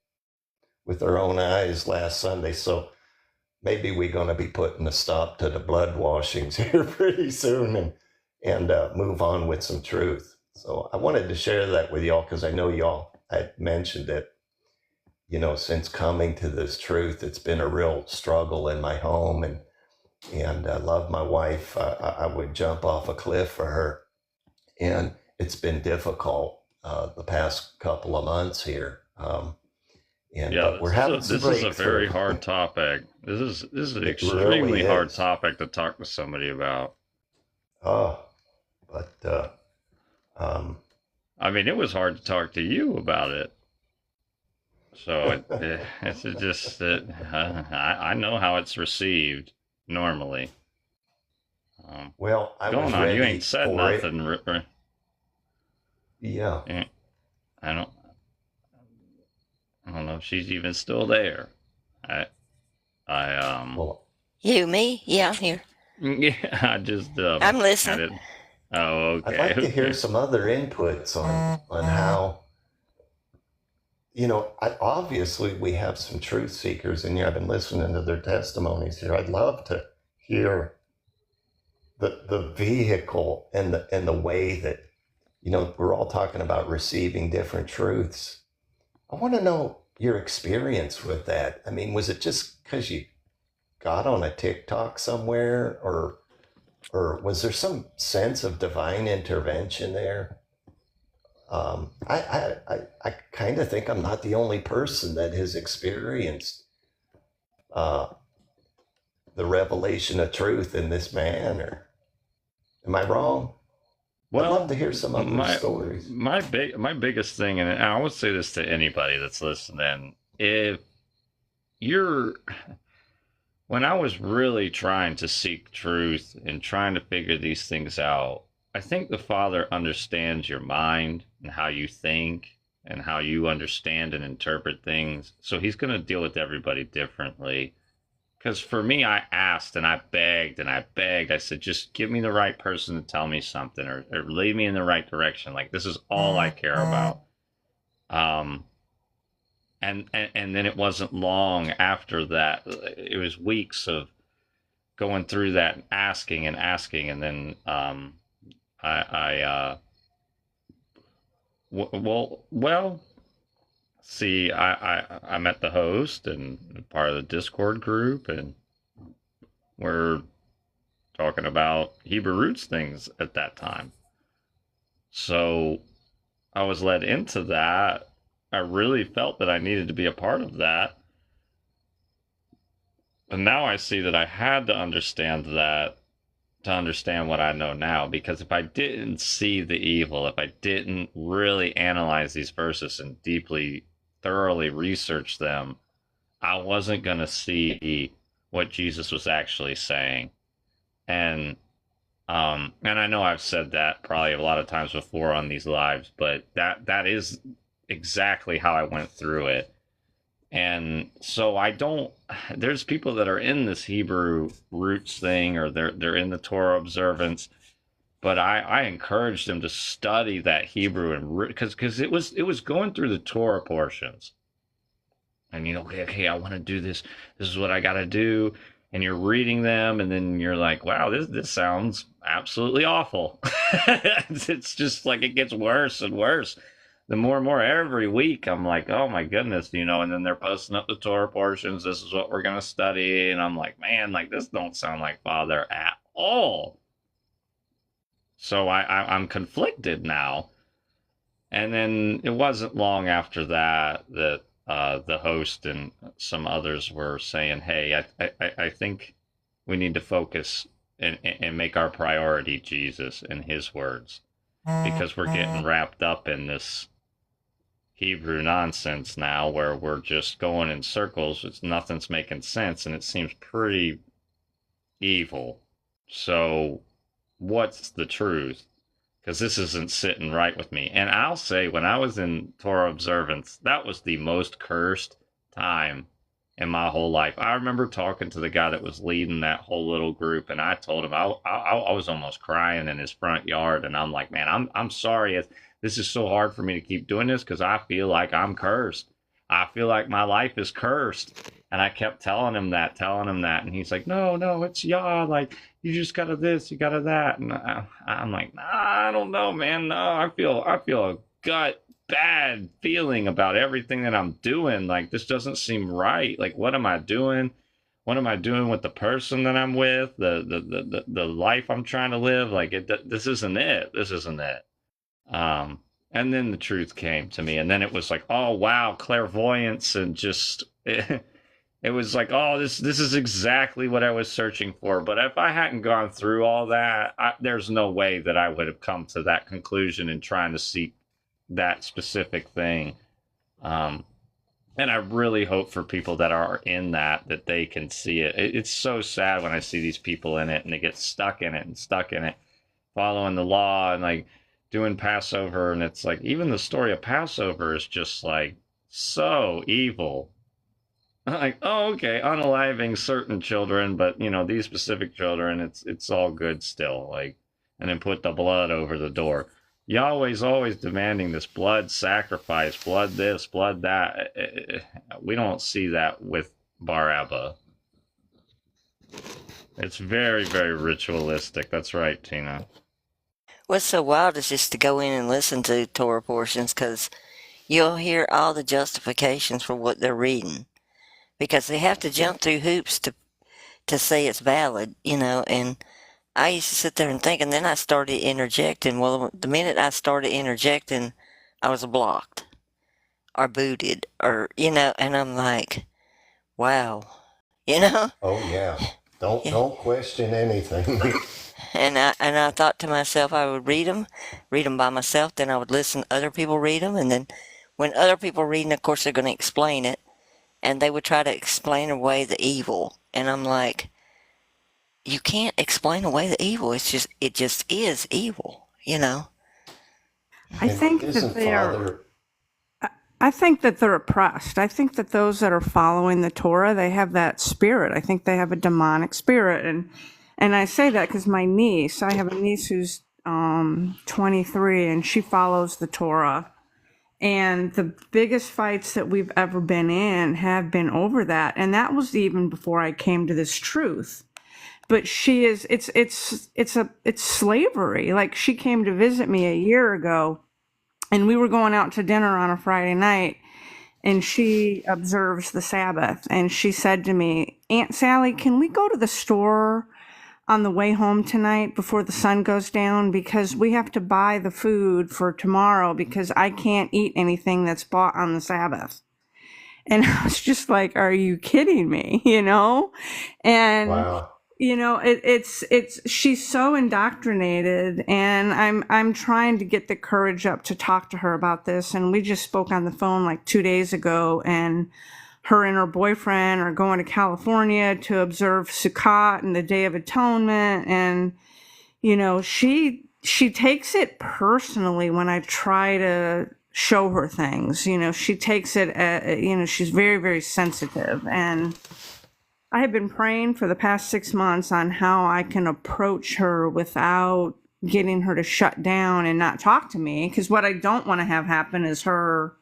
S10: with her own eyes last Sunday. So maybe we're going to be putting a stop to the blood washings here pretty soon and move on with some truth. So I wanted to share that with y'all because I know y'all had mentioned it. Since coming to this truth, it's been a real struggle in my home, and I love my wife. I would jump off a cliff for her, and it's been difficult the past couple of months here. We're having
S6: this is a very hard topic. This is an extremely really hard topic to talk to somebody about. I mean, it was hard to talk to you about it. So it's just that I know how it's received normally.
S10: Well, I
S6: going
S10: was
S6: on.
S10: ready
S6: You ain't said
S10: for
S6: nothing.
S10: Yeah.
S6: I don't know if she's even still there.
S10: Well,
S1: You, me? Yeah, I'm here.
S6: Yeah, I just
S1: I'm listening.
S6: Oh, okay.
S10: I'd like to hear some other inputs on how, obviously we have some truth seekers in here. I've been listening to their testimonies here. I'd love to hear the vehicle and the way that, we're all talking about receiving different truths. I want to know your experience with that. I mean, was it just because you got on a TikTok somewhere, or was there some sense of divine intervention there? I kind of think I'm not the only person that has experienced the revelation of truth in this manner. Am I wrong?
S6: Well,
S10: I'd love to hear some other stories.
S6: My biggest thing, and I would say this to anybody that's listening, if when I was really trying to seek truth and trying to figure these things out, I think the Father understands your mind and how you think and how you understand and interpret things. So he's going to deal with everybody differently. Because for me, I asked and I begged and I begged. I said, just give me the right person to tell me something, or lead me in the right direction. Like, this is all I care about. And then it wasn't long after that. It was weeks of going through that and asking. And then see, I met the host and part of the Discord group, and we're talking about Hebrew roots things at that time. So I was led into that. I really felt that I needed to be a part of that. And now I see that I had to understand that to understand what I know now. Because if I didn't see the evil, if I didn't really analyze these verses and deeply thoroughly research them, I wasn't going to see what Jesus was actually saying. And I know I've said that probably a lot of times before on these lives, but that is exactly how I went through it. And so there's people that are in this Hebrew roots thing, or they're in the Torah observance, but I encouraged them to study that Hebrew, and because it was going through the Torah portions. And okay, I want to do this. This is what I got to do. And you're reading them, and then you're like, wow, this sounds absolutely awful. It's just like it gets worse and worse. The more and more every week, I'm like, oh my goodness, and then they're posting up the Torah portions. This is what we're going to study. And I'm like, man, like this don't sound like Father at all. So I'm conflicted now. And then it wasn't long after that the host and some others were saying, hey, I think we need to focus and make our priority Jesus and his words, because we're getting wrapped up in this Hebrew nonsense now where we're just going in circles. Nothing's making sense, and it seems pretty evil. So what's the truth? Because this isn't sitting right with me. And I'll say, when I was in Torah observance, that was the most cursed time in my whole life. I remember talking to the guy that was leading that whole little group, and I told him I was almost crying in his front yard, and I'm like, man, I'm sorry. This is so hard for me to keep doing this because I feel like I'm cursed. I feel like my life is cursed. And I kept telling him that. And he's like, no, it's Yah. Like, you just gotta this, you gotta that. And I'm like, nah, I don't know, man. No, I feel a gut bad feeling about everything that I'm doing. Like, this doesn't seem right. Like, what am I doing? What am I doing with the person that I'm with? The life I'm trying to live? Like, this isn't it. This isn't it. And then the truth came to me, and then it was like, oh wow, clairvoyance, and just it was like, oh, this is exactly what I was searching for. But if I hadn't gone through all that, there's no way that I would have come to that conclusion in trying to seek that specific thing. And I really hope for people that are in that they can see it. It's so sad when I see these people in it and they get stuck in it, following the law and like doing Passover. And it's like, even the story of Passover is just like so evil. Like, oh, okay, unaliving certain children, but these specific children, it's all good still. Like, and then put the blood over the door. Yahweh's always demanding this blood sacrifice, blood this, blood that. We don't see that with Bar Abba. It's very, very ritualistic. That's right, Tina.
S1: What's so wild is just to go in and listen to Torah portions, because you'll hear all the justifications for what they're reading, because they have to jump through hoops to say it's valid, and I used to sit there and think, and then I started interjecting. Well, the minute I started interjecting, I was blocked or booted, or, and I'm like, wow,
S10: Oh yeah. Don't question anything.
S1: And I thought to myself, I would read them by myself, then I would listen to other people read them, and then when other people read them, of course, they're going to explain it, and they would try to explain away the evil, and I'm like, you can't explain away the evil. It just is evil,
S3: I think that they are. I think that they're oppressed. I think that those that are following the Torah, they have that spirit. I think they have a demonic spirit, and I say that because I have a niece who's 23, and she follows the Torah. And the biggest fights that we've ever been in have been over that. And that was even before I came to this truth. But it's slavery. Like, she came to visit me a year ago, and we were going out to dinner on a Friday night, and she observes the Sabbath. And she said to me, Aunt Sally, can we go to the store on the way home tonight before the sun goes down, because we have to buy the food for tomorrow, because I can't eat anything that's bought on the Sabbath. And I was just like, are you kidding me? And
S10: Wow.
S3: you know, she's so indoctrinated, and I'm trying to get the courage up to talk to her about this. And we just spoke on the phone like 2 days ago, and her and her boyfriend are going to California to observe Sukkot and the Day of Atonement. And, you know, she takes it personally when I try to show her things. You know, she takes it, you know, she's very, very sensitive. And I have been praying for the past 6 months on how I can approach her without getting her to shut down and not talk to me. Because what I don't want to have happen is her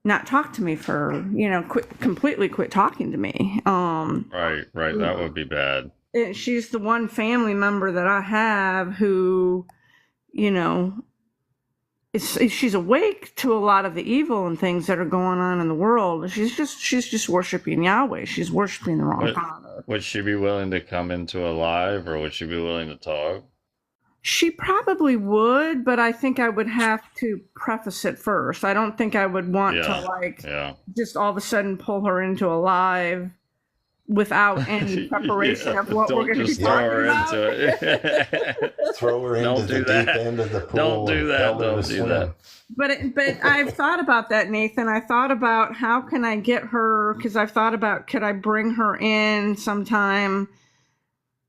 S3: not talk to me for, you know, completely quit talking to me.
S6: Right. That would be bad.
S3: She's the one family member that I have who, you know, she's awake to a lot of the evil and things that are going on in the world. She's just worshiping Yahweh. She's worshiping the wrong Father.
S6: Would she be willing to come into a live, or would she be willing to talk?
S3: She probably would, but I think I would have to preface it first. I don't think I would want to just all of a sudden pull her into a live without any preparation of what we're going to be talking about.
S10: Throw her into the deep end of the pool.
S6: Don't do that.
S3: But I've thought about that, Nathan. I thought about how can I get her, because I've thought about could I bring her in sometime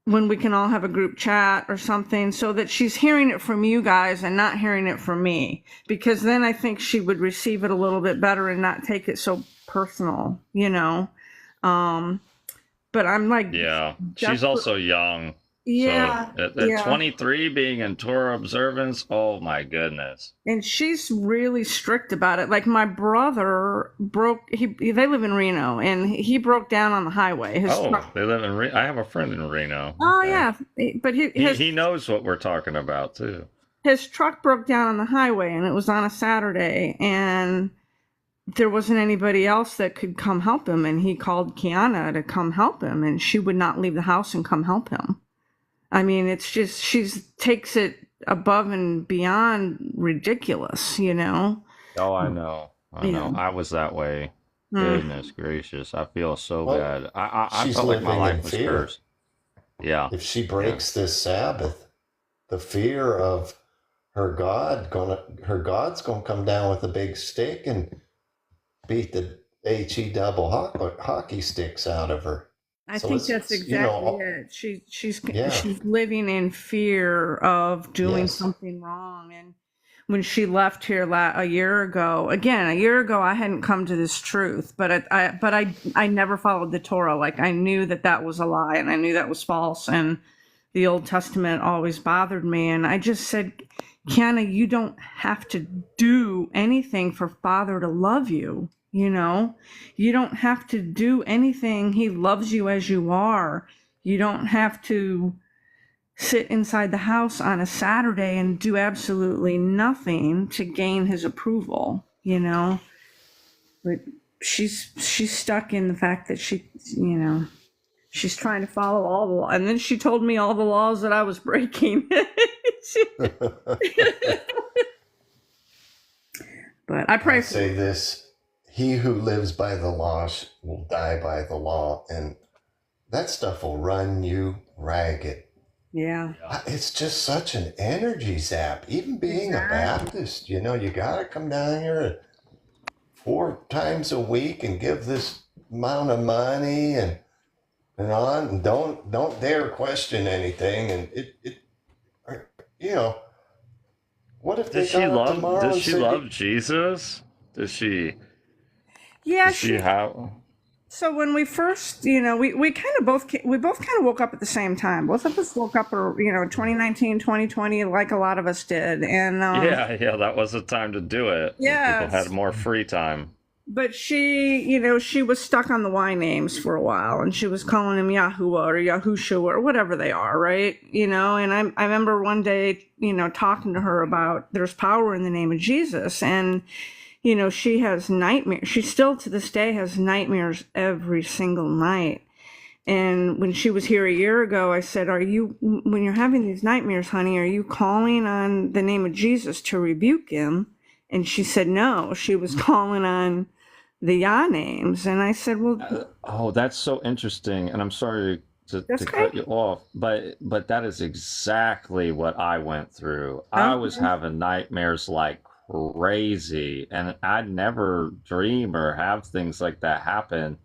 S3: when we can all have a group chat or something, so that she's hearing it from you guys and not hearing it from me, because then I think she would receive it a little bit better and not take it so personal, you know. But I'm like,
S6: she's also young.
S3: Yeah.
S6: So at 23, being in Torah observance, oh my goodness.
S3: And she's really strict about it. Like my brother they live in Reno, and he broke down on the highway.
S6: They live in Reno. I have a friend in Reno.
S3: Oh, yeah. But
S6: he knows what we're talking about too.
S3: His truck broke down on the highway, and it was on a Saturday, and there wasn't anybody else that could come help him. And he called Kiana to come help him, and she would not leave the house and come help him. I mean, it's just, she takes it above and beyond ridiculous, you know?
S6: Oh, I know. I was that way. Goodness gracious. I feel so bad. I felt like my life was cursed. Yeah.
S10: If she breaks this Sabbath, the fear of her God's gonna come down with a big stick and beat the HE double hockey sticks out of her.
S3: I think that's exactly it. She's living in fear of doing something wrong. And when she left here a year ago, I hadn't come to this truth, but I never followed the Torah. Like I knew that was a lie, and I knew that was false, and the Old Testament always bothered me. And I just said, Kiana, you don't have to do anything for Father to love you. You know, you don't have to do anything. He loves you as you are. You don't have to sit inside the house on a Saturday and do absolutely nothing to gain his approval, you know. But she's stuck in the fact that she, you know, she's trying to follow all the law. And then she told me all the laws that I was breaking. But I pray for
S10: this. He who lives by the law will die by the law, and that stuff will run you ragged.
S3: Yeah.
S10: It's just such an energy zap. Even being a Baptist, you know, you got to come down here 4 times a week and give this amount of money and on, and don't dare question anything. And it you know, what if
S6: does she love Jesus? Does she?
S3: Yeah,
S6: she have.
S3: So when we first, you know, we both kind of woke up at the same time. Both of us woke up, you know, 2019, 2020, like a lot of us did. And
S6: that was the time to do it.
S3: Yeah,
S6: people had more free time.
S3: But she, you know, she was stuck on the Y names for a while, and she was calling him Yahuwah or Yahushua or whatever they are, right? You know, and I remember one day, you know, talking to her about there's power in the name of Jesus, and you know, she has nightmares. She still to this day has nightmares every single night. And when she was here a year ago, I said, when you're having these nightmares, honey, are you calling on the name of Jesus to rebuke him? And she said, no, she was calling on the Yah names. And I said, well.
S6: That's so interesting. And I'm sorry
S2: to cut you off, but that is exactly what I went through. I was having nightmares like crazy, and I'd never dream or have things like that happen.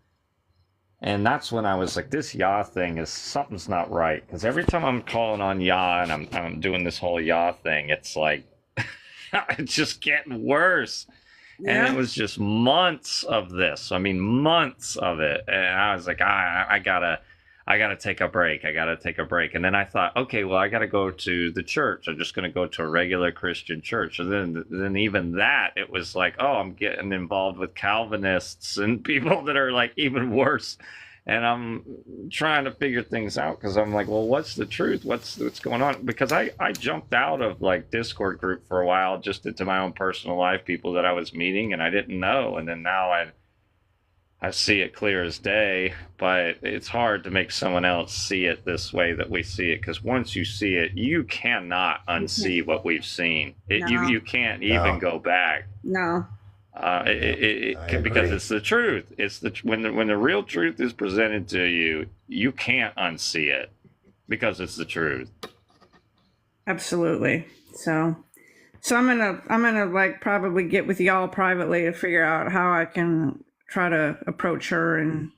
S2: And that's when I was like, this Yah thing is something's not right, because every time I'm calling on Yah and I'm doing this whole Yah thing, it's like it's just getting worse. And it was just months of this. I mean, months of it. And I was like, I gotta take a break. I gotta take a break. And then I thought, okay, well, I gotta go to the church. I'm just gonna go to a regular Christian church. And then even that, it was like, oh, I'm getting involved with Calvinists and people that are like even worse. And I'm trying to figure things out, because I'm like, well, what's the truth? What's going on? Because I jumped out of like Discord group for a while, just into my own personal life, people that I was meeting, and I didn't know. And then now I see it clear as day, but it's hard to make someone else see it this way that we see it, because once you see it, you cannot unsee what we've seen. You can't even go back.
S3: No.
S2: Because it's the truth. It's when the real truth is presented to you, you can't unsee it, because it's the truth.
S3: Absolutely. So I'm gonna like probably get with y'all privately to figure out how I can try to approach her and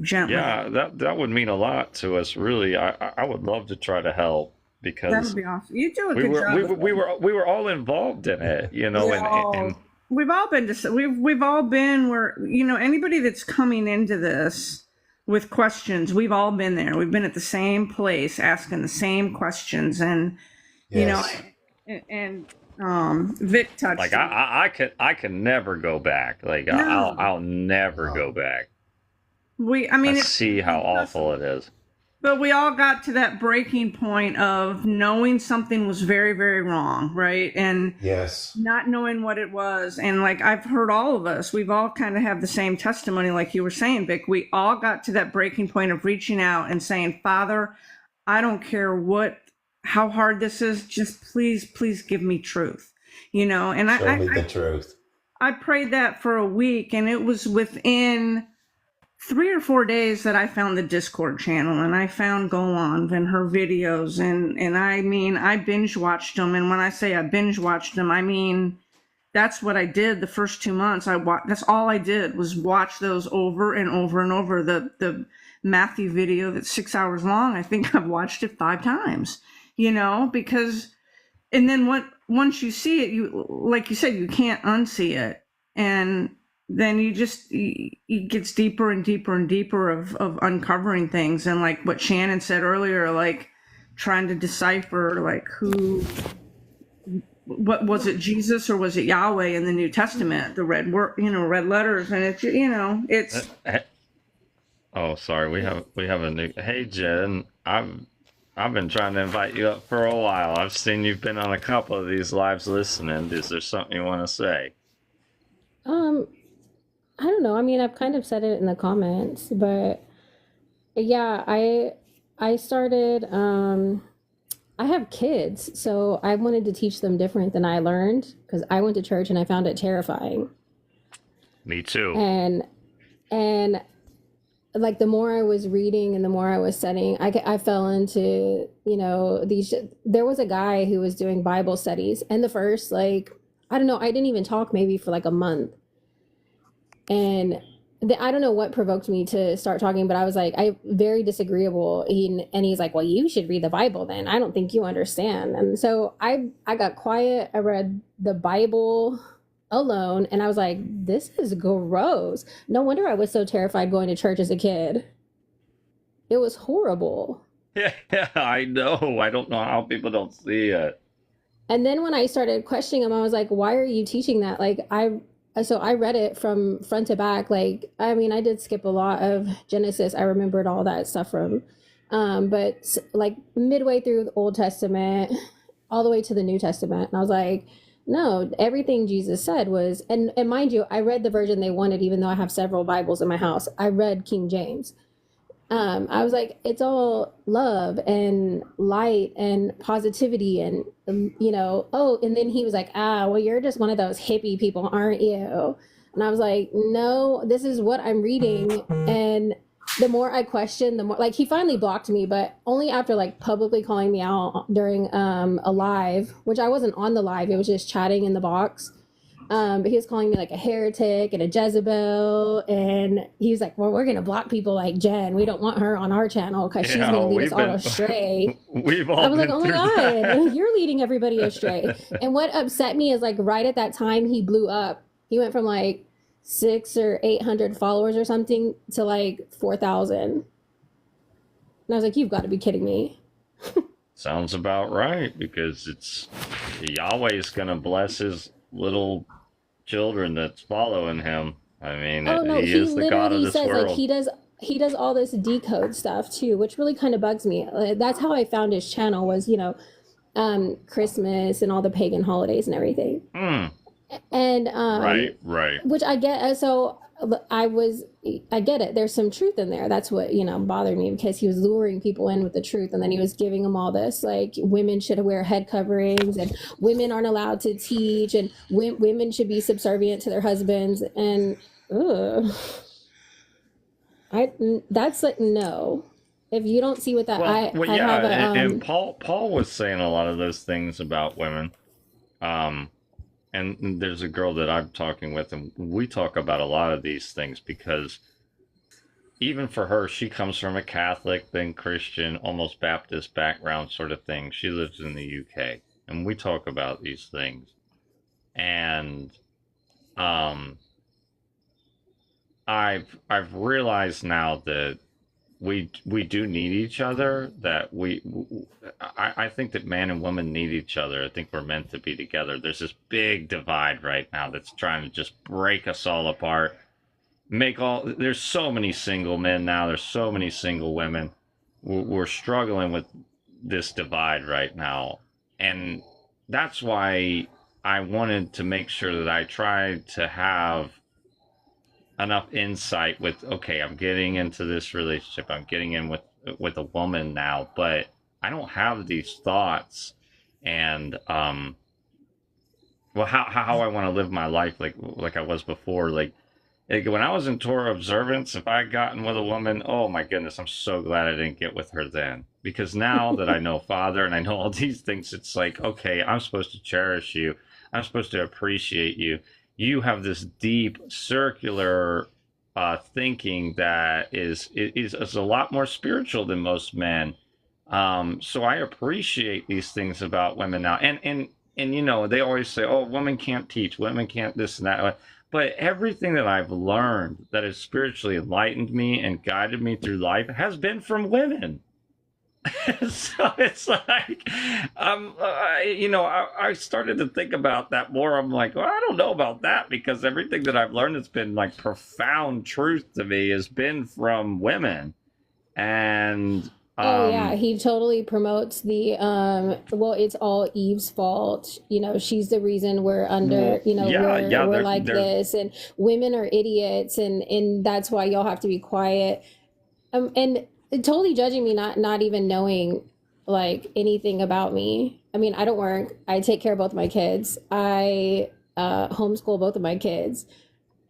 S3: gently.
S2: Yeah, that would mean a lot to us, really. I would love to try to help, because
S3: that would be awesome. You do a good job.
S2: We were all involved in it, you know, and
S3: we've all been we've all been where, you know, anybody that's coming into this with questions, we've all been there. We've been at the same place asking the same questions, and you know, and Vic touched
S2: like I can never go back. Like no. I'll never go back. I see how awful it is.
S3: But we all got to that breaking point of knowing something was very, very wrong, right? And not knowing what it was. And like I've heard all of us, we've all kind of have the same testimony, like you were saying, Vic. We all got to that breaking point of reaching out and saying, Father, I don't care how hard this is, just please give me truth. You know, and
S10: show me the truth.
S3: I prayed that for a week, and it was within 3 or 4 days that I found the Discord channel, and I found Golan and her videos, and I mean, I binge watched them. And when I say I binge watched them, I mean, that's what I did the first 2 months. That's all I did was watch those over and over and over. The Matthew video that's 6 hours long, I think I've watched it 5 times, you know, because, and then once you see it, you, like you said, you can't unsee it. And then it gets deeper and deeper and deeper of uncovering things. And like what Shannon said earlier, like trying to decipher like what was it, Jesus or was it Yahweh in the New Testament, the red letters. And it's, you know, it's.
S2: Oh, sorry. We have a new, hey Jen, I've been trying to invite you up for a while. I've seen you've been on a couple of these lives listening. Is there something you want to say?
S12: I don't know. I mean, I've kind of said it in the comments, but yeah, I started, I have kids, so I wanted to teach them different than I learned, because I went to church and I found it terrifying.
S2: Me too.
S12: And like the more I was reading and the more I was studying, I fell into, you know, there was a guy who was doing Bible studies, and the first, like, I don't know, I didn't even talk maybe for like a month. And I don't know what provoked me to start talking, but I was like, very disagreeable. And he's like, well, you should read the Bible then. I don't think you understand. And so I got quiet. I read the Bible alone, and I was like, this is gross. No wonder I was so terrified going to church as a kid. It was horrible.
S2: Yeah, I know. I don't know how people don't see it.
S12: And then when I started questioning him, I was like, why are you teaching that? Like, so I read it from front to back. Like, I mean, I did skip a lot of Genesis. I remembered all that stuff from, but like midway through the Old Testament, all the way to the New Testament. And I was like, no, everything Jesus said was, and mind you, I read the version they wanted, even though I have several Bibles in my house. I read King James. I was like, it's all love and light and positivity and, you know, oh, and then he was like, well, you're just one of those hippie people, aren't you? And I was like, no, this is what I'm reading. And the more I questioned, the more, like, he finally blocked me, but only after like publicly calling me out during a live, which I wasn't on the live, it was just chatting in the box. But he was calling me like a heretic and a Jezebel, and he was like, well, we're gonna block people like Jen, we don't want her on our channel because she's gonna lead us all astray.
S6: We've all
S12: I was like,
S6: been
S12: oh my
S6: through
S12: God,
S6: that.
S12: you're leading everybody astray. And what upset me is, like, right at that time, he blew up. He went from like 600 or 800 followers or something to like 4,000. And I was like, you've got to be kidding me.
S6: Sounds about right, because it's Yahweh's gonna bless his little children that's following him. I mean,
S12: Oh no,
S6: he
S12: he
S6: is the God of
S12: literally
S6: this
S12: says, like,
S6: world.
S12: he does all this decode stuff too, which really kind of bugs me. That's how I found his channel, was, Christmas and all the pagan holidays and everything. And
S6: Right.
S12: which I get. So I get it. There's some truth in there. That's what, bothered me, because he was luring people in with the truth, and then he was giving them all this, like, women should wear head coverings, and women aren't allowed to teach, and women should be subservient to their husbands. And that's like, no. If you don't see what that, I
S6: yeah,
S12: have a
S6: and Paul was saying a lot of those things about women. And there's a girl that I'm talking with, and we talk about a lot of these things, because even for her, she comes from a Catholic, then Christian, almost Baptist background sort of thing. She lives in the UK, and we talk about these things. And I've realized now that we do need each other, that I think that man and woman need each other. I think we're meant to be together. There's this big divide right now that's trying to just break us all apart. There's so many single men now, there's so many single women. We're struggling with this divide right now. And that's why I wanted to make sure that I tried to have enough insight with, okay, I'm getting into this relationship, I'm getting in with a woman now, but I don't have these thoughts, and how I want to live my life, like I was before. Like when I was in Torah observance, if I had gotten with a woman, oh my goodness, I'm so glad I didn't get with her then, because now that I know Father and I know all these things, it's like, okay, I'm supposed to cherish you, I'm supposed to appreciate you. You have this deep circular thinking that is a lot more spiritual than most men. So I appreciate these things about women now. And they always say, oh, women can't teach, women can't this and that. But everything that I've learned that has spiritually enlightened me and guided me through life has been from women. So it's like, I started to think about that more. I'm like, well, I don't know about that, because everything that I've learned that's been like profound truth to me has been from women. And
S12: oh yeah, he totally promotes the well, it's all Eve's fault. She's the reason we're under, we're like this, and women are idiots, and that's why y'all have to be quiet. And totally judging me, not even knowing like anything about me. I mean, I don't work. I take care of both of my kids. I homeschool both of my kids.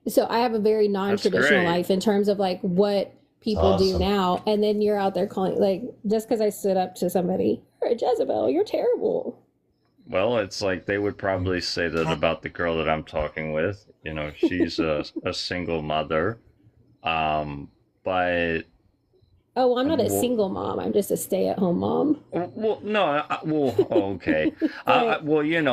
S12: So I have a very non-traditional life in terms of like what people do now. And then you're out there calling, like, just because I stood up to somebody, you're a Jezebel, you're terrible.
S6: Well, it's like they would probably say that about the girl that I'm talking with. She's a single mother. But
S12: oh, I'm not a single mom. I'm just a stay-at-home mom.
S6: Well, no, okay.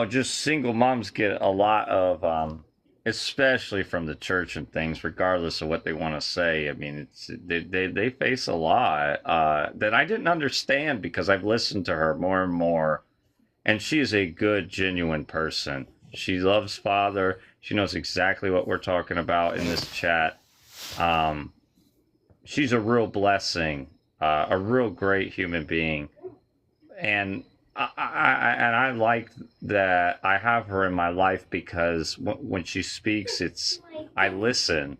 S6: Just single moms get a lot of, especially from the church and things, regardless of what they want to say. I mean, they face a lot that I didn't understand, because I've listened to her more and more, and she is a good, genuine person. She loves Father. She knows exactly what we're talking about in this chat. She's a real blessing, a real great human being, and I like that I have her in my life, because when she speaks, I listen,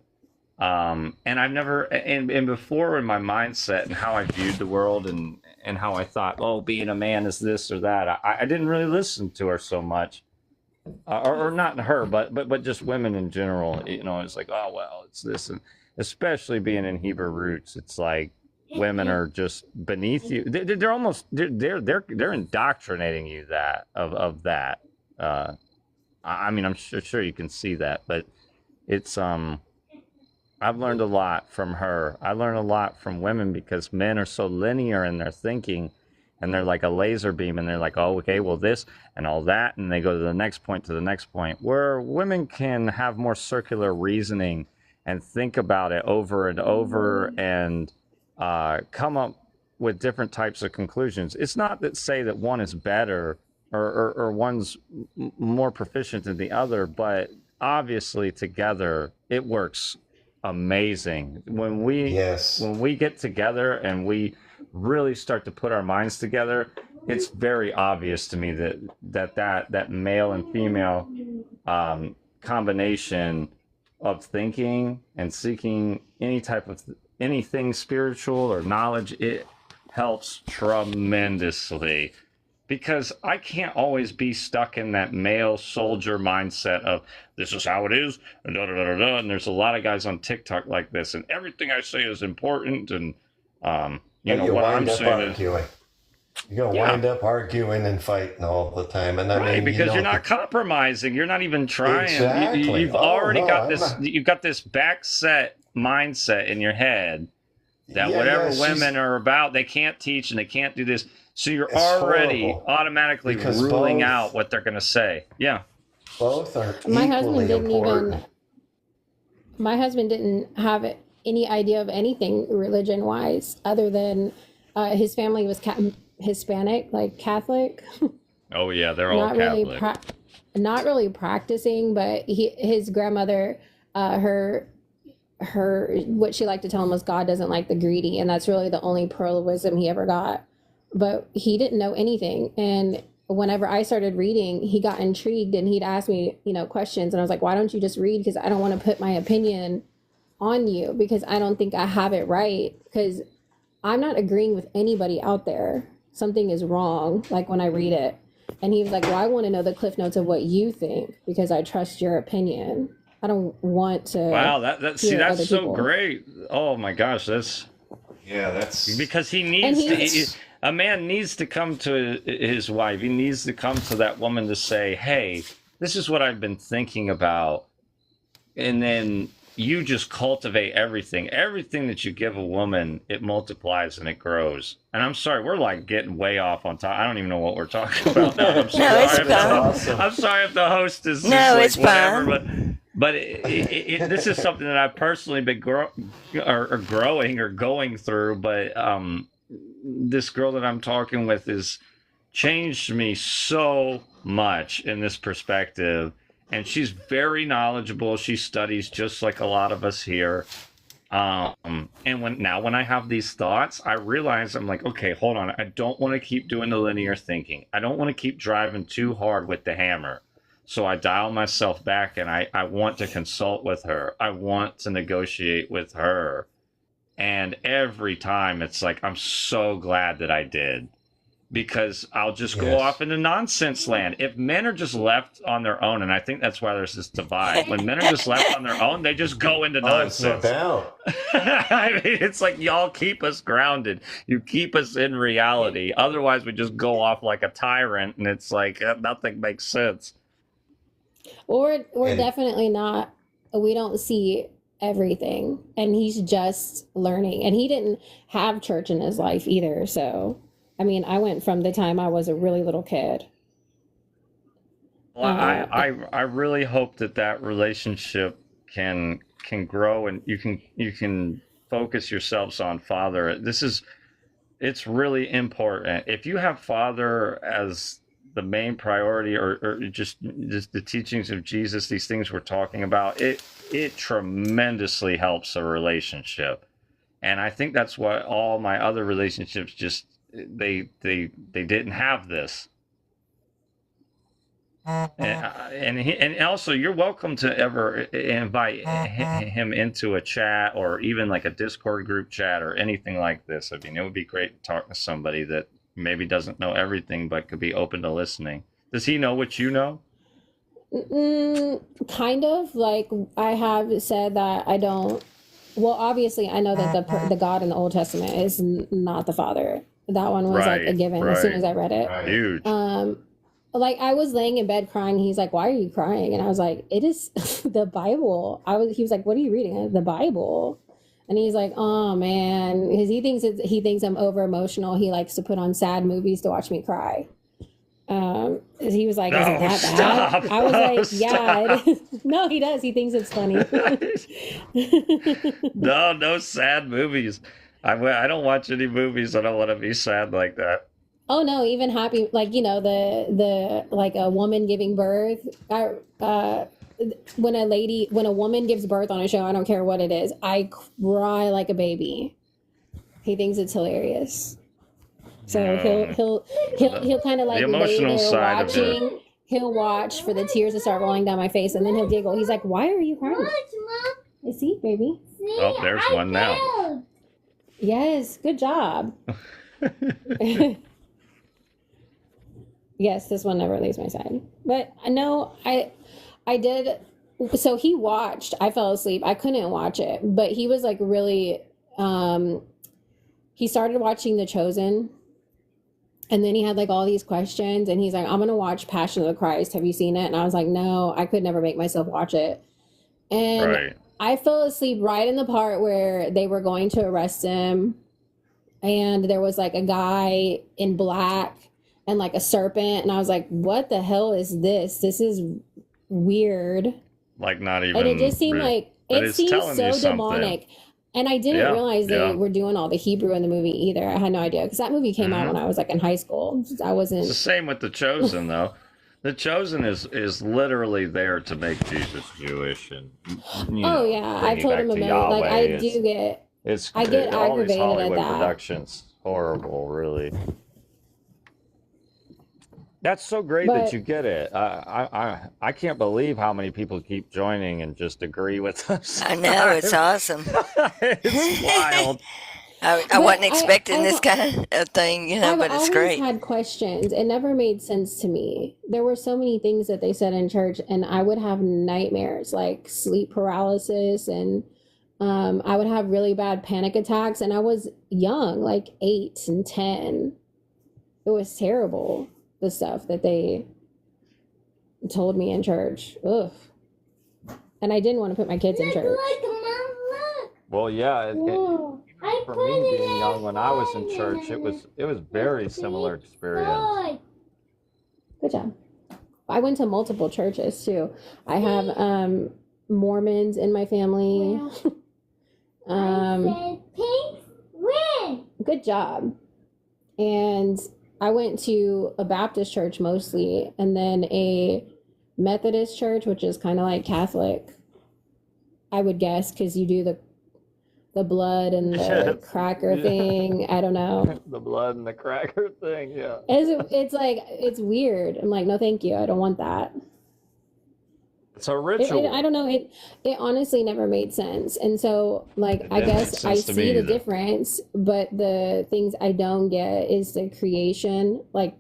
S6: and I've never, and before, in my mindset and how I viewed the world, and how I thought, oh, being a man is this or that, I didn't really listen to her so much, or not her, but just women in general. It's like, oh well, it's this, and especially being in Hebrew roots. It's like women are just beneath you. They're almost they're indoctrinating you of that. I mean, I'm sure you can see that, but it's I've learned a lot from her. I learned a lot from women because men are so linear in their thinking, and they're like a laser beam, and they're like, oh, okay, well, this and all that, and they go to the next point, where women can have more circular reasoning and think about it over and over and come up with different types of conclusions. It's not that say that one is better or one's more proficient than the other, but obviously together it works amazing when we get together and we really start to put our minds together. It's very obvious to me that male and female combination of thinking and seeking any type of anything spiritual or knowledge, it helps tremendously. Because I can't always be stuck in that male soldier mindset of this is how it is, and da da da da. And there's a lot of guys on TikTok like this, and everything I say is important. And you know what I'm saying is,
S10: you're gonna wind up arguing and fighting all the time, and I mean,
S6: because you're not compromising, you're not even trying.
S10: Exactly.
S6: You've already got this. You've got this back set mindset in your head that whatever women are about, they can't teach and they can't do this. So you're already automatically ruling out what they're going to say. Yeah.
S10: Both are
S12: my husband didn't have any idea of anything religion wise other than his family was Hispanic, like Catholic.
S6: Oh yeah, they're all Catholic.
S12: Not really practicing, but his grandmother, her what she liked to tell him was God doesn't like the greedy, and that's really the only pearl of wisdom he ever got. But he didn't know anything. And whenever I started reading, he got intrigued and he'd ask me, questions. And I was like, why don't you just read? Because I don't want to put my opinion on you because I don't think I have it right. Because I'm not agreeing with anybody out there. Something is wrong, like when I read it. And he was like, well, I want to know the cliff notes of what you think because I trust your opinion. I don't want to.
S6: Wow, that's so great. Oh my gosh, that's because he needs to. A man needs to come to his wife. He needs to come to that woman to say, hey, this is what I've been thinking about. And then you just cultivate everything. Everything that you give a woman, it multiplies and it grows. And I'm sorry, we're like getting way off on top. I don't even know what we're talking about now. I'm sorry. I'm sorry if the host is it's whatever, fine. But this is something that I've personally been growing or going through. But this girl that I'm talking with has changed me so much in this perspective. And she's very knowledgeable. She studies just like a lot of us here. And when I have these thoughts, I realize I'm like, okay, hold on. I don't want to keep doing the linear thinking. I don't want to keep driving too hard with the hammer. So I dial myself back and I want to consult with her. I want to negotiate with her. And every time it's like, I'm so glad that I did. Because I'll just go off into nonsense land. If men are just left on their own, and I think that's why there's this divide. When men are just left on their own, they just go into nonsense. I mean, it's like y'all keep us grounded. You keep us in reality. Otherwise, we just go off like a tyrant, and it's like nothing makes sense.
S12: We're definitely not. We don't see everything, and he's just learning. And he didn't have church in his life either, so. I mean, I went from the time I was a really little kid.
S6: Well, I really hope that relationship can grow and you can focus yourselves on Father. It's really important. If you have Father as the main priority or just the teachings of Jesus, these things we're talking about, it tremendously helps a relationship. And I think that's what all my other relationships just they didn't have this. And also you're welcome to ever invite him into a chat or even like a Discord group chat or anything like this. I mean, it would be great to talk to somebody that maybe doesn't know everything but could be open to listening. Does he know what you know?
S12: Kind of. Like I have said that I don't well, obviously, I know that the God in the Old Testament is not the Father. That one was like a given as soon as I read it.
S6: Huge.
S12: Like I was laying in bed crying. He's like, "Why are you crying?" And I was like, "It is the Bible." He was like, "What are you reading?" The Bible. And he's like, "Oh man," because he thinks I'm over emotional. He likes to put on sad movies to watch me cry. He was like, "Is it that
S6: stop.
S12: bad?" I was like, "Yeah."
S6: Stop.
S12: No, he does. He thinks it's funny.
S6: No sad movies. I don't watch any movies. I don't want to be sad like that.
S12: Oh no, even happy, like, you know, the like a woman giving birth. When a woman gives birth on a show, I don't care what it is, I cry like a baby. He thinks it's hilarious. So he'll kind of like
S6: the
S12: lay
S6: emotional
S12: there
S6: side
S12: watching.
S6: of it.
S12: He'll watch for the tears to start rolling down my face, and then he'll giggle. He's like, "Why are you crying?" I see, baby.
S6: Oh, there's one now.
S12: Yes, good job. Yes, this one never leaves my side. But no, I did. So he watched. I fell asleep. I couldn't watch it, but he was like really. He started watching The Chosen, and then he had like all these questions, and he's like, "I'm gonna watch Passion of the Christ. Have you seen it?" And I was like, "No, I could never make myself watch it." And
S6: Right.
S12: I fell asleep right in the part where they were going to arrest him, and there was like a guy in black and like a serpent, and I was like, "What the hell is this? This is weird."
S6: Like not even.
S12: And it just seemed like
S6: but
S12: it
S6: it's
S12: seemed
S6: telling you
S12: so
S6: something.
S12: demonic. And I didn't realize they were doing all the Hebrew in the movie either. I had no idea because that movie came out when I was like in high school. I wasn't.
S6: It's the same with The Chosen, though. The Chosen is literally there to make Jesus Jewish, and
S12: Oh yeah, I've told him a million. Like I do get. I get
S6: all these
S12: aggravated
S6: Hollywood
S12: at that.
S6: productions horrible, really. That's so great
S12: But-
S6: that you get it. I can't believe how many people keep joining and just agree with us.
S1: I know, it's awesome.
S6: It's wild.
S1: I
S12: But
S1: wasn't expecting
S12: I've-
S1: this kind of thing, you know,
S12: I've
S1: but it's
S12: always
S1: great.
S12: had questions. It never made sense to me. There were so many things that they said in church, and I would have nightmares, like sleep paralysis, and I would have really bad panic attacks. And I was young, like 8 and 10. It was terrible, the stuff that they told me in church. Ugh. And I didn't want to put my kids in church.
S6: Well, yeah. For me being young when I was in church, it was very similar experience.
S12: Good job. I went to multiple churches too. I have Mormons in my family. Good job. And I went to a Baptist church mostly, and then a Methodist church, which is kind of like Catholic, I would guess, because you do the blood and the cracker thing. I don't know.
S6: The blood and the cracker thing, yeah.
S12: It's like, it's weird. I'm like, no, thank you. I don't want that.
S6: It's a ritual.
S12: I don't know. It honestly never made sense. And so, like, I
S6: didn't make
S12: guess I
S6: sense to me
S12: see the
S6: either.
S12: difference, but the things I don't get is the creation. Like,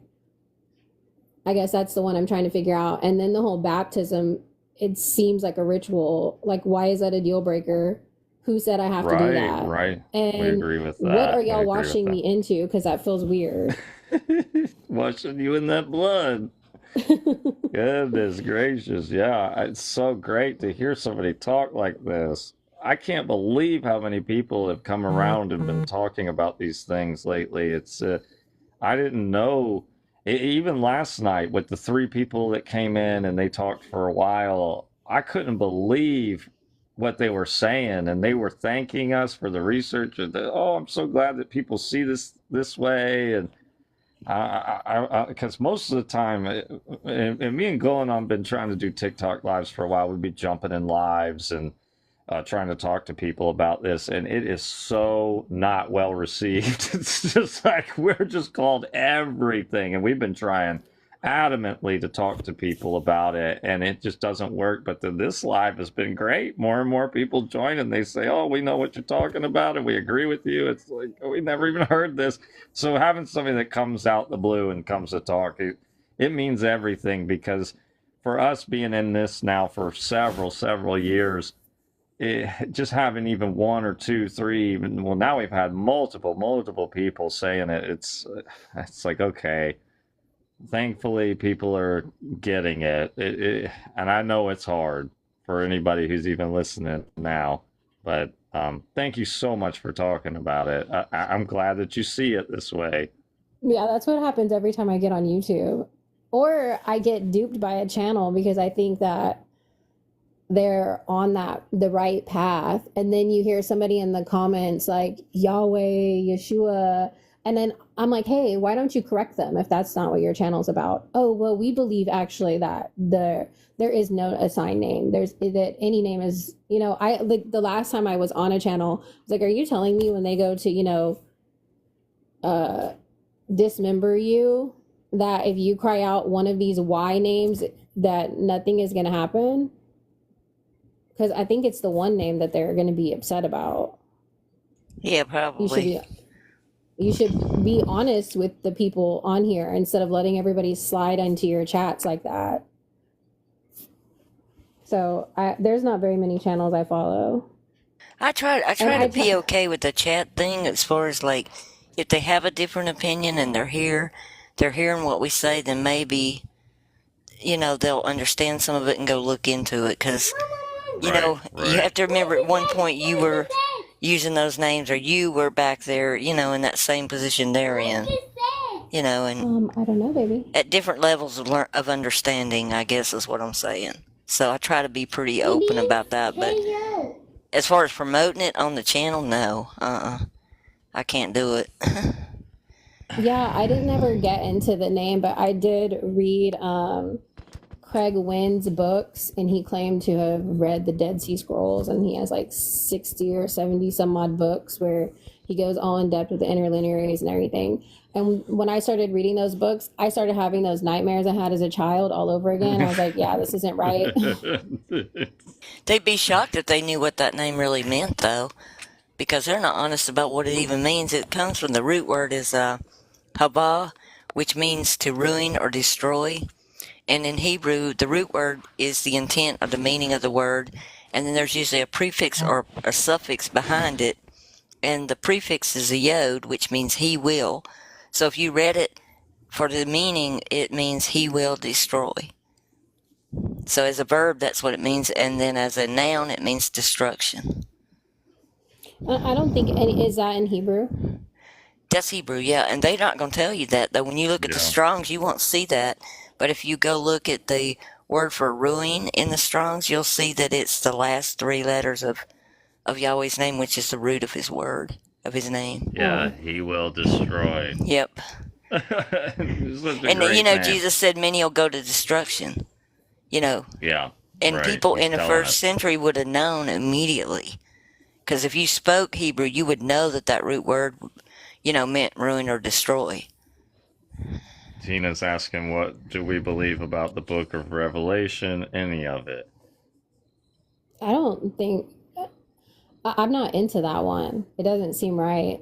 S12: I guess that's the one I'm trying to figure out. And then the whole baptism, it seems like a ritual. Like, why is that a deal breaker? Who said I have to do that?
S6: Right.
S12: And
S6: We agree with that.
S12: what are
S6: We
S12: y'all
S6: agree with
S12: washing
S6: that.
S12: me into? Because that feels weird.
S6: Washing you in that blood. Goodness gracious. Yeah, it's so great to hear somebody talk like this. I can't believe how many people have come around and been talking about these things lately. It's I didn't know. Even last night with the 3 people that came in and they talked for a while, I couldn't believe what they were saying, and they were thanking us for the research. And oh, I'm so glad that people see this way. And because most of the time, and me and Golan have been trying to do TikTok lives for a while. We'd be jumping in lives and trying to talk to people about this, and it is so not well received. It's just like we're just called everything, and we've been trying adamantly to talk to people about it, and it just doesn't work. But this live has been great. More and more people join, and they say, oh, we know what you're talking about, and we agree with you. It's like, oh, we never even heard this. So having somebody that comes out the blue and comes to talk, it means everything, because for us being in this now for several years, just having even one or two, three, even well, now we've had multiple people saying it. It's like, okay, thankfully people are getting it. And I know it's hard for anybody who's even listening now, but thank you so much for talking about it. I'm glad that you see it this way.
S12: Yeah, that's what happens every time I get on YouTube. Or I get duped by a channel because I think that they're on the right path, and then you hear somebody in the comments like Yahweh, Yeshua, and then I'm like, hey, why don't you correct them if that's not what your channel's about? Oh, well, we believe actually that there is no assigned name. There's that any name is, I like the last time I was on a channel, I was like, are you telling me when they go to dismember you, that if you cry out one of these Y names that nothing is going to happen? Because I think it's the one name that they're going to be upset about.
S1: Yeah, probably.
S12: You should be honest with the people on here instead of letting everybody slide into your chats like that. So there's not very many channels I follow.
S1: I try to be okay with the chat thing as far as like if they have a different opinion and they're hearing what we say, then maybe they'll understand some of it and go look into it, because you have to remember at one point you were using those names, or you were back there, in that same position they're in, and
S12: I don't know, baby.
S1: at different levels of understanding, I guess is what I'm saying. So I try to be pretty open about that, but as far as promoting it on the channel, no, I can't do it.
S12: Yeah, I didn't ever get into the name, but I did read Craig Wynn's books, and he claimed to have read the Dead Sea Scrolls, and he has like 60 or 70 some odd books where he goes all in depth with the interlinearies and everything. And when I started reading those books, I started having those nightmares I had as a child all over again. I was like, yeah, this isn't right.
S1: They'd be shocked if they knew what that name really meant, though, because they're not honest about what it even means. It comes from the root word is haba, which means to ruin or destroy. And in Hebrew, the root word is the intent of the meaning of the word, and then there's usually a prefix or a suffix behind it, and the prefix is a yod, which means he will. So if you read it for the meaning, it means he will destroy. So as a verb, that's what it means, and then as a noun, it means destruction.
S12: I don't think is that in Hebrew?
S1: That's Hebrew, yeah, and they're not going to tell you that, though. When you look at the Strongs, you won't see that. But if you go look at the word for ruin in the Strongs, you'll see that it's the last three letters of Yahweh's name, which is the root of his word, of his name.
S6: Yeah, he will destroy.
S1: Yep. And Jesus said many will go to destruction.
S6: Yeah.
S1: And
S6: right.
S1: people
S6: He's
S1: in the
S6: telling
S1: first
S6: us.
S1: century would have known immediately. Because if you spoke Hebrew, you would know that root word, meant ruin or destroy.
S6: Tina's asking, what do we believe about the book of Revelation? Any of it?
S12: I don't think... I'm not into that one. It doesn't seem right.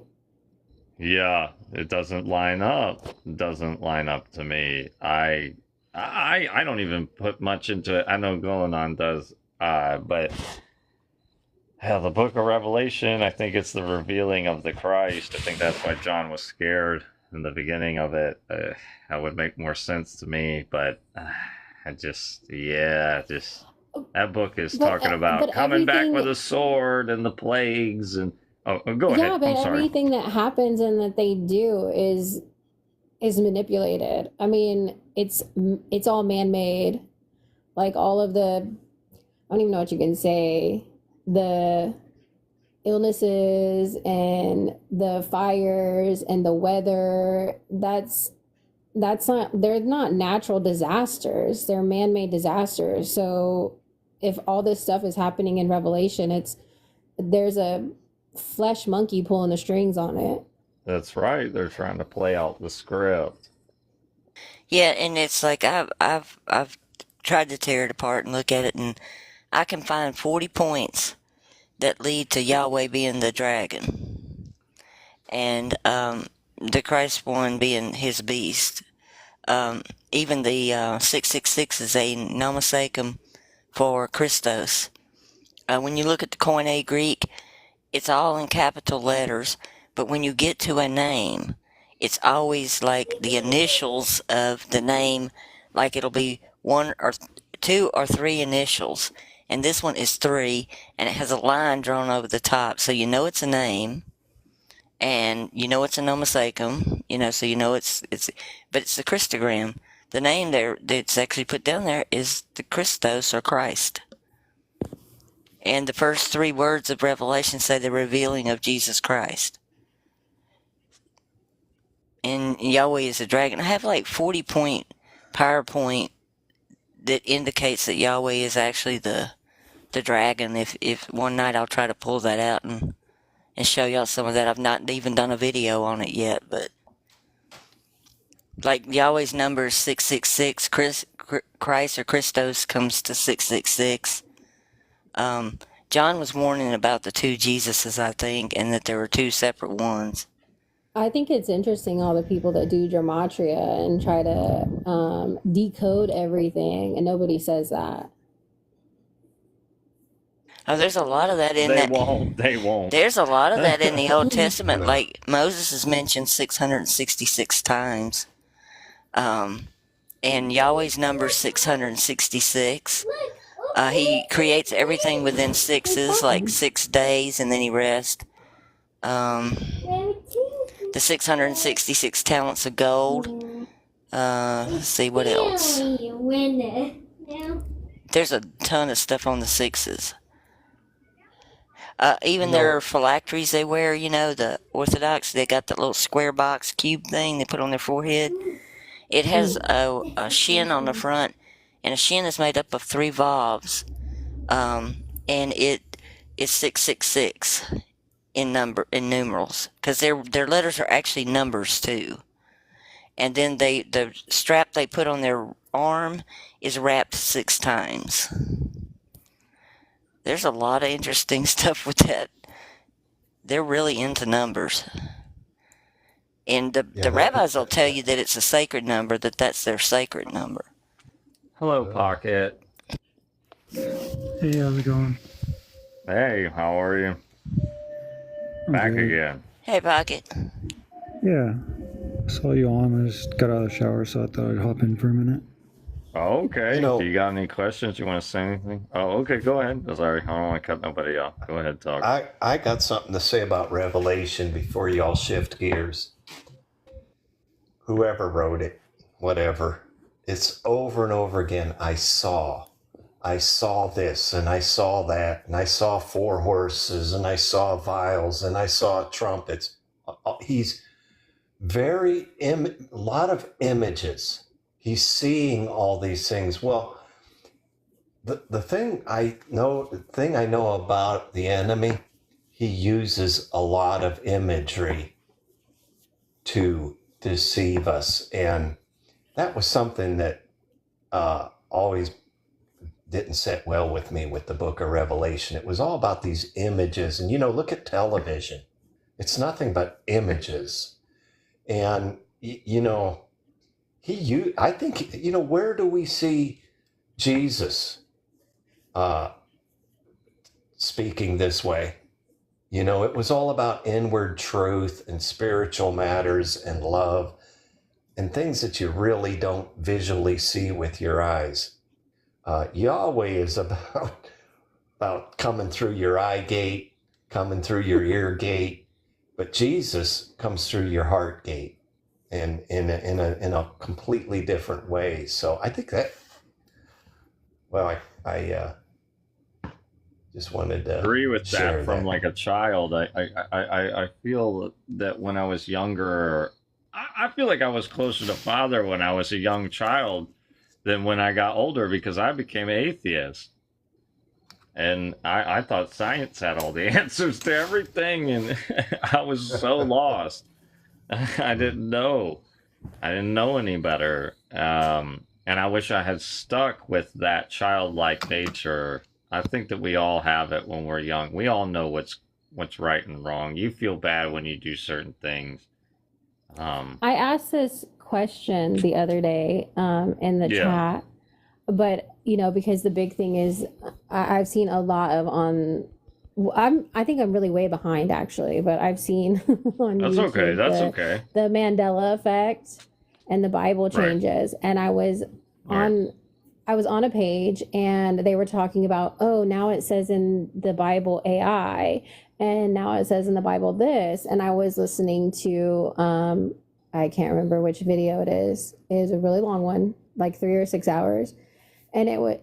S6: Yeah, it doesn't line up. It doesn't line up to me. I don't even put much into it. I know Golanon does, but yeah, the book of Revelation, I think it's the revealing of the Christ. I think that's why John was scared in the beginning of it. That would make more sense to me, but that book is talking about coming back with a sword and the plagues and go ahead.
S12: Yeah, but
S6: I'm sorry.
S12: everything that happens and that they do is manipulated. I mean, it's all man-made. Like all of the, I don't even know what you can say, the illnesses and the fires and the weather, that's not, they're not natural disasters, they're man-made disasters. So if all this stuff is happening in Revelation, there's a flesh monkey pulling the strings on it.
S6: That's right. They're trying to play out the script.
S1: Yeah, and it's like I've tried to tear it apart and look at it, and I can find 40 points that lead to Yahweh being the dragon, and the Christ one being his beast. Even the 666 is a nomosekum for Christos. when you look at the Koine Greek, it's all in capital letters, but when you get to a name, it's always like the initials of the name, like it'll be one or two or three initials. And this one is 3, and it has a line drawn over the top, so you know it's a name, and you know it's a nomosaicum, so you know but it's the Christogram. The name there that's actually put down there is the Christos or Christ. And the first 3 words of Revelation say the revealing of Jesus Christ. And Yahweh is a dragon. I have like 40-point PowerPoint that indicates that Yahweh is actually the dragon. If one night I'll try to pull that out and show y'all some of that. I've not even done a video on it yet, but like Yahweh's number is 666. Christ or Christos comes to 666. John was warning about the 2 Jesuses, I think, and that there were 2 separate ones.
S12: I think it's interesting, all the people that do gematria and try to decode everything, and nobody says that.
S1: Oh, there's a lot of that in
S6: They won't.
S1: There's a lot of that in the Old Testament. Like Moses is mentioned 666 times. And Yahweh's number 666. He creates everything within 6s, like 6 days, and then he rests. The 666 talents of gold. Let's see what else. There's a ton of stuff on the 6s. Even their phylacteries they wear, the Orthodox, they got that little square box cube thing they put on their forehead. It has a shin on the front, and a shin is made up of 3 vavs, and it is 666 in numerals, because their letters are actually numbers too. And then the strap they put on their arm is wrapped 6 times. There's a lot of interesting stuff with that. They're really into numbers. And the rabbis will tell you that it's a sacred number, that's their sacred number.
S6: Hello, Pocket.
S13: Hey, how's it going?
S6: Hey, how are you? Back again.
S1: Hey, Pocket.
S13: Yeah, saw you on. I just got out of the shower, so I thought I'd hop in for a minute.
S6: Oh, okay. Do you got any questions? You want to say anything? Oh, okay. Go ahead. Sorry, I don't want to cut nobody off. Go ahead, talk.
S10: I got something to say about Revelation before y'all shift gears. Whoever wrote it, whatever, it's over and over again. I saw this, and I saw that, and I saw 4 horses, and I saw vials, and I saw trumpets. He's a lot of images. He's seeing all these things. Well, the thing I know about the enemy, he uses a lot of imagery to deceive us, and that was something that always didn't sit well with me with the book of Revelation. It was all about these images, and look at television. It's nothing but images, and I think, where do we see Jesus speaking this way? It was all about inward truth and spiritual matters and love and things that you really don't visually see with your eyes. Yahweh is about coming through your eye gate, coming through your ear gate, but Jesus comes through your heart gate. And in a completely different way. So I think that, I just wanted to
S6: agree with
S10: share
S6: that from like a child. I feel that when I was younger, I feel like I was closer to Father when I was a young child than when I got older, because I became an atheist. And I thought science had all the answers to everything, and I was so lost. I didn't know any better. And I wish I had stuck with that childlike nature. I think that we all have it when we're young. We all know what's right and wrong. You feel bad when you do certain things.
S12: I asked this question the other day in the chat. but because the big thing is I've seen a lot of I think I'm really way behind actually, but I've seen on
S6: That's
S12: YouTube
S6: okay. That's okay.
S12: the Mandela effect and the Bible changes. Right. And I was on a page and they were talking about, oh, now it says in the Bible AI, and now it says in the Bible this. And I was listening to I can't remember which video it is. It is a really long one, like 3 or 6 hours. And it would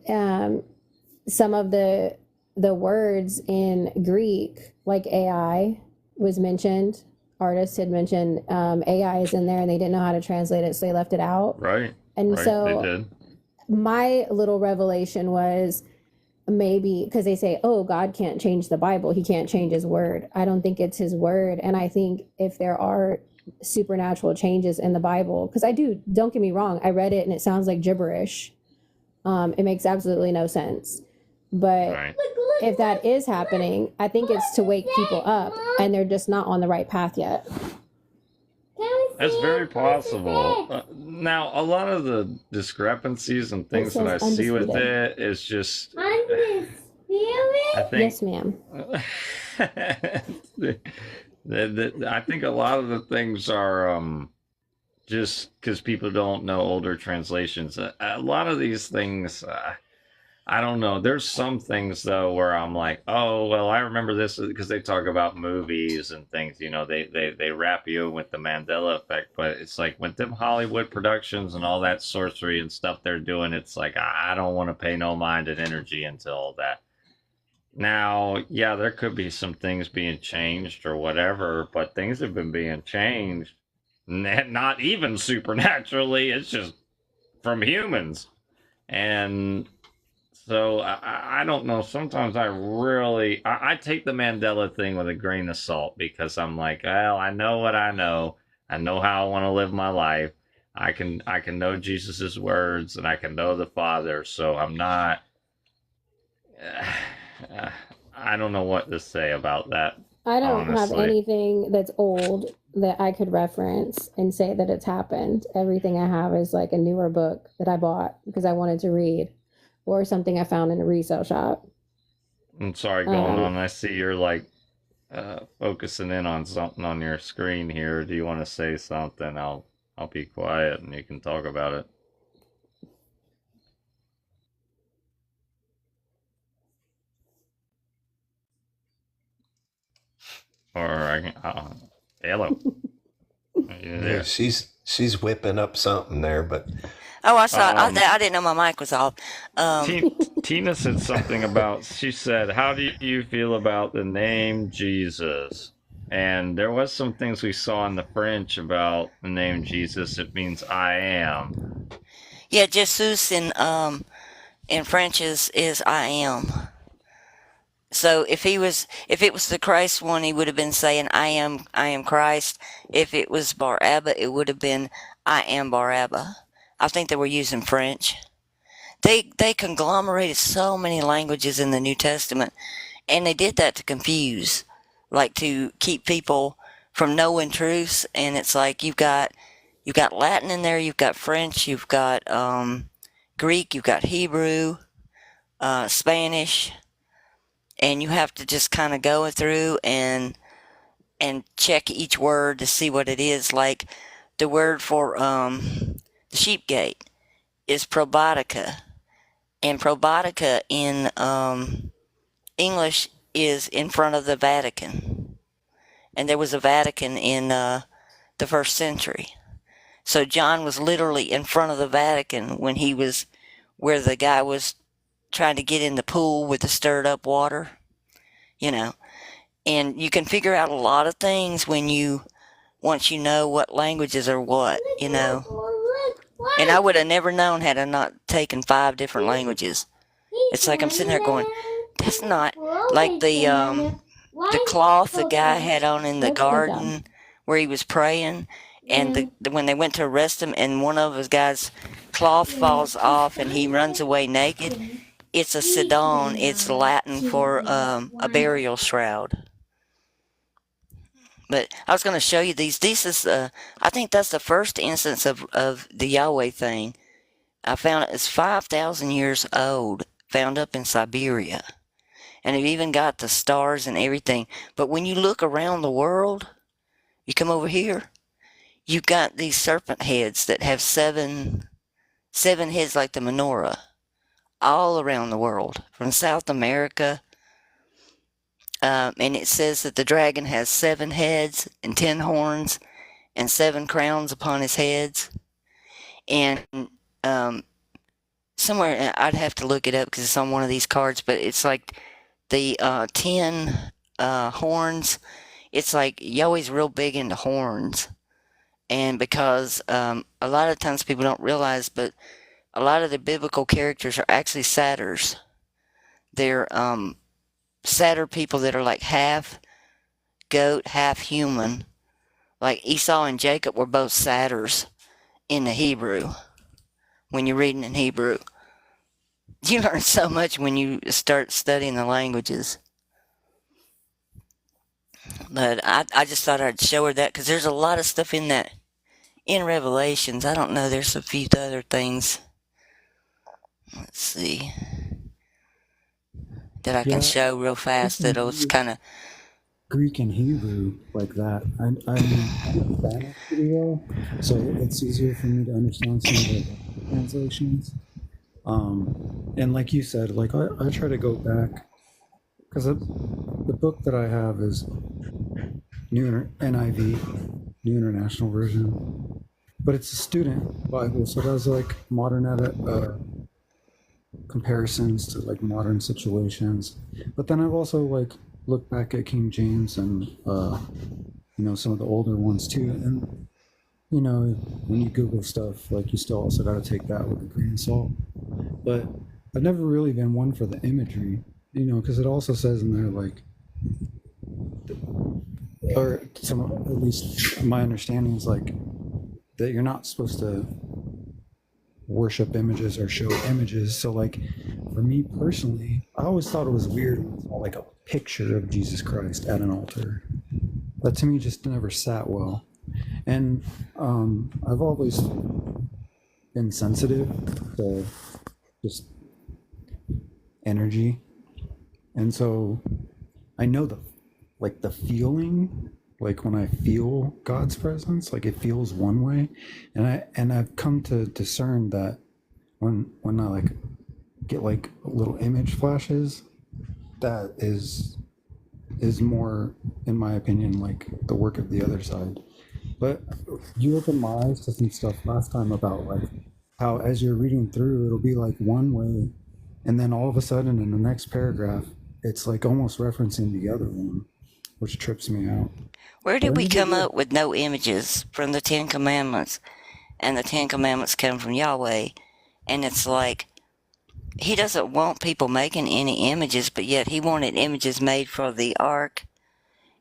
S12: some of the words in Greek, like AI was mentioned. Artists had mentioned AI is in there and they didn't know how to translate it, so they left it out.
S6: Right.
S12: And
S6: right,
S12: so
S6: they did.
S12: My little revelation was maybe because they say, oh, God can't change the Bible. He can't change his word. I don't think it's his word. And I think if there are supernatural changes in the Bible, because don't get me wrong, I read it and it sounds like gibberish. It makes absolutely no sense. But if that is happening, I think it's to wake people up and they're just not on the right path yet.
S6: That's very possible. Now, a lot of the discrepancies and things that I see with it is just... I think,
S12: yes, ma'am.
S6: I think a lot of the things are just because people don't know older translations. A lot of these things... I don't know. There's some things though where I'm like, oh well, I remember this because they talk about movies and things. They wrap you with the Mandela effect, but it's like with them Hollywood productions and all that sorcery and stuff they're doing, it's like I don't want to pay no mind and energy into all that. Now, yeah, there could be some things being changed or whatever, but things have been being changed, not even supernaturally. It's just from humans, and. So I don't know. Sometimes I take the Mandela thing with a grain of salt because I'm like, well, I know what I know. I know how I want to live my life. I can know Jesus's words and I can know the Father. So I'm not. I don't know what to say about that.
S12: I don't
S6: honestly.
S12: have anything that's old that I could reference and say that it's happened. Everything I have is like a newer book that I bought because I wanted to read. Or something I found in a resale shop.
S6: I'm sorry, going on. I see you're like focusing in on something on your screen here. Do you want to say something? I'll be quiet and you can talk about it. Or I can, hello.
S10: Yeah, she's whipping up something there, but.
S1: Oh, I saw. I didn't know my mic was off.
S6: Tina said something about. She said, "How do you feel about the name Jesus?" And there was some things we saw in the French about the name Jesus. It means I am.
S1: Yeah, Jesus in French is I am. So if it was the Christ one, he would have been saying I am Christ. If it was Bar-Abba, it would have been I am Bar-Abba. I think they were using French. They conglomerated so many languages in the New Testament, and they did that to confuse, like to keep people from knowing truths. And it's like you've got Latin in there, you've got French, you've got Greek, you've got Hebrew, Spanish, and you have to just kind of go through and check each word to see what it is. Like the word for the sheep gate is probiotica, and probiotica in English is in front of the Vatican, and there was a Vatican in the 1st century. So John was literally in front of the Vatican when he was where the guy was trying to get in the pool with the stirred up water, and you can figure out a lot of things once you know what languages are what. And I would have never known had I not taken 5 different languages. It's like I'm sitting there going, that's not like the cloth the guy had on in the garden where he was praying, and when they went to arrest him and one of his guys' cloth falls off and he runs away naked. It's a sedon. It's Latin for a burial shroud. But I was going to show you these. This is, I think that's the first instance of the Yahweh thing. I found it's 5,000 years old, found up in Siberia. And they've even got the stars and everything. But when you look around the world, you come over here, you've got these serpent heads that have seven heads like the menorah all around the world, from South America. And it says that the dragon has 7 heads and 10 horns and 7 crowns upon his heads. And somewhere, I'd have to look it up because it's on one of these cards, but it's like the 10 horns. It's like Yahweh's real big into horns. And because a lot of times people don't realize, but a lot of the biblical characters are actually satyrs. They're satyr people that are like half goat, half human. Like Esau and Jacob were both satyrs in the Hebrew. When you're reading in Hebrew, you learn so much when you start studying the languages. But I just thought I'd show her that because there's a lot of stuff in that in Revelations. I don't know. There's a few other things. Let's see. That I can show real fast. That was kind of
S13: Greek and Hebrew like that. I'm Spanish pretty well, so it's easier for me to understand some of the translations. And like you said, like I try to go back because the book that I have is NIV, New International Version, but it's a student Bible, so it has like modern comparisons to like modern situations. But then I've also like looked back at King James and some of the older ones too. And when you Google stuff, like you still also got to take that with a grain of salt. But I've never really been one for the imagery, because it also says in there like, or at least my understanding is like that you're not supposed to worship images or show images. So like for me personally, I always thought it was weird when it's like a picture of Jesus Christ at an altar. That to me just never sat well. And I've always been sensitive to just energy, and so I know the feeling, like when I feel God's presence, like it feels one way, and I've come to discern that when I like get like little image flashes, that is more, in my opinion, like the work of the other side. But you opened my eyes to some stuff last time about like how as you're reading through, it'll be like one way, and then all of a sudden in the next paragraph, it's like almost referencing the other one, which trips me out.
S1: Where did we come up with no images from the 10 Commandments? And the 10 Commandments come from Yahweh. And it's like, he doesn't want people making any images, but yet he wanted images made for the ark.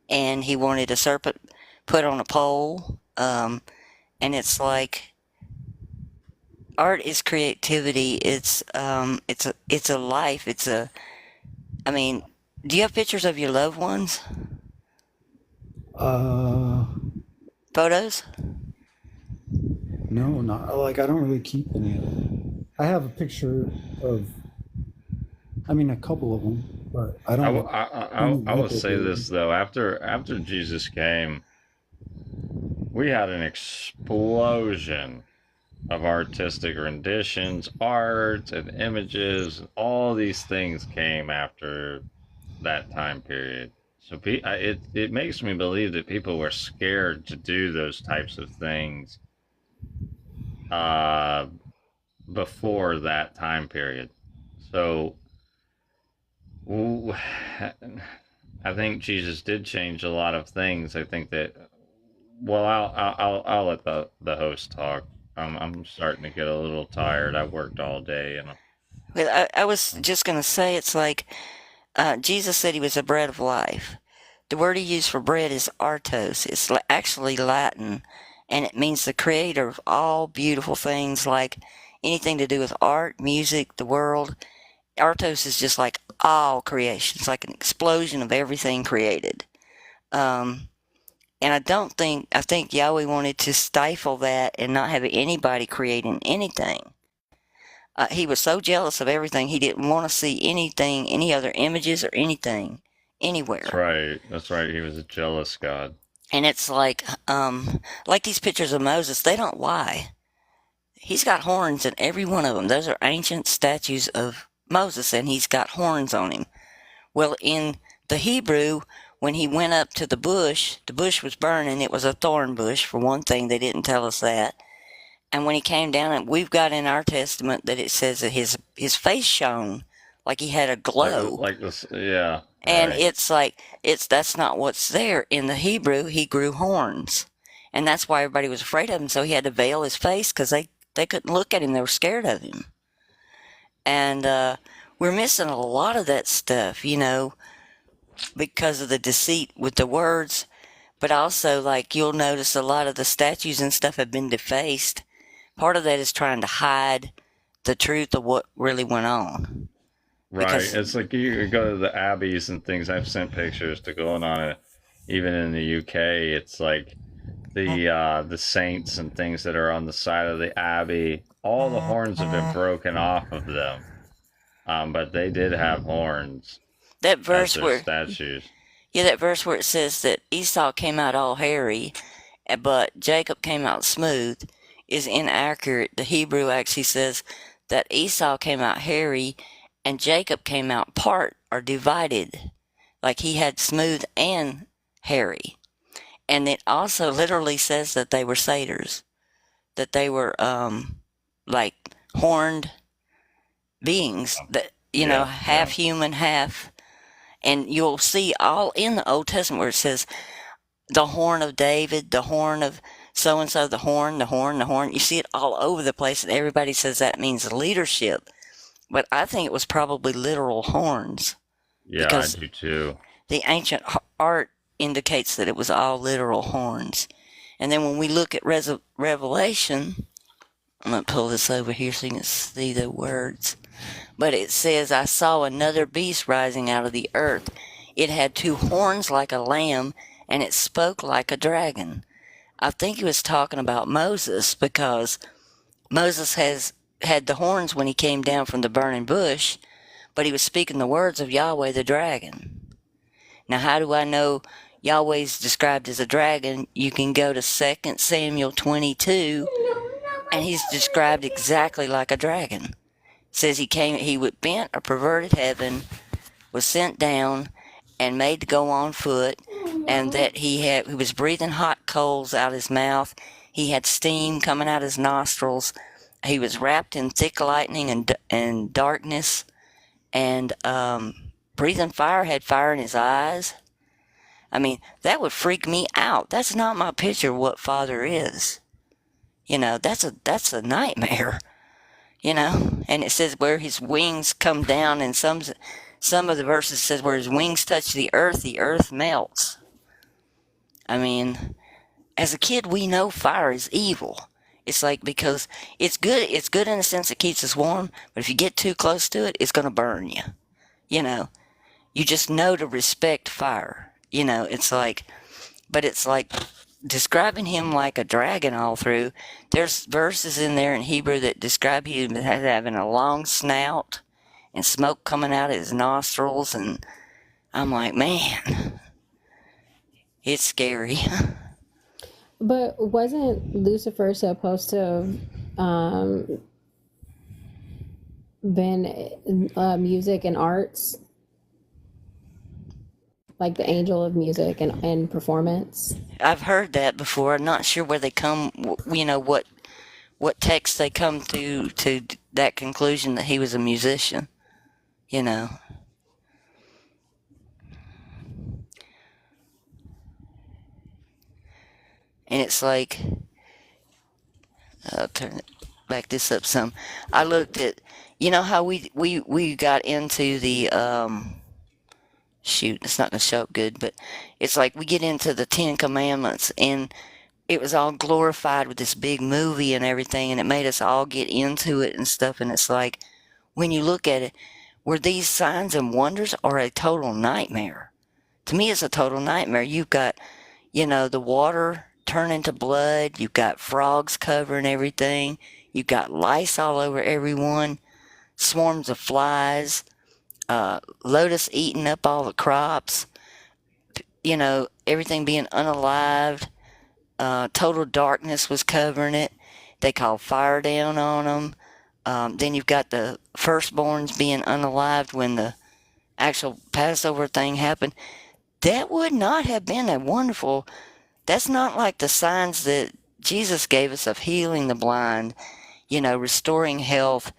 S1: And he wanted a serpent put on a pole. And it's like, art is creativity. It's a life. I mean, do you have pictures of your loved ones? Photos?
S13: No, not like I don't really keep any of them. I have a picture of, a couple of them, but I don't.
S6: I will say this though: after Jesus came, we had an explosion of artistic renditions, art, and images. All these things came after that time period. So it makes me believe that people were scared to do those types of things before that time period. So I think Jesus did change a lot of things. I think that. Well, I'll let the host talk. I'm starting to get a little tired. I worked all day, and
S1: Well, I was just going to say, it's like Jesus said he was the bread of life. The word he used for bread is artos. It's actually Latin, and it means the creator of all beautiful things, like anything to do with art, music, the world. Artos is just like all creation. It's like an explosion of everything created. And I think Yahweh wanted to stifle that and not have anybody creating anything. He was so jealous of everything, he didn't want to see anything, any other images or anything, anywhere.
S6: That's right. That's right. He was a jealous God.
S1: And it's like these pictures of Moses, they don't lie. He's got horns in every one of them. Those are ancient statues of Moses, and he's got horns on him. Well, in the Hebrew, when he went up to the bush was burning. It was a thorn bush, for one thing. They didn't tell us that. And when he came down, and we've got in our testament that it says that his face shone like he had a glow.
S6: Like this, yeah.
S1: And
S6: right.
S1: it's like, that's not what's there. In the Hebrew, he grew horns. And that's why everybody was afraid of him. So he had to veil his face because they couldn't look at him. They were scared of him. And we're missing a lot of that stuff, because of the deceit with the words. But also, like, you'll notice a lot of the statues and stuff have been defaced. Part of that is trying to hide the truth of what really went on.
S6: Right.
S1: Because,
S6: it's like you go to the abbeys and things. I've sent pictures to going on it. Even in the UK, it's like the saints and things that are on the side of the abbey. All the horns have been broken off of them. But they did have horns.
S1: That verse where
S6: statues.
S1: Yeah, that verse where it says that Esau came out all hairy, but Jacob came out smooth, is inaccurate. The Hebrew actually says that Esau came out hairy and Jacob came out part or divided. Like he had smooth and hairy. And it also literally says that they were satyrs. That they were like horned beings that, half human, half. And you'll see all in the Old Testament where it says the horn of David, the horn of so-and-so, the horn, the horn, the horn. You see it all over the place, and everybody says that means leadership. But I think it was probably literal horns.
S6: Yeah, I do too.
S1: The ancient art indicates that it was all literal horns. And then when we look at Revelation, I'm going to pull this over here so you can see the words. But it says, I saw another beast rising out of the earth. It had 2 horns like a lamb, and it spoke like a dragon. I think he was talking about Moses, because Moses had the horns when he came down from the burning bush, but he was speaking the words of Yahweh the dragon. Now, how do I know Yahweh's described as a dragon? You can go to 2 Samuel 22, and he's described exactly like a dragon. It says he would bent or perverted heaven, was sent down, and made to go on foot, and that he was breathing hot coals out his mouth. He had steam coming out his nostrils. He was wrapped in thick lightning and darkness, and breathing fire, had fire in his eyes. I mean, that would freak me out. That's not my picture of what Father is. That's a nightmare. And it says where his wings come down, and some of the verses says where his wings touch the earth melts. I mean, as a kid, we know fire is evil. It's like, because it's good in the sense it keeps us warm, but if you get too close to it, it's going to burn you. You just know to respect fire. It's like describing him like a dragon all through. There's verses in there in Hebrew that describe him as having a long snout and smoke coming out of his nostrils, and I'm like, man, it's scary.
S12: But wasn't Lucifer supposed to have been music and arts? Like the angel of music and performance?
S1: I've heard that before. I'm not sure where they come, what text they come to that conclusion that he was a musician, And it's like, I'll back this up some. I looked at, how we got into the, shoot, it's not going to show up good, but it's like we get into the 10 Commandments, and it was all glorified with this big movie and everything, and it made us all get into it and stuff. And it's like, when you look at it, were these signs and wonders or a total nightmare? To me, it's a total nightmare. You've got, the water turn into blood. You've got frogs covering everything. You've got lice all over everyone, swarms of flies, lotus eating up all the crops, everything being unalived. Total darkness was covering it. They called fire down on them. Then you've got the firstborns being unalived when the actual Passover thing happened. That would not have been that's not like the signs that Jesus gave us of healing the blind, restoring health,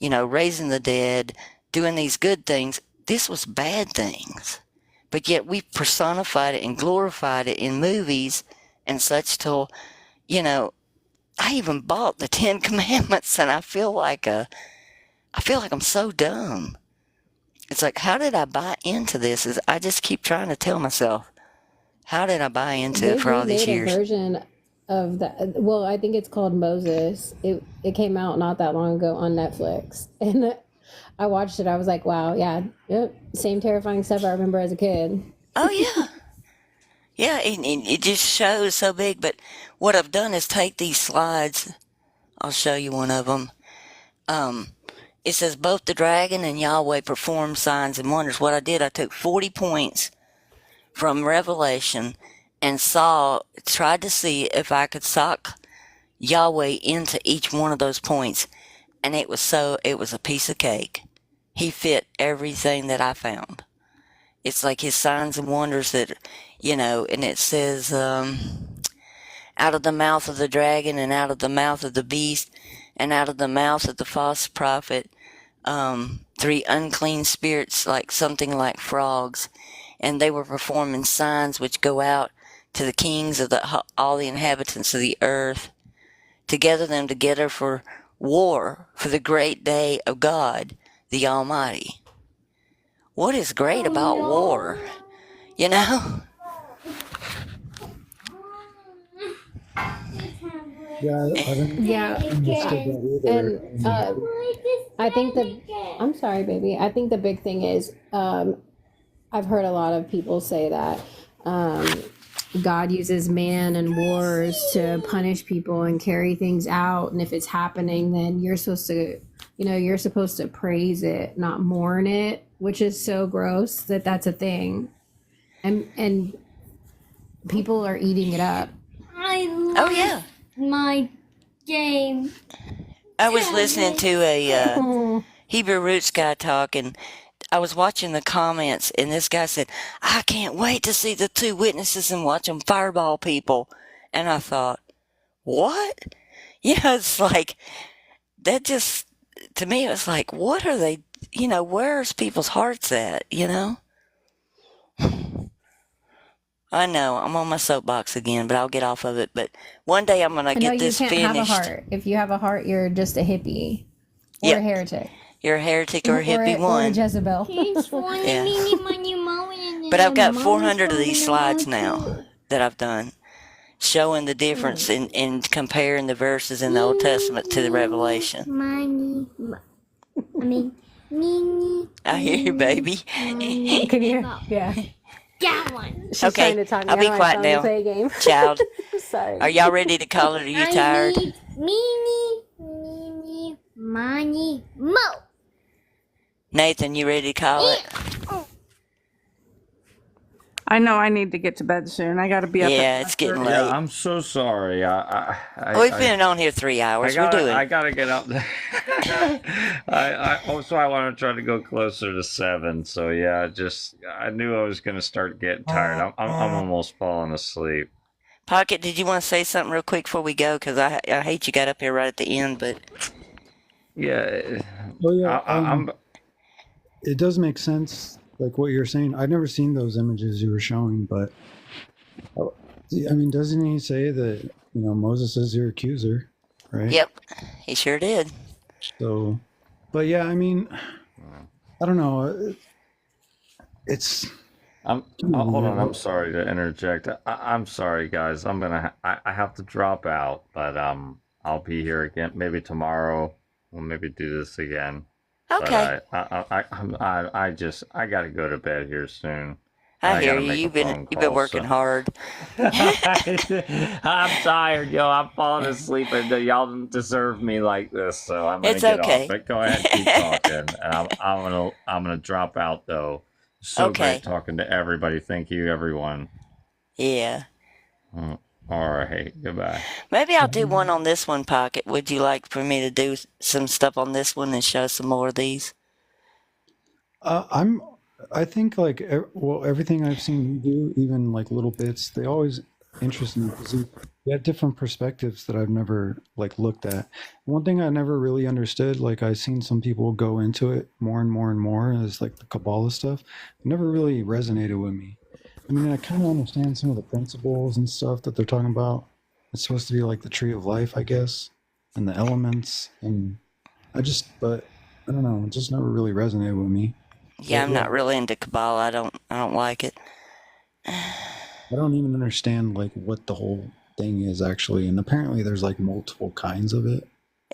S1: raising the dead, doing these good things. This was bad things. But yet we personified it and glorified it in movies and such till, I even bought the Ten Commandments, and I feel like I'm so dumb. It's like, how did I buy into this? I just keep trying to tell myself, how did I buy into it for all these years?
S12: They remade a version of that. Well, I think it's called Moses. It came out not that long ago on Netflix, and I watched it. I was like, wow, yeah, yep, same terrifying stuff I remember as a kid.
S1: Oh yeah, yeah, and it just shows so big. But what I've done is take these slides. I'll show you one of them. It says both the dragon and Yahweh performed signs and wonders. What I did, I took 40 points from Revelation and tried to see if I could sock Yahweh into each one of those points. And it was a piece of cake. He fit everything that I found. It's like his signs and wonders that, and it says, out of the mouth of the dragon and out of the mouth of the beast and out of the mouth of the false prophet, 3 unclean spirits, like something like frogs, and they were performing signs which go out to the kings of all the inhabitants of the earth, to gather them together for war, for the great day of God, the Almighty. What is great about war?
S13: Yeah, I don't
S12: Yeah,
S13: understood that either.
S12: and I think I'm sorry, baby. I think the big thing is, I've heard a lot of people say that God uses man and wars to punish people and carry things out, and if it's happening, then you're supposed to praise it, not mourn it, which is so gross that's a thing, and people are eating it up.
S1: Oh yeah,
S14: my game.
S1: I was listening to a Hebrew Roots guy talk, and I was watching the comments, and this guy said, I can't wait to see the 2 witnesses and watch them fireball people. And I thought, what? It's like, that just, to me, it was like, what are they, where's people's hearts at, I know, I'm on my soapbox again, but I'll get off of it. But one day I'm going to get this finished.
S12: You can't have a heart. If you have a heart, you're just a hippie. Or a heretic.
S1: You're a heretic or a hippie
S12: or a Jezebel.
S1: Yeah. But I've got 400 of these slides now that I've done, showing the difference in comparing the verses in the Old Testament to the Revelation. I hear you, baby.
S12: Can you? Yeah.
S14: That one.
S12: She's
S1: Okay,
S12: trying to talk me
S1: I'll be
S12: out of my
S1: quiet
S12: phone
S1: now.
S12: to play a game.
S1: Child.
S12: Sorry.
S1: Are y'all ready to call it? Are you tired?
S14: Meeny, miny, mo.
S1: Nathan, you ready to call it?
S3: I know I need to get to bed soon. I got to be up.
S1: Yeah, it's getting late.
S6: Yeah, I'm so sorry.
S1: We've been on here 3 hours.
S6: I gotta get up there. Also, I want to try to go closer to 7. So yeah, I knew I was gonna start getting tired. I'm almost falling asleep.
S1: Pocket, did you want to say something real quick before we go? Because I hate you got up here right at the end, but
S6: Yeah.
S13: Oh yeah,
S6: I'm
S13: it does make sense, like what you're saying. I've never seen those images you were showing, but I mean, doesn't he say that Moses is your accuser, right?
S1: Yep, he sure did.
S13: So, but yeah, I mean, I don't know.
S6: hold on. I'm sorry to interject. I'm sorry, guys. I have to drop out, but I'll be here again. Maybe tomorrow. We'll maybe do this again.
S1: Okay.
S6: But I got to go to bed here soon.
S1: I
S6: I
S1: hear
S6: gotta
S1: you.
S6: make a
S1: You've been
S6: phone
S1: you've been
S6: call.
S1: working
S6: So
S1: hard.
S6: I'm tired, yo. I'm falling asleep, and y'all deserve me like this. So I'm gonna
S1: It's
S6: get off.
S1: okay.
S6: But go ahead, keep talking. And I'm gonna drop out though. So great
S1: Okay.
S6: talking to everybody. Thank you, everyone.
S1: Yeah.
S6: Mm, all right. Goodbye.
S1: Maybe I'll do one on this one, Pocket. Would you like for me to do some stuff on this one and show some more of these?
S13: I'm. I think like well, everything I've seen you do, even like little bits, they always interest me because you have different perspectives that I've never like looked at. One thing I never really understood, like I've seen some people go into it more and more and more, is like the Kabbalah stuff. It never really resonated with me. I mean, I kind of understand some of the principles and stuff that they're talking about. It's supposed to be like the tree of life, I guess, and the elements, and but I don't know, it just never really resonated with me.
S1: Yeah,
S13: But
S1: I'm
S13: yeah,
S1: not really into Kabbalah. I don't like it.
S13: I don't even understand like what the whole thing is actually, and apparently there's like multiple kinds of it.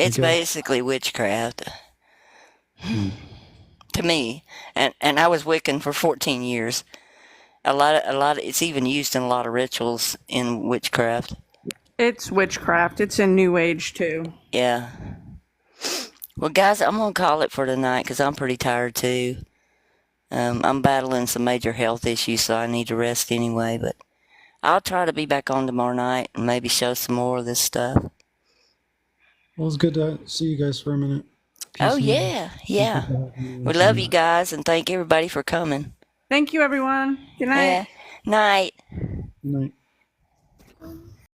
S13: I
S1: It's
S13: guess.
S1: basically witchcraft
S13: Hmm.
S1: to me. And I was Wiccan for 14 years. A lot of, it's even used in a lot of rituals in witchcraft.
S3: It's witchcraft. It's in New Age too.
S1: Yeah. Well, guys, I'm gonna call it for tonight because I'm pretty tired too. I'm battling some major health issues, so I need to rest anyway. But I'll try to be back on tomorrow night and maybe show some more of this stuff.
S13: Well, it's good to see you guys for a minute.
S1: Oh
S13: Peace.
S1: yeah, yeah. We
S13: And
S1: love you guys and thank everybody for coming.
S3: Thank you, everyone. Good night.
S1: Yeah. Night.
S13: Good night.